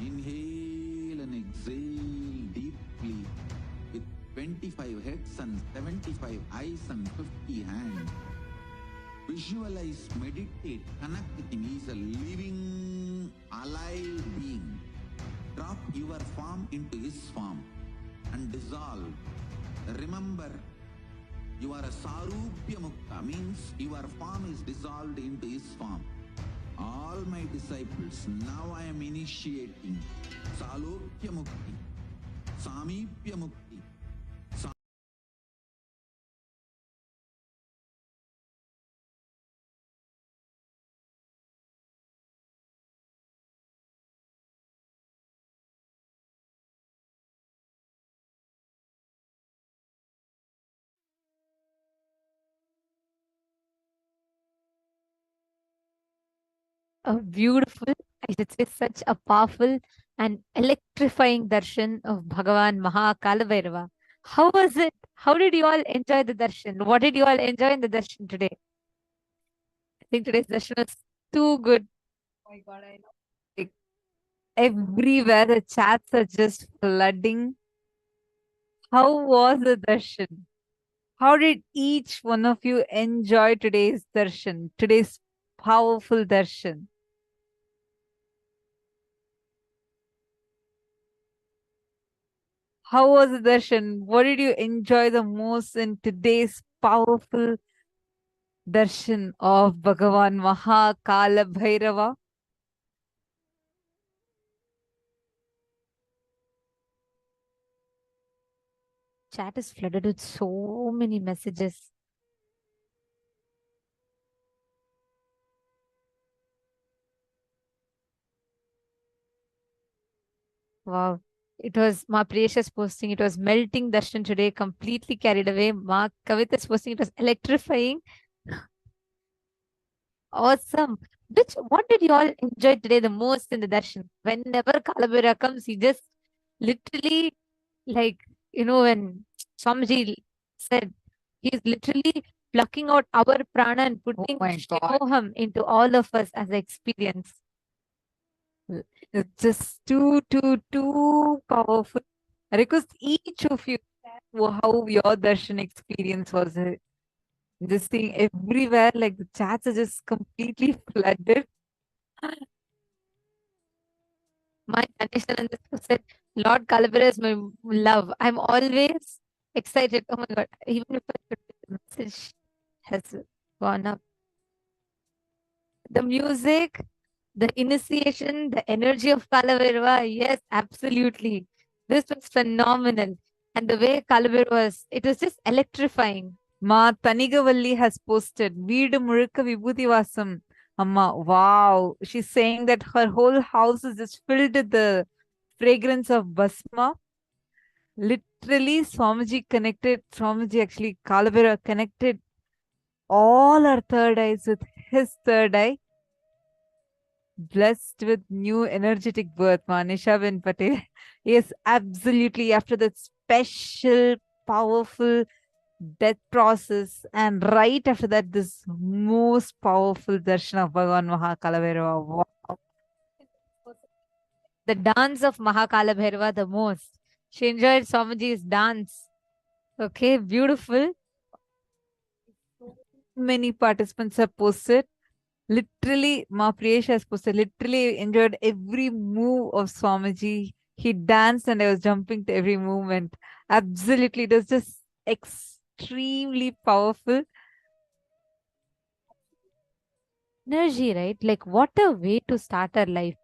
inhale and exhale deeply with 25 heads and 75 eyes and 50 hands. Visualize, meditate, connect with him. He is a living, alive being. Drop your form into his form and dissolve. Remember, you are a Sarupya Mukta, means your form is dissolved into his form. All my disciples, now I am initiating Salokya Mukti, Samipya Mukti. A beautiful, I should say, such a powerful and electrifying darshan of Bhagavan Maha Kalabhairava. How was it? How did you all enjoy the darshan? What did you all enjoy in the darshan today? I think today's darshan was too good. Oh my God, I know. Like, everywhere the chats are just flooding. How was the darshan? How did each one of you enjoy today's darshan, today's powerful darshan? How was the darshan? What did you enjoy the most in today's powerful darshan of Bhagavan Maha Kalabhairava? Chat is flooded with so many messages. Wow. It was Ma Precious posting. It was melting darshan today, completely carried away. Ma Kavita's posting. It was electrifying. Awesome. What did you all enjoy today the most in the darshan? Whenever Kalabhairava comes, he just literally, like, when Swamiji said, he's literally plucking out our prana and putting Shivoham into all of us as an experience. It's just too powerful. I request each of you how your darshan experience was. Just seeing everywhere, like the chats are just completely flooded. My Ganeshan said, Lord Kalabhairava is my love. I'm always excited. Oh my God. Even if the message has gone up. The music, the initiation, the energy of Kalabhairava. Yes, absolutely. This was phenomenal. And the way Kalabhairava was, it was just electrifying. Ma Tanigavalli has posted, Veedu Murukka Vibhuti Vasam. Amma, wow. She's saying that her whole house is just filled with the fragrance of Basma. Literally, Swamiji actually, Kalabhairava connected all our third eyes with his third eye. Blessed with new energetic birth, Manisha Ben Patel. Yes, absolutely. After that special, powerful death process, and right after that, this most powerful darshan of Bhagavan Maha Kalabhairava. Wow. The dance of Maha Kalabhairava the most. She enjoyed Swamiji's dance. Okay, beautiful. Many participants have posted. Literally, Ma Priyesha has posted, literally enjoyed every move of Swamiji. He danced and I was jumping to every movement. Absolutely, it was just extremely powerful. Energy, right? Like, what a way to start our life.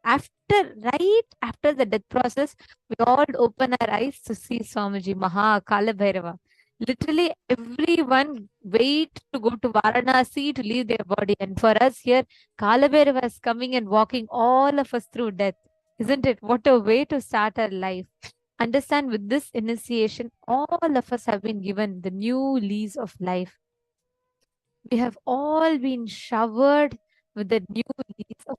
Right after the death process, we all open our eyes to see Swamiji, Maha Kalabhairava. Literally, everyone wait to go to Varanasi to leave their body. And for us here, Kalabhairava is coming and walking all of us through death. Isn't it? What a way to start our life. Understand, with this initiation, all of us have been given the new lease of life. We have all been showered with the new lease of,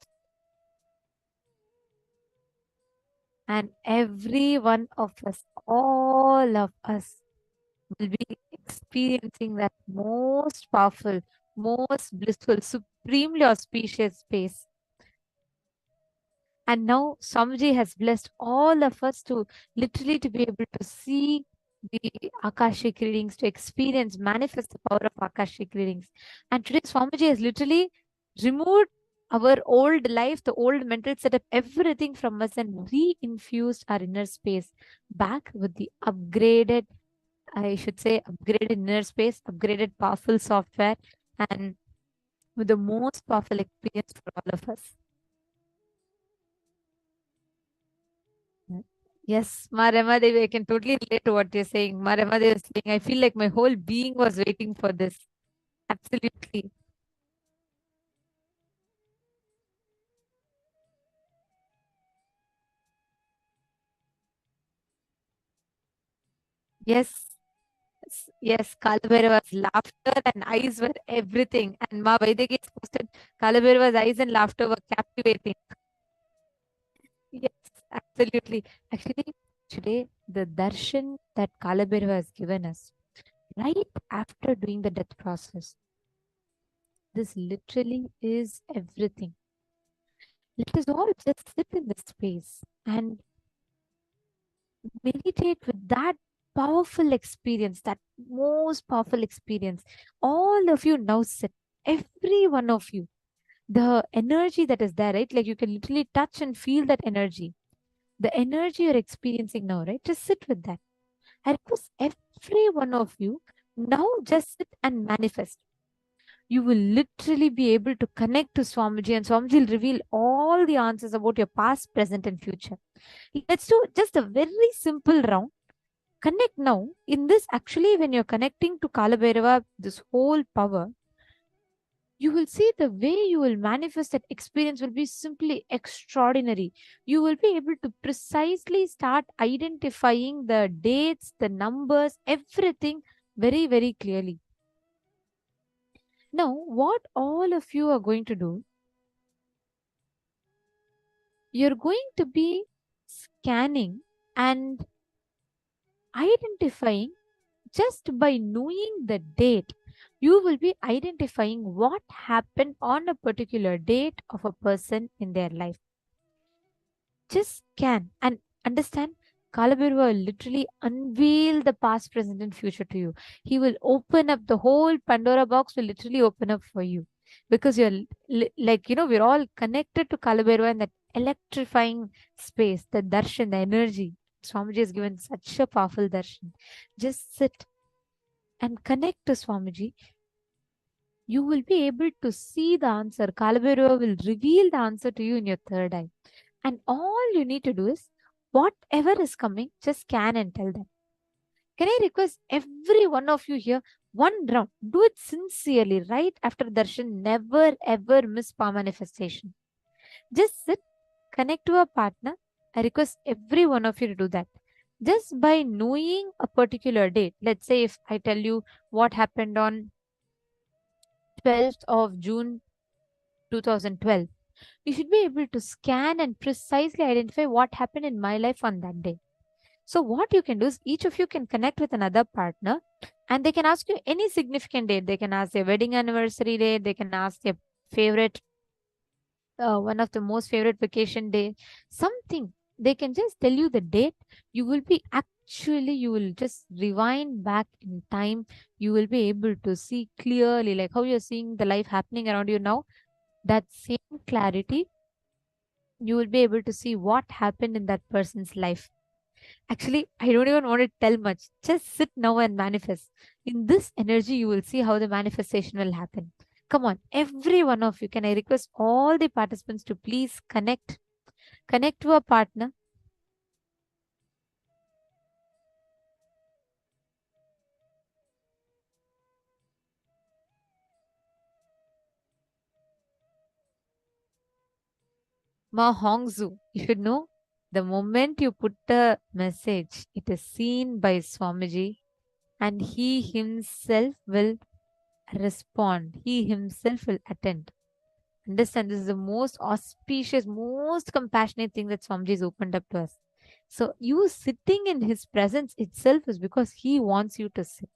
and every one of us, all of us, will be experiencing that most powerful, most blissful, supremely auspicious space. And now Swamiji has blessed all of us to literally to be able to see the Akashic readings, to experience, manifest the power of Akashic readings. And today Swamiji has literally removed our old life, the old mental setup, everything from us, and re-infused our inner space back with the upgraded, I should say, upgraded inner space, upgraded powerful software, and with the most powerful experience for all of us. Yes, Marema Devi, I can totally relate to what you're saying. Marema Devi was saying, I feel like my whole being was waiting for this. Absolutely. Yes. Yes, Kalabhairava's laughter and eyes were everything. And Ma Vaidegi has posted Kalabhairava's eyes and laughter were captivating. Yes, absolutely. Actually, today, the darshan that Kalabhairava has given us, right after doing the death process, this literally is everything. Let us all just sit in this space and meditate with that powerful experience, that most powerful experience. All of you now sit, every one of you, the energy that is there, right? Like you can literally touch and feel that energy. The energy you're experiencing now, right? Just sit with that. I request every one of you now just sit and manifest. You will literally be able to connect to Swamiji, and Swamiji will reveal all the answers about your past, present, and future. Let's do just a very simple round. Connect now. In this, actually, when you're connecting to Kalabhairava, this whole power, you will see the way you will manifest that experience will be simply extraordinary. You will be able to precisely start identifying the dates, the numbers, everything very, very clearly. Now, what all of you are going to do, you're going to be scanning and identifying. Just by knowing the date, you will be identifying what happened on a particular date of a person in their life. Just scan and understand. Kalabhairava will literally unveil the past, present, and future to you. He will open up the whole Pandora box, will literally open up for you. Because you're like, we're all connected to Kalabhairava in that electrifying space, the darshan, the energy. Swamiji has given such a powerful darshan. Just sit and connect to Swamiji. You will be able to see the answer. Kalabhairava will reveal the answer to you in your third eye. And all you need to do is, whatever is coming, just scan and tell them. Can I request every one of you here, one round, do it sincerely, right after darshan. Never ever miss power manifestation. Just sit, connect to a partner. I request every one of you to do that. Just by knowing a particular date, let's say if I tell you what happened on 12th of June 2012, you should be able to scan and precisely identify what happened in my life on that day. So what you can do is, each of you can connect with another partner and they can ask you any significant date. They can ask their wedding anniversary date. They can ask their favorite, one of the most favorite vacation day, something. They can just tell you the date. You will be you will just rewind back in time. You will be able to see clearly, like how you're seeing the life happening around you now. That same clarity, you will be able to see what happened in that person's life. Actually, I don't even want to tell much. Just sit now and manifest. In this energy, you will see how the manifestation will happen. Come on, every one of you. Can I request all the participants to please connect to a partner? Ma Hongzu, you should know, the moment you put a message, it is seen by Swamiji and he himself will respond. He himself will attend. Understand, this is the most auspicious, most compassionate thing that Swamiji has opened up to us. So you sitting in his presence itself is because he wants you to sit.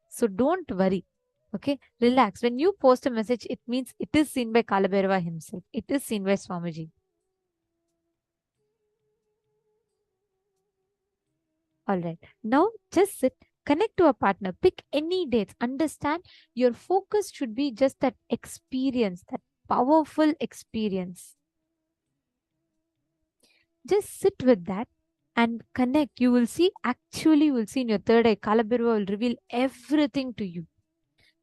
So don't worry. Okay, relax. When you post a message, it means it is seen by Kalabhairava himself. It is seen by Swamiji. Alright. Now just sit, connect to a partner, pick any dates. Understand your focus should be just that experience, that powerful experience. Just sit with that and connect. You will see, actually, you will see in your third eye, Kalabhairava will reveal everything to you.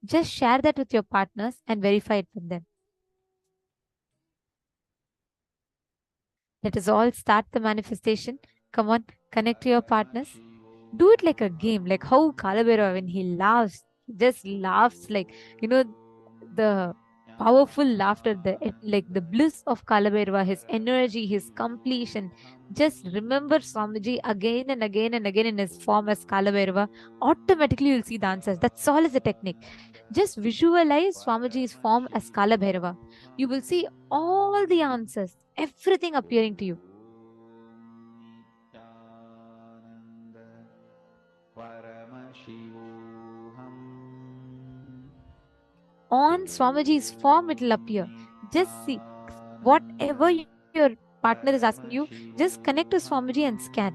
Just share that with your partners and verify it with them. Let us all start the manifestation. Come on, connect to your partners. Do it like a game, like how Kalabhairava, when he laughs, just laughs like, the powerful laughter, like the bliss of Kalabhairava, his energy, his completion. Just remember Swamiji again and again and again in his form as Kalabhairava. Automatically you'll see the answers. That's all is the technique. Just visualize Swamiji's form as Kalabhairava. You will see all the answers, everything appearing to you. On Swamiji's form, it will appear. Just see, whatever your partner is asking you, just connect to Swamiji and scan.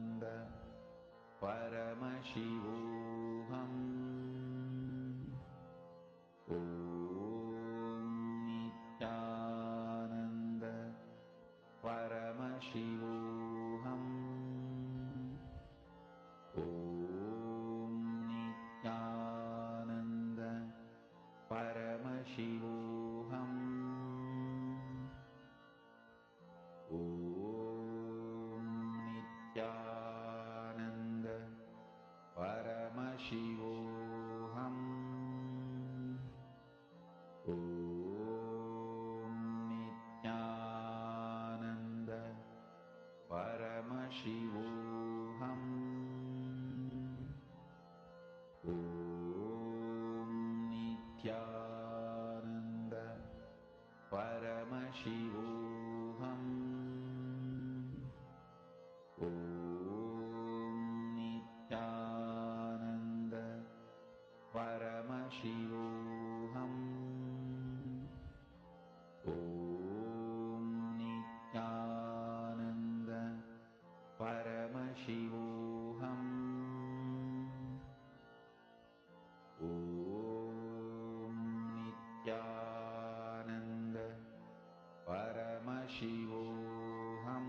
Paramashivoham.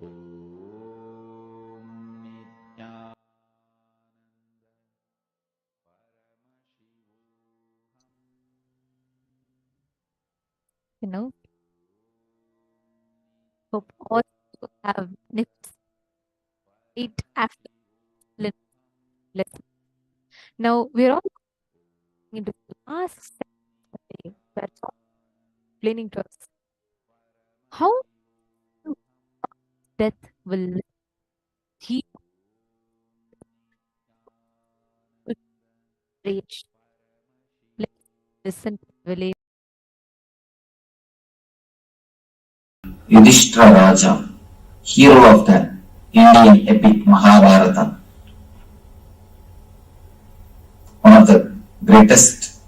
Om Nithyananda Paramashivoham. Hope all you have nips right after lesson. Now we're all into the last section where it's explaining to us how death will heal rage. Let's listen to the village. Yudhishthira Raja, hero of the Indian epic Mahabharata, one of the greatest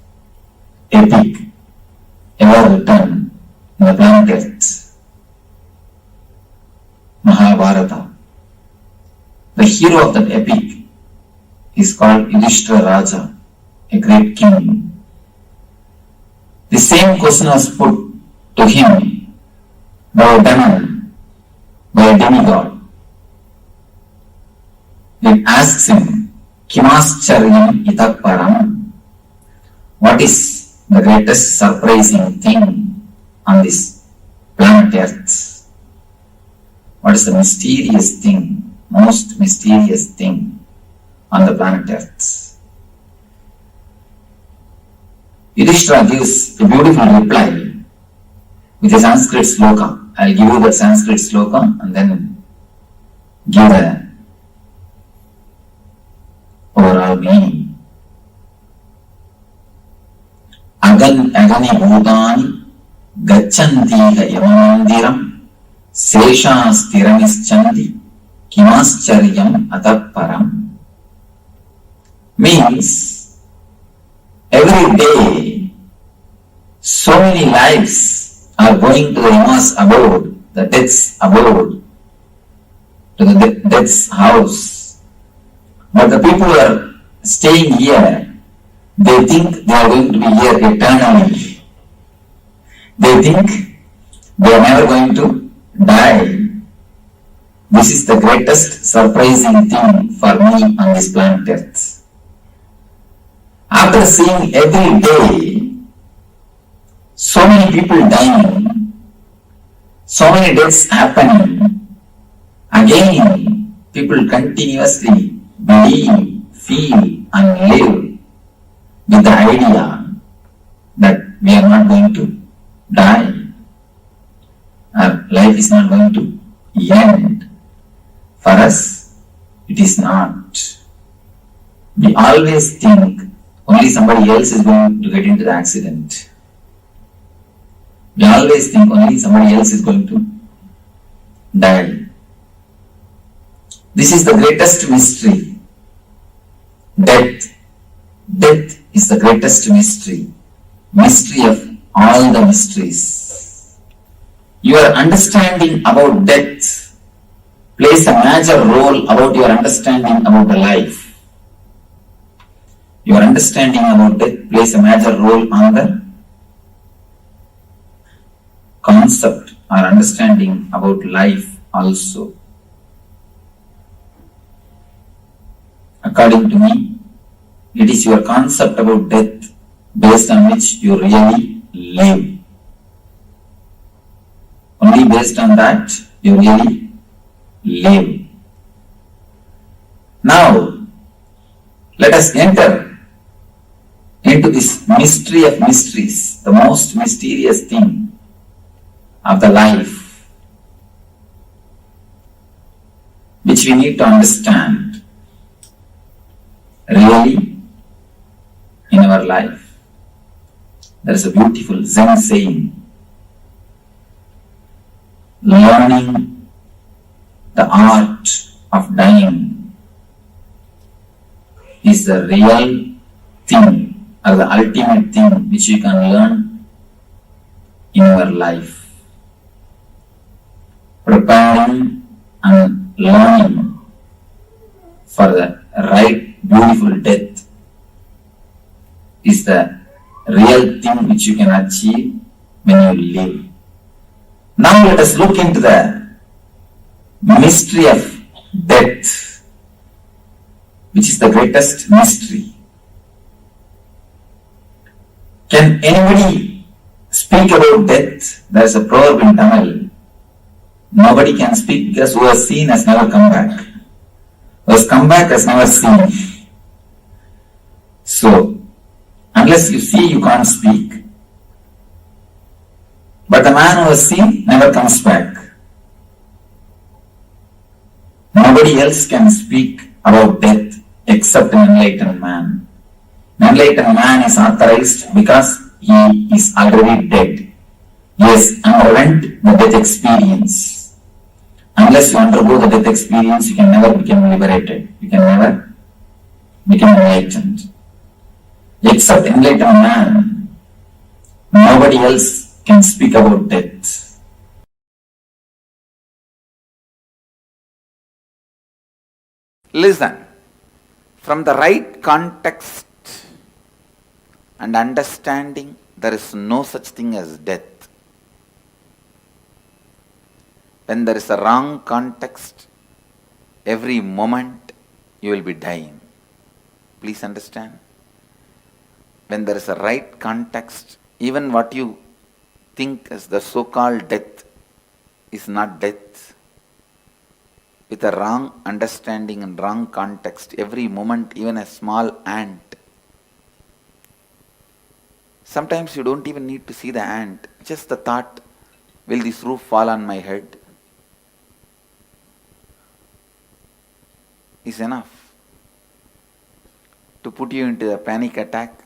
epic ever written in the planet Earth. Mahabharata. The hero of that epic is called Yudhishthira Raja, a great king. The same question was put to him by a demon, by a demigod. It asks him, Kimascharyan itah param? What is the greatest surprising thing on this planet Earth? What is the mysterious thing, most mysterious thing on the planet Earth? Yudhishthira gives a beautiful reply with a Sanskrit sloka. I'll give you the Sanskrit sloka and then give the overall meaning. Agani bhutani gachantiha yamamandiram seshasthiramischandi kimaschariyam ataparam. Means every day so many lives are going to the Yama's abode, the death's abode, to the death's house. But the people who are staying here, they think they are going to be here eternally. They think they are never going to die. This is the greatest surprising thing for me on this planet Earth. After seeing every day so many people dying, so many deaths happening, again people continuously believe, feel and live with the idea that we are not going to die. Our life is not going to end. For us, it is not. We always think only somebody else is going to get into the accident. We always think only somebody else is going to die. This is the greatest mystery. Death. Death is the greatest mystery. Mystery of all the mysteries. Your understanding about death plays a major role about your understanding about the life. Your understanding about death plays a major role on the concept or understanding about life also. According to me, it is your concept about death based on which you really live. Only based on that you really live. Now, let us enter into this mystery of mysteries, the most mysterious thing of the life, which we need to understand really in our life. There is a beautiful Zen saying, learning the art of dying is the real thing or the ultimate thing which you can learn in your life. Preparing and learning for the right beautiful death is the real thing which you can achieve when you live. Now let us look into the mystery of death, which is the greatest mystery. Can anybody speak about death? There is a proverb in Tamil. Nobody can speak because who has seen has never come back. Who has come back has never seen. So, unless you see, you can't speak. But the man who has seen never comes back. Nobody else can speak about death except an enlightened man. An enlightened man is authorized because he is already dead. He has underwent the death experience. Unless you undergo the death experience, you can never become liberated. You can never become enlightened. Except enlightened man, nobody else can speak about death. Listen, from the right context and understanding, there is no such thing as death. When there is a wrong context, every moment you will be dying. Please understand. When there is a right context, even what you think as the so-called death is not death. With a wrong understanding and wrong context, every moment, even a small ant. Sometimes you don't even need to see the ant. Just the thought, will this roof fall on my head? Is enough to put you into a panic attack.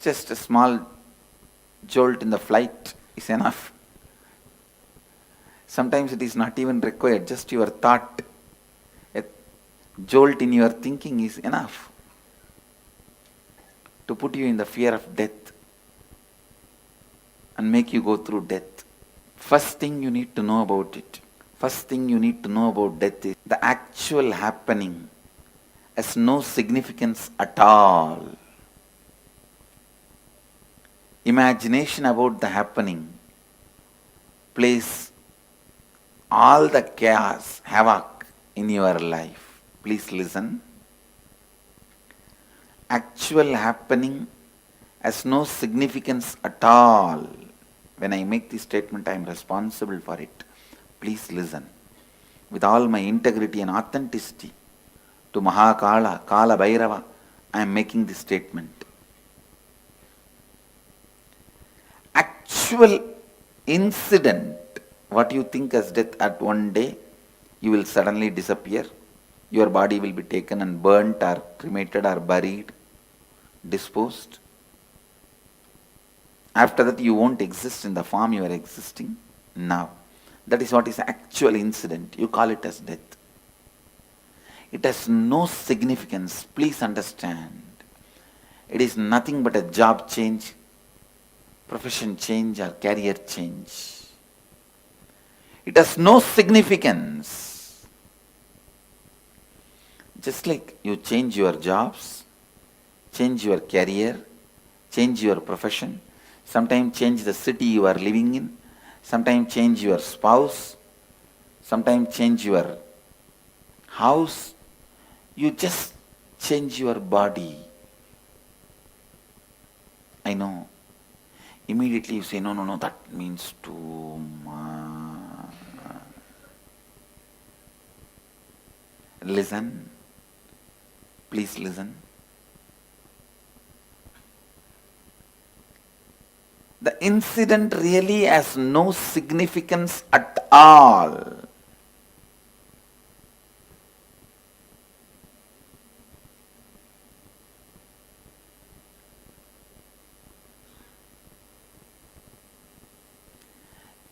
Just a small jolt in the flight is enough. Sometimes it is not even required, just your thought, a jolt in your thinking is enough to put you in the fear of death and make you go through death. First thing you need to know about it, first thing you need to know about death is the actual happening has no significance at all. Imagination about the happening plays all the chaos, havoc in your life. Please listen. Actual happening has no significance at all. When I make this statement, I am responsible for it. Please listen. With all my integrity and authenticity to Maha, Kalabhairava, I am making this statement. Actual incident, what you think as death at one day, you will suddenly disappear. Your body will be taken and burnt or cremated or buried, disposed. After that, you won't exist in the form you are existing now. That is what is actual incident. You call it as death. It has no significance. Please understand. It is nothing but a job change, profession change or career change. It has no significance. Just like you change your jobs, change your career, change your profession, sometimes change the city you are living in, sometimes change your spouse, sometimes change your house, you just change your body. I know. Immediately you say, no, that means too much. Listen. Please listen. The incident really has no significance at all.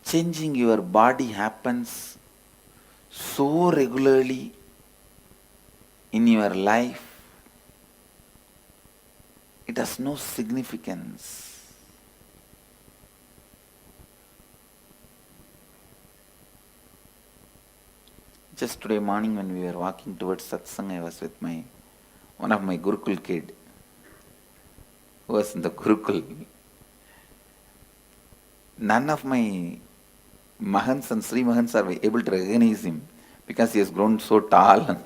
Changing your body happens so regularly in your life, it has no significance. Just today morning when we were walking towards satsang, I was with one of my Gurukul kid who was in the Gurukul. none of my Mahants and Sri Mahants are able to recognize him because he has grown so tall.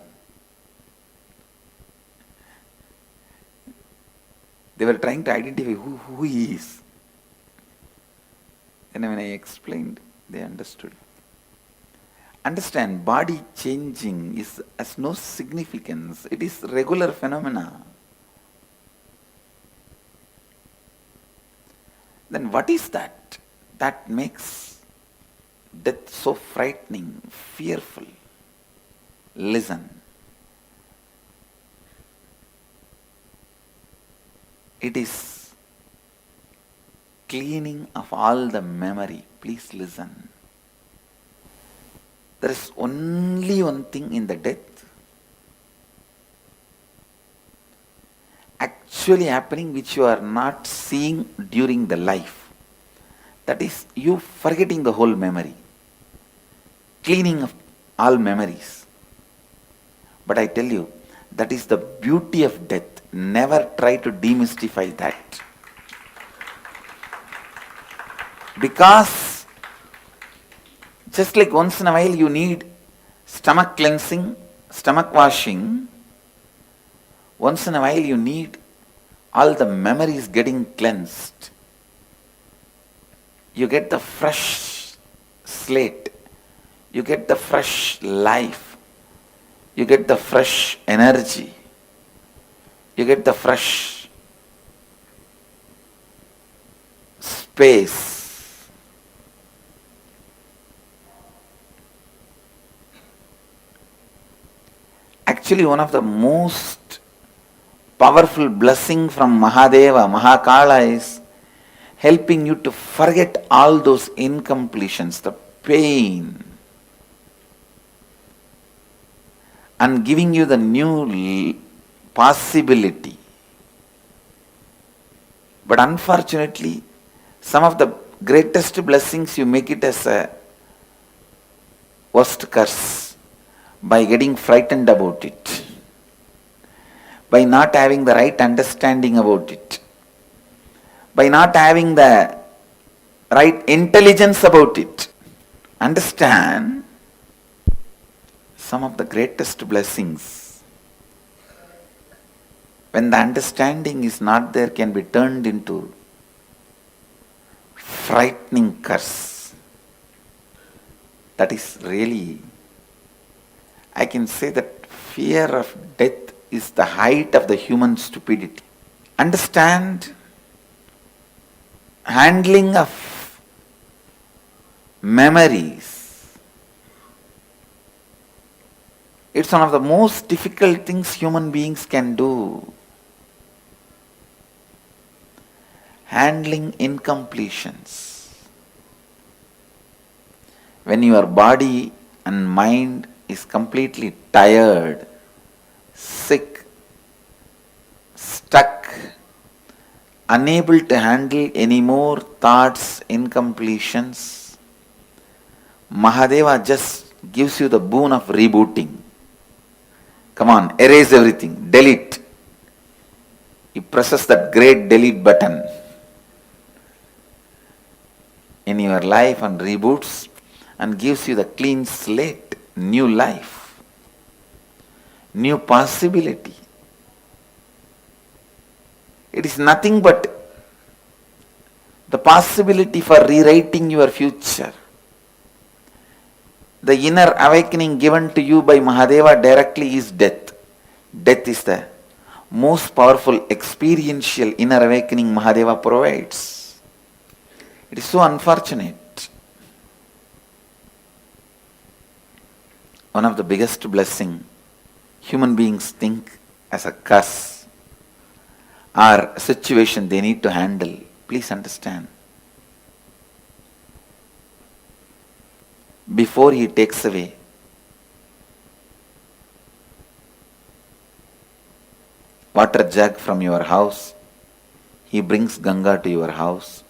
They were trying to identify who he is. And when I explained, they understood. Understand, body changing has no significance. It is regular phenomena. Then what is that? That makes death so frightening, fearful. Listen. It is cleaning of all the memory. Please listen. There is only one thing in the death actually happening which you are not seeing during the life. That is you forgetting the whole memory. Cleaning of all memories. But I tell you, that is the beauty of death. Never try to demystify that. Because just like once in a while you need stomach cleansing, stomach washing, once in a while you need all the memories getting cleansed. You get the fresh slate. You get the fresh life. You get the fresh energy. You get the fresh space. Actually, one of the most powerful blessing from Mahadeva, Mahakala is helping you to forget all those incompletions, the pain, and giving you the new possibility. But unfortunately, some of the greatest blessings you make it as a worst curse by getting frightened about it, by not having the right understanding about it, by not having the right intelligence about it. Understand, some of the greatest blessings, when the understanding is not there, can be turned into frightening curse. That is really, I can say that fear of death is the height of the human stupidity. Understand, handling of memories, it's one of the most difficult things human beings can do. Handling incompletions. When your body and mind is completely tired, sick, stuck, unable to handle any more thoughts, incompletions, Mahadeva just gives you the boon of rebooting. Come on, erase everything, delete. He presses that great delete button in your life and reboots and gives you the clean slate, new life, new possibility. It is nothing but the possibility for rewriting your future. The inner awakening given to you by Mahadeva directly is death. Death is the most powerful experiential inner awakening Mahadeva provides. It is so unfortunate. One of the biggest blessing human beings think as a curse or a situation they need to handle. Please understand. Before he takes away water jug from your house, he brings Ganga to your house.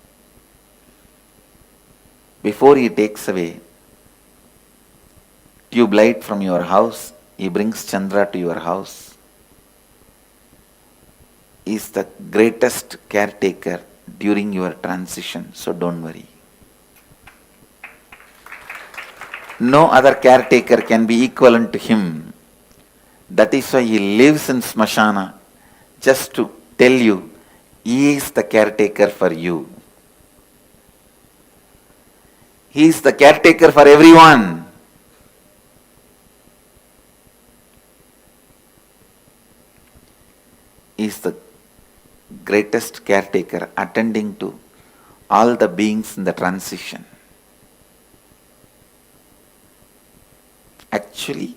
Before he takes away tube light from your house, he brings Chandra to your house. He is the greatest caretaker during your transition, so don't worry. No other caretaker can be equivalent to him. That is why he lives in Smashana, just to tell you, he is the caretaker for you. He is the caretaker for everyone. He is the greatest caretaker, attending to all the beings in the transition. Actually,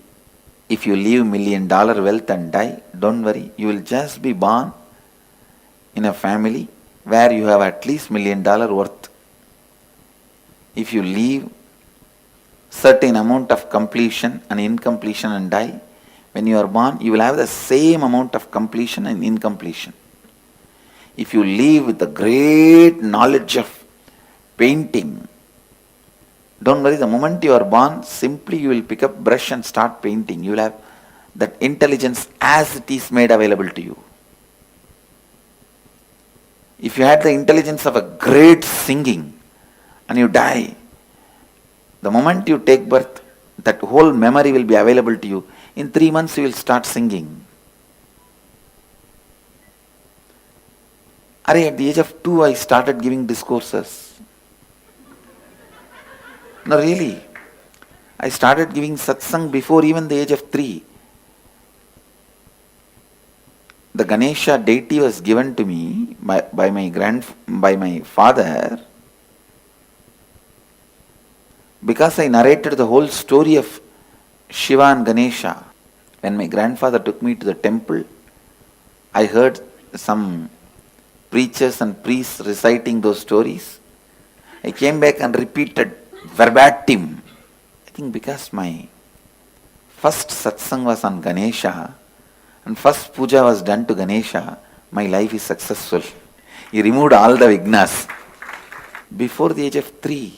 if you leave $1 million wealth and die, don't worry, you will just be born in a family where you have at least $1 million worth. If you leave certain amount of completion and incompletion and die, when you are born, you will have the same amount of completion and incompletion. If you leave with the great knowledge of painting, don't worry, the moment you are born, simply you will pick up brush and start painting. You will have that intelligence as it is made available to you. If you had the intelligence of a great singing and you die, the moment you take birth, that whole memory will be available to you. In 3 months you will start singing. At the age of 2 I started giving discourses. No, really. I started giving satsang before even the age of 3. The Ganesha deity was given to me by my father, because I narrated the whole story of Shiva and Ganesha. When my grandfather took me to the temple, I heard some preachers and priests reciting those stories. I came back and repeated verbatim. I think because my first satsang was on Ganesha and first puja was done to Ganesha, my life is successful. He removed all the vignas. Before the age of 3,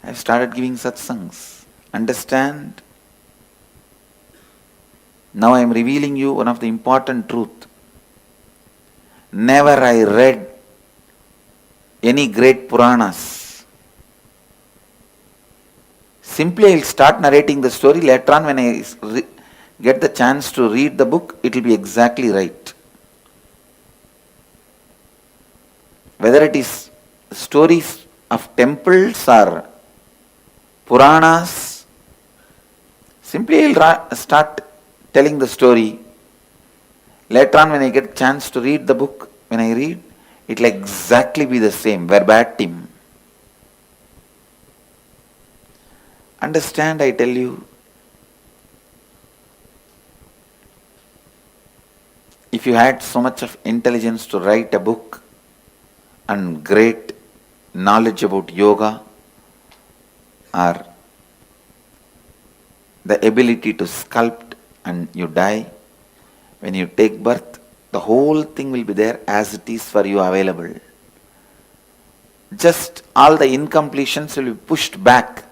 I started giving satsangs. Understand? Now I am revealing you one of the important truth. Never I read any great Puranas. Simply I will start narrating the story. Later on, when I get the chance to read the book, it will be exactly right. Whether it is stories of temples or Puranas, simply I will start telling the story. Later on, when I get a chance to read the book, when I read, it will exactly be the same, verbatim. Understand, I tell you, if you had so much of intelligence to write a book and great knowledge about yoga or the ability to sculpt and you die, when you take birth, the whole thing will be there as it is for you available. Just all the incompletions will be pushed back.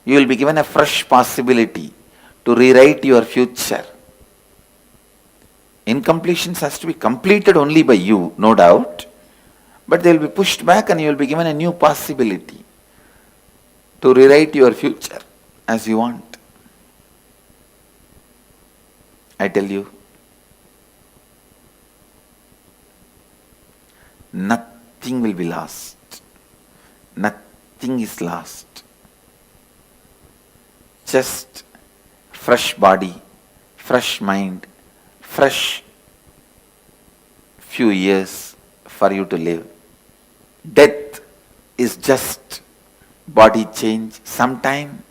You will be given a fresh possibility to rewrite your future. Incompletions has to be completed only by you, no doubt, but they will be pushed back and you will be given a new possibility to rewrite your future as you want. I tell you, nothing will be lost. Nothing is lost. Just fresh body, fresh mind, fresh few years for you to live. Death is just body change. Sometime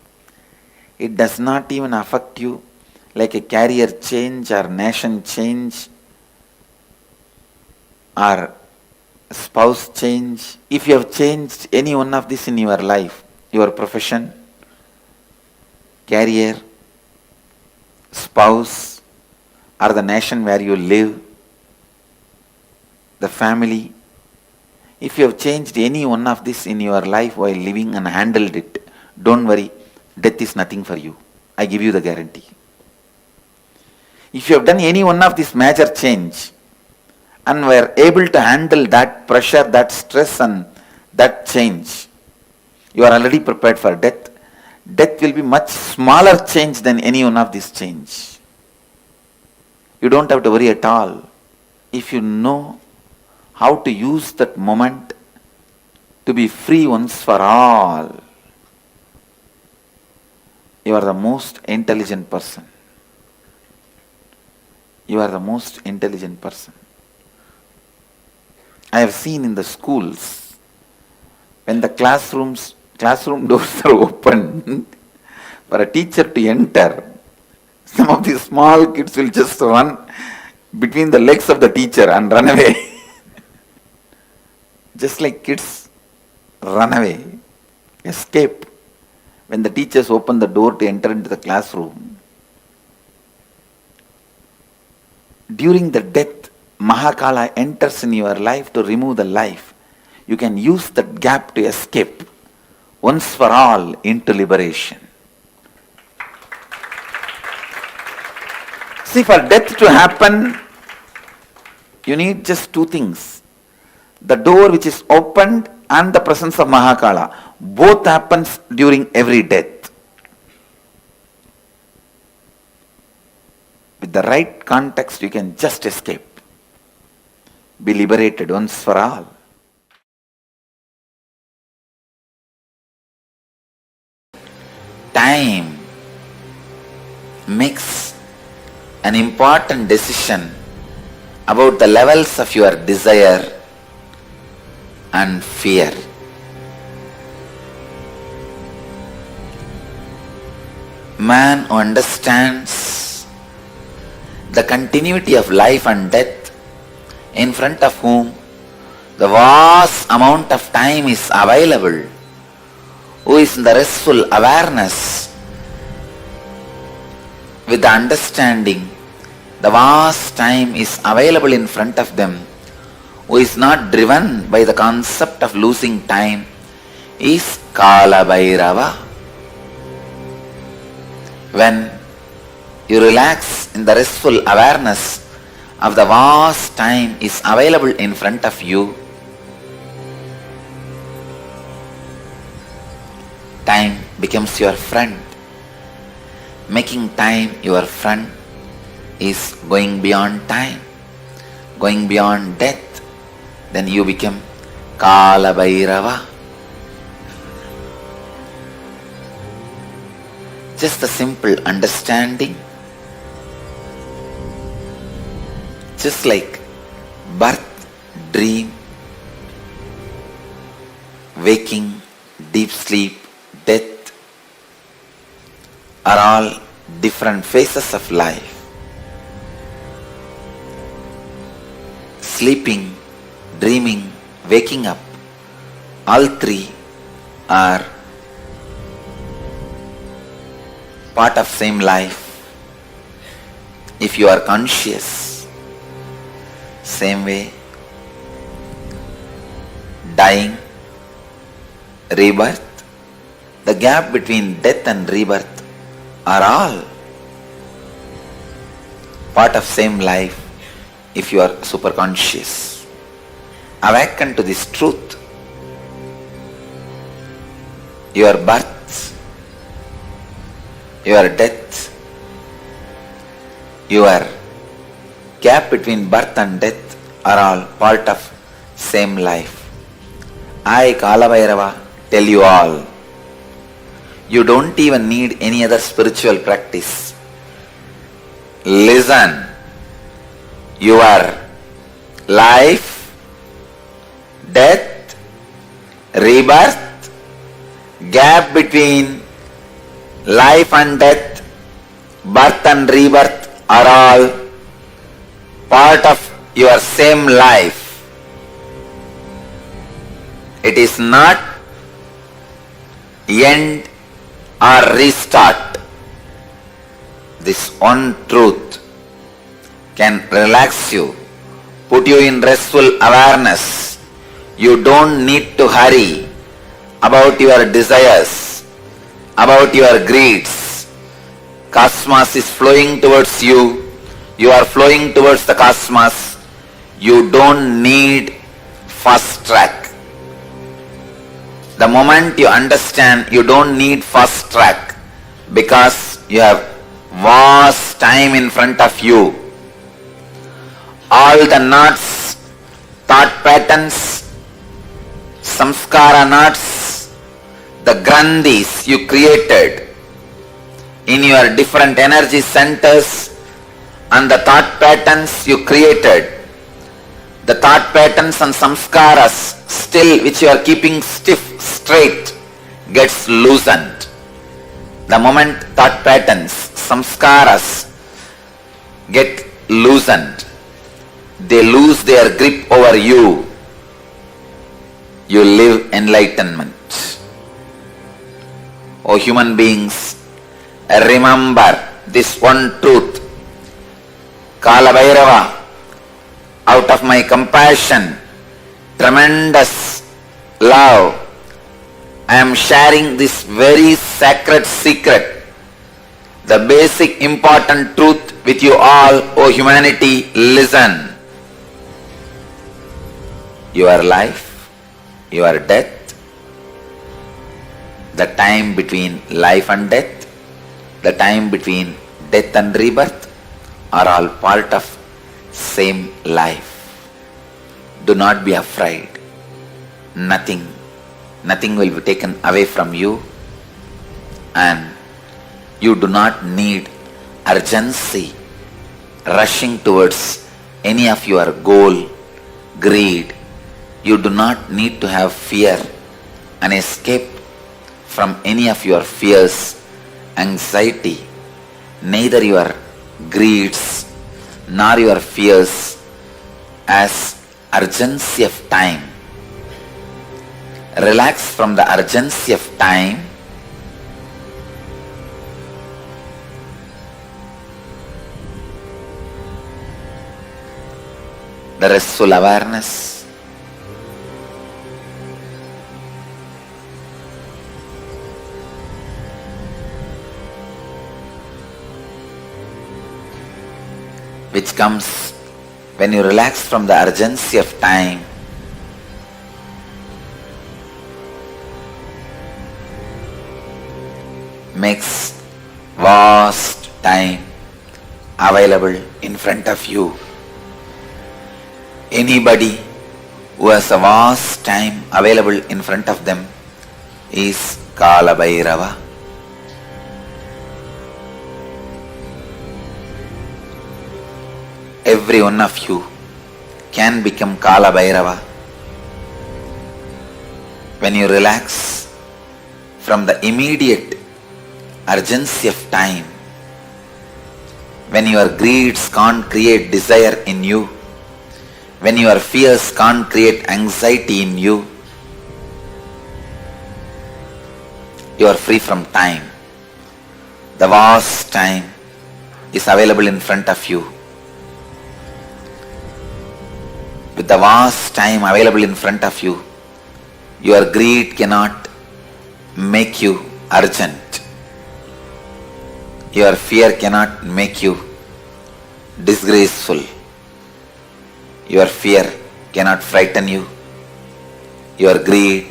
it does not even affect you like a career change or nation change or spouse change. If you have changed any one of this in your life, your profession, career, spouse, or the nation where you live, the family, if you have changed any one of this in your life while living and handled it, don't worry, death is nothing for you. I give you the guarantee. If you have done any one of this major change and were able to handle that pressure, that stress and that change, you are already prepared for death. death will be much smaller change than any one of these change. You don't have to worry at all. If you know how to use that moment to be free once for all, you are the most intelligent person. You are the most intelligent person. I have seen in the schools, when the classroom doors are open for a teacher to enter, some of these small kids will just run between the legs of the teacher and run away. Just like kids run away, escape when the teachers open the door to enter into the classroom. During the death, Mahakala enters in your life to remove the life. You can use that gap to escape once for all into liberation. See, for death to happen, you need just two things. The door which is opened and the presence of Mahakala. Both happens during every death. With the right context, you can just escape. Be liberated once for all. Time makes an important decision about the levels of your desire and fear. Man who understands the continuity of life and death, in front of whom the vast amount of time is available, who is in the restful awareness, with the understanding the vast time is available in front of them, who is not driven by the concept of losing time, is Kalabhairava. When you relax in the restful awareness of the vast time is available in front of you, time becomes your friend. Making time your friend is going beyond time, going beyond death. Then you become Kalabhairava. Just a simple understanding. Just like birth, dream, waking, deep sleep, death are all different phases of life. Sleeping, dreaming, waking up, all three are part of same life. If you are conscious, same way, dying, rebirth, the gap between death and rebirth are all part of same life if you are super conscious. Awaken to this truth. Your birth, your death, your gap between birth and death are all part of same life. I, Kalabhairava, tell you all, you don't even need any other spiritual practice. Listen, your life, death, rebirth, gap between life and death, birth and rebirth are all part of your same life. It is not end or restart. This one truth can relax you, put you in restful awareness. You don't need to hurry about your desires, about your greeds. Cosmos is flowing towards you. You are flowing towards the cosmos. You don't need fast track. The moment you understand, you don't need fast track because you have vast time in front of you. All the knots, thought patterns, samskara knots, the grandhis you created in your different energy centers and the thought patterns you created, the thought patterns and samskaras still which you are keeping stiff, straight, gets loosened. The moment thought patterns, samskaras get loosened, they lose their grip over you. You live enlightenment. O human beings, remember this one truth. Kalabhairava, out of my compassion, tremendous love, I am sharing this very sacred secret, the basic important truth with you all. O humanity, listen. Your life, your death, the time between life and death, the time between death and rebirth are all part of same life. Do not be afraid. Nothing will be taken away from you, and you do not need urgency, rushing towards any of your goal, greed. You do not need to have fear and escape from any of your fears, anxiety. Neither your greeds nor your fears as urgency of time. Relax from the urgency of time. The restful awareness. Which comes when you relax from the urgency of time. Makes vast time available in front of you. Anybody who has a vast time available in front of them is Kalabhairava. Every one of you can become Kalabhairava when you relax from the immediate urgency of time, when your greeds can't create desire in you, when your fears can't create anxiety in you. You are free from time. The vast time is available in front of you. With the vast time available in front of you, your greed cannot make you urgent. Your fear cannot make you disgraceful. Your fear cannot frighten you. Your greed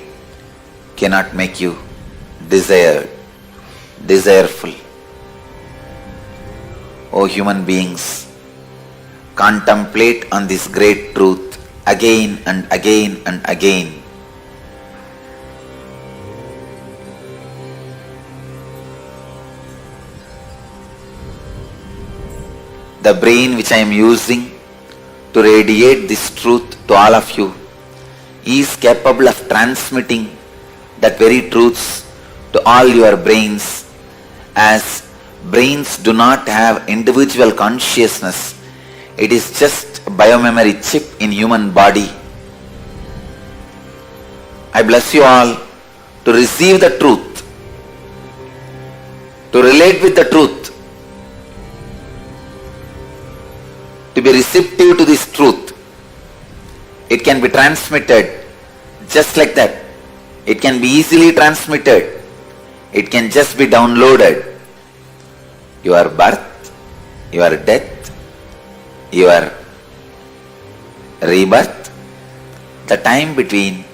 cannot make you desireful. O human beings, contemplate on this great truth again and again and again. The brain which I am using to radiate this truth to all of you is capable of transmitting that very truths to all your brains, as brains do not have individual consciousness. It is just a biomemory chip in human body. I bless you all to receive the truth, to relate with the truth, to be receptive to this truth. It can be transmitted just like that. It can be easily transmitted. It can just be downloaded. Your birth, your death, your rebirth, the time between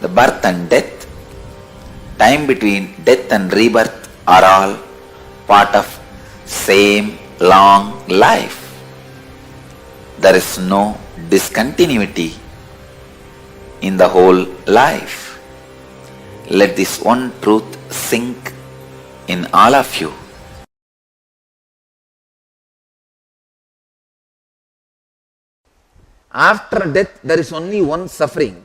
the birth and death time between death and rebirth are all part of same long life. There is no discontinuity in the whole life. Let this one truth sink in all of you. After death, there is only one suffering.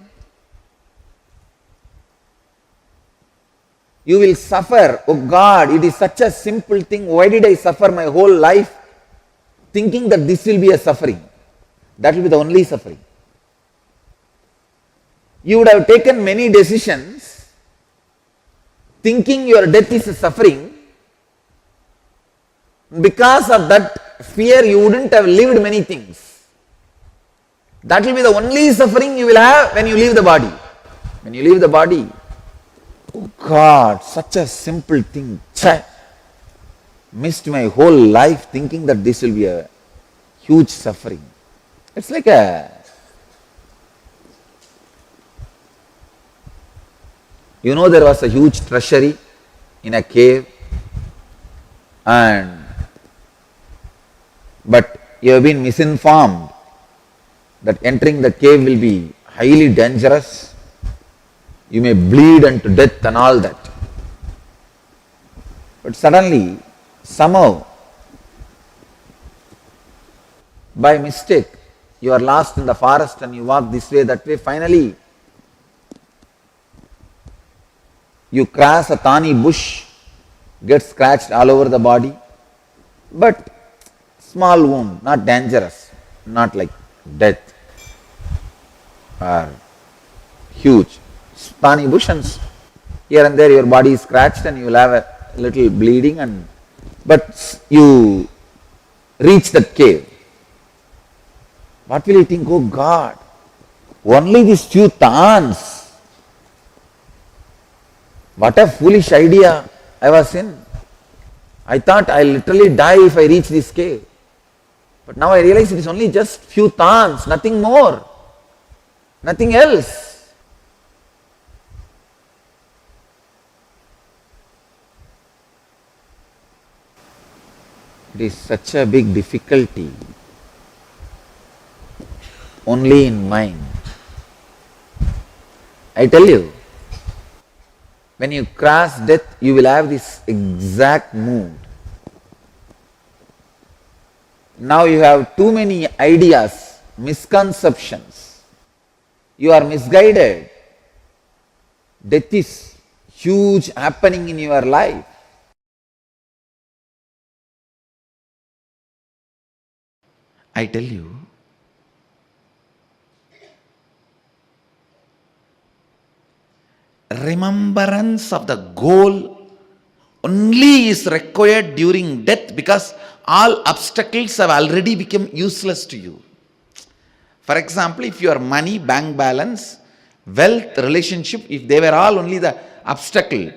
You will suffer. Oh God, it is such a simple thing. Why did I suffer my whole life thinking that this will be a suffering? That will be the only suffering. You would have taken many decisions thinking your death is a suffering. Because of that fear, you wouldn't have lived many things. That will be the only suffering you will have when you leave the body. When you leave the body, oh God, such a simple thing. Missed my whole life thinking that this will be a huge suffering. It's like you know, there was a huge treasury in a cave, but you have been misinformed that entering the cave will be highly dangerous. You may bleed unto death and all that. But suddenly, somehow, by mistake, you are lost in the forest and you walk this way, that way. Finally, you cross a thorny bush, get scratched all over the body, but small wound, not dangerous, not like death or huge. Thorny bush, and here and there your body is scratched and you will have a little bleeding, but you reach that cave. What will you think? Oh God, only these few thorns. What a foolish idea I was in. I thought I'll literally die if I reach this cave. But now I realize it is only just few thorns, nothing more, nothing else. It is such a big difficulty only in mind. I tell you, when you cross death, you will have this exact mood. Now you have too many ideas, misconceptions. You are misguided. Death is huge happening in your life. I tell you, remembrance of the goal only is required during death, because all obstacles have already become useless to you. For example, if your money, bank balance, wealth, relationship, if they were all only the obstacle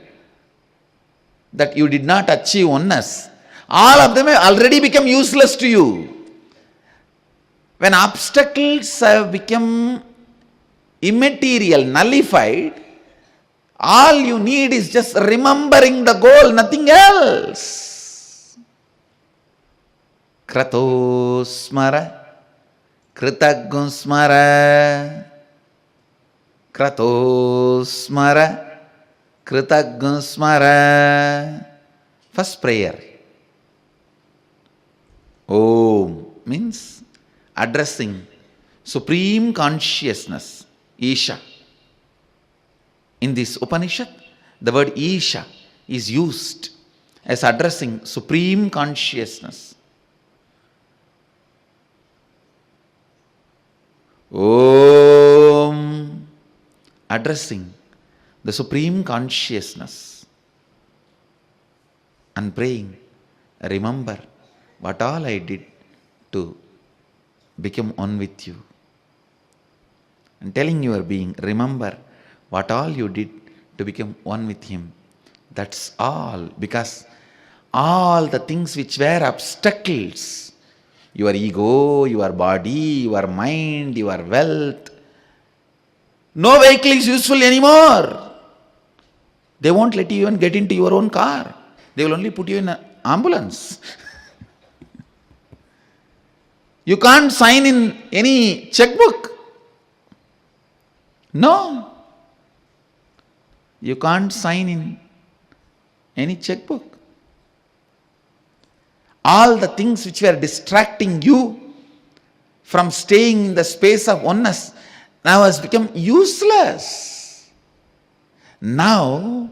that you did not achieve oneness, all of them have already become useless to you. When obstacles have become immaterial, nullified, all you need is just remembering the goal, nothing else. Krato smara, kritaggun smara, krato smara, kritaggun smara. First prayer. Om means addressing Supreme Consciousness, Isha. In this Upanishad, the word Isha is used as addressing Supreme Consciousness. Om, addressing the Supreme Consciousness and praying, remember what all I did to become one with you. And telling your being, remember what all you did to become one with him. That's all. Because all the things which were obstacles, your ego, your body, your mind, your wealth, no vehicle is useful anymore. They won't let you even get into your own car. They will only put you in an ambulance. You can't sign in any checkbook. No. You can't sign in any checkbook. All the things which were distracting you from staying in the space of oneness now has become useless. Now,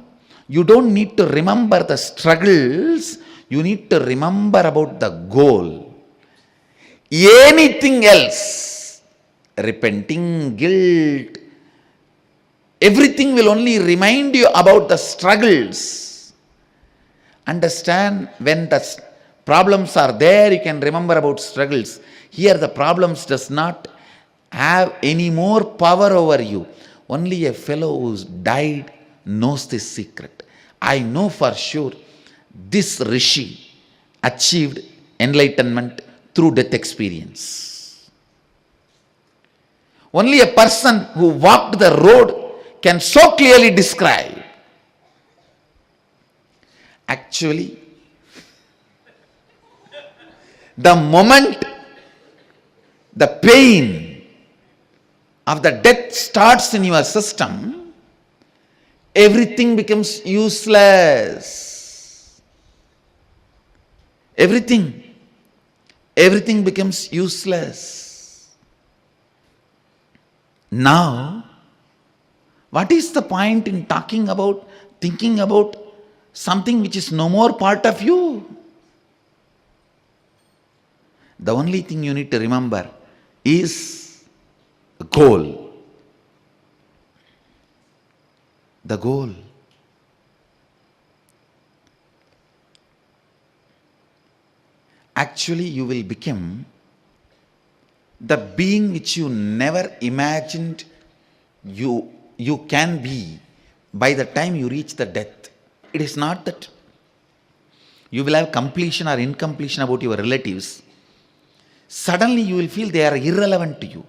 you don't need to remember the struggles, you need to remember about the goal. Anything else, repenting, guilt, everything will only remind you about the struggles. Understand, when the problems are there, you can remember about struggles. Here the problems does not have any more power over you. Only a fellow who's died knows this secret. I know for sure this Rishi achieved enlightenment through death experience. Only a person who walked the road can so clearly describe. Actually, the moment the pain of the death starts in your system, everything becomes useless. Everything becomes useless. Now, what is the point in talking about, thinking about something which is no more part of you? The only thing you need to remember is the goal. The goal. Actually, you will become the being which you never imagined you can be by the time you reach the death. It is not that you will have completion or incompletion about your relatives. Suddenly you will feel they are irrelevant to you.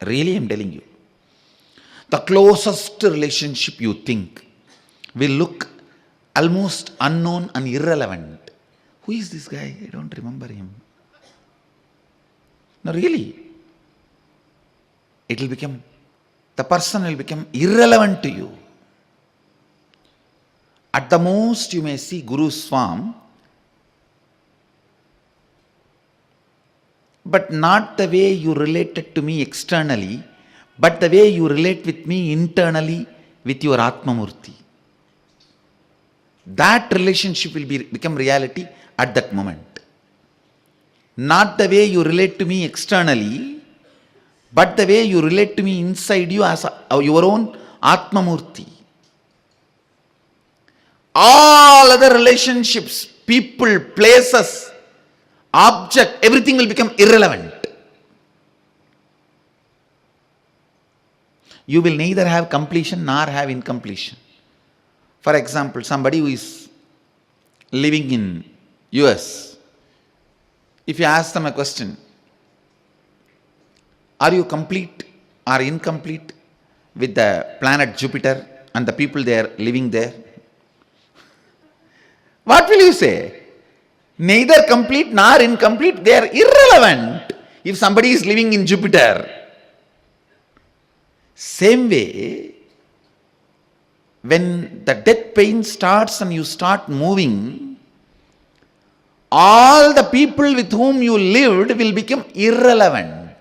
Really, I am telling you. The closest relationship you think will look almost unknown and irrelevant. Who is this guy? I don't remember him. No, really. The person will become irrelevant to you. At the most, you may see Guru's form, but not the way you related to me externally, but the way you relate with me internally with your Atmamurti. That relationship will become reality at that moment. Not the way you relate to me externally, but the way you relate to me inside you as your own Atmamurti. All other relationships, people, places, object, everything will become irrelevant. You will neither have completion nor have incompletion. For example, somebody who is living in US, if you ask them a question, are you complete or incomplete with the planet Jupiter and the people there living there? What will you say? Neither complete nor incomplete, they are irrelevant if somebody is living in Jupiter. Same way, when the death pain starts and you start moving, all the people with whom you lived will become irrelevant.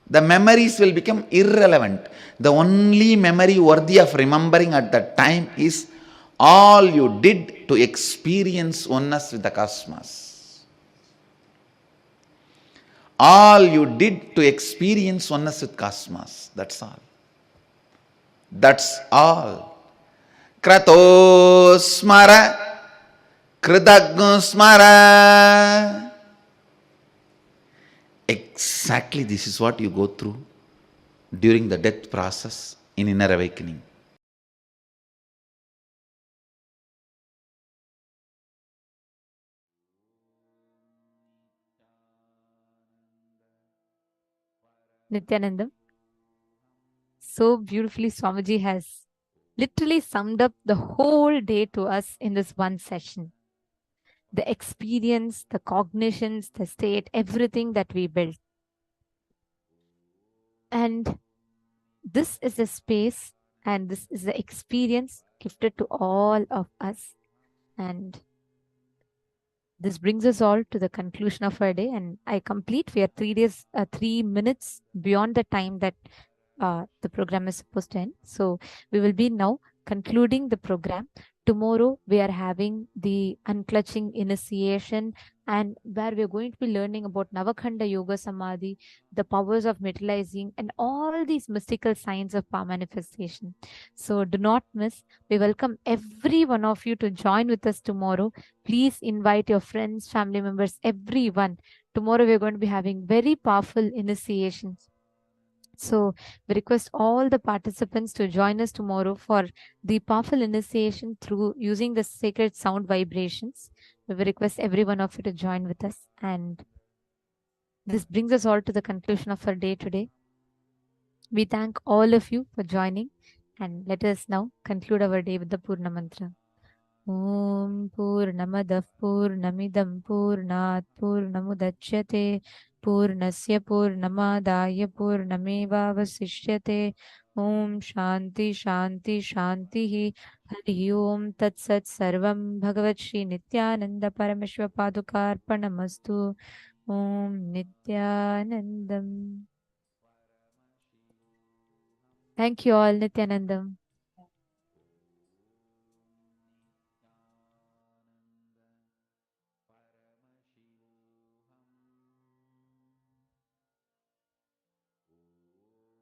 The memories will become irrelevant. The only memory worthy of remembering at that time is all you did to experience oneness with the cosmos. All you did to experience oneness with cosmos. That's all. That's all. Krato smara, kridagno smara. Exactly this is what you go through during the death process in inner awakening. Nityanandam, so beautifully Swamiji has literally summed up the whole day to us in this one session. The experience, the cognitions, the state, everything that we built. And this is a space and this is the experience gifted to all of us. And this brings us all to the conclusion of our day. And I complete. We are 3 minutes beyond the time that the program is supposed to end. So we will be now concluding the program. Tomorrow we are having the unclutching initiation, and where we are going to be learning about Navakhanda Yoga Samadhi, the powers of materializing, and all these mystical signs of power manifestation. So do not miss. We welcome every one of you to join with us tomorrow. Please invite your friends, family members, everyone. Tomorrow we are going to be having very powerful initiations. So we request all the participants to join us tomorrow for the powerful initiation through using the sacred sound vibrations. We will request every one of you to join with us. And this brings us all to the conclusion of our day today. We thank all of you for joining, and let us now conclude our day with the Purna Mantra. Om Purnamadah Purnamidam Purnat Purnamudachyate Purnasya Purnamadaya Purnamevavasishyate. Om Shanti Shanti Shanti Hari Om Tat Sat Sarvam Bhagavat Shri Nithyananda Paramashiva Padukarpanamastu. Om Nithyanandam. Thank you all, Nithyanandam.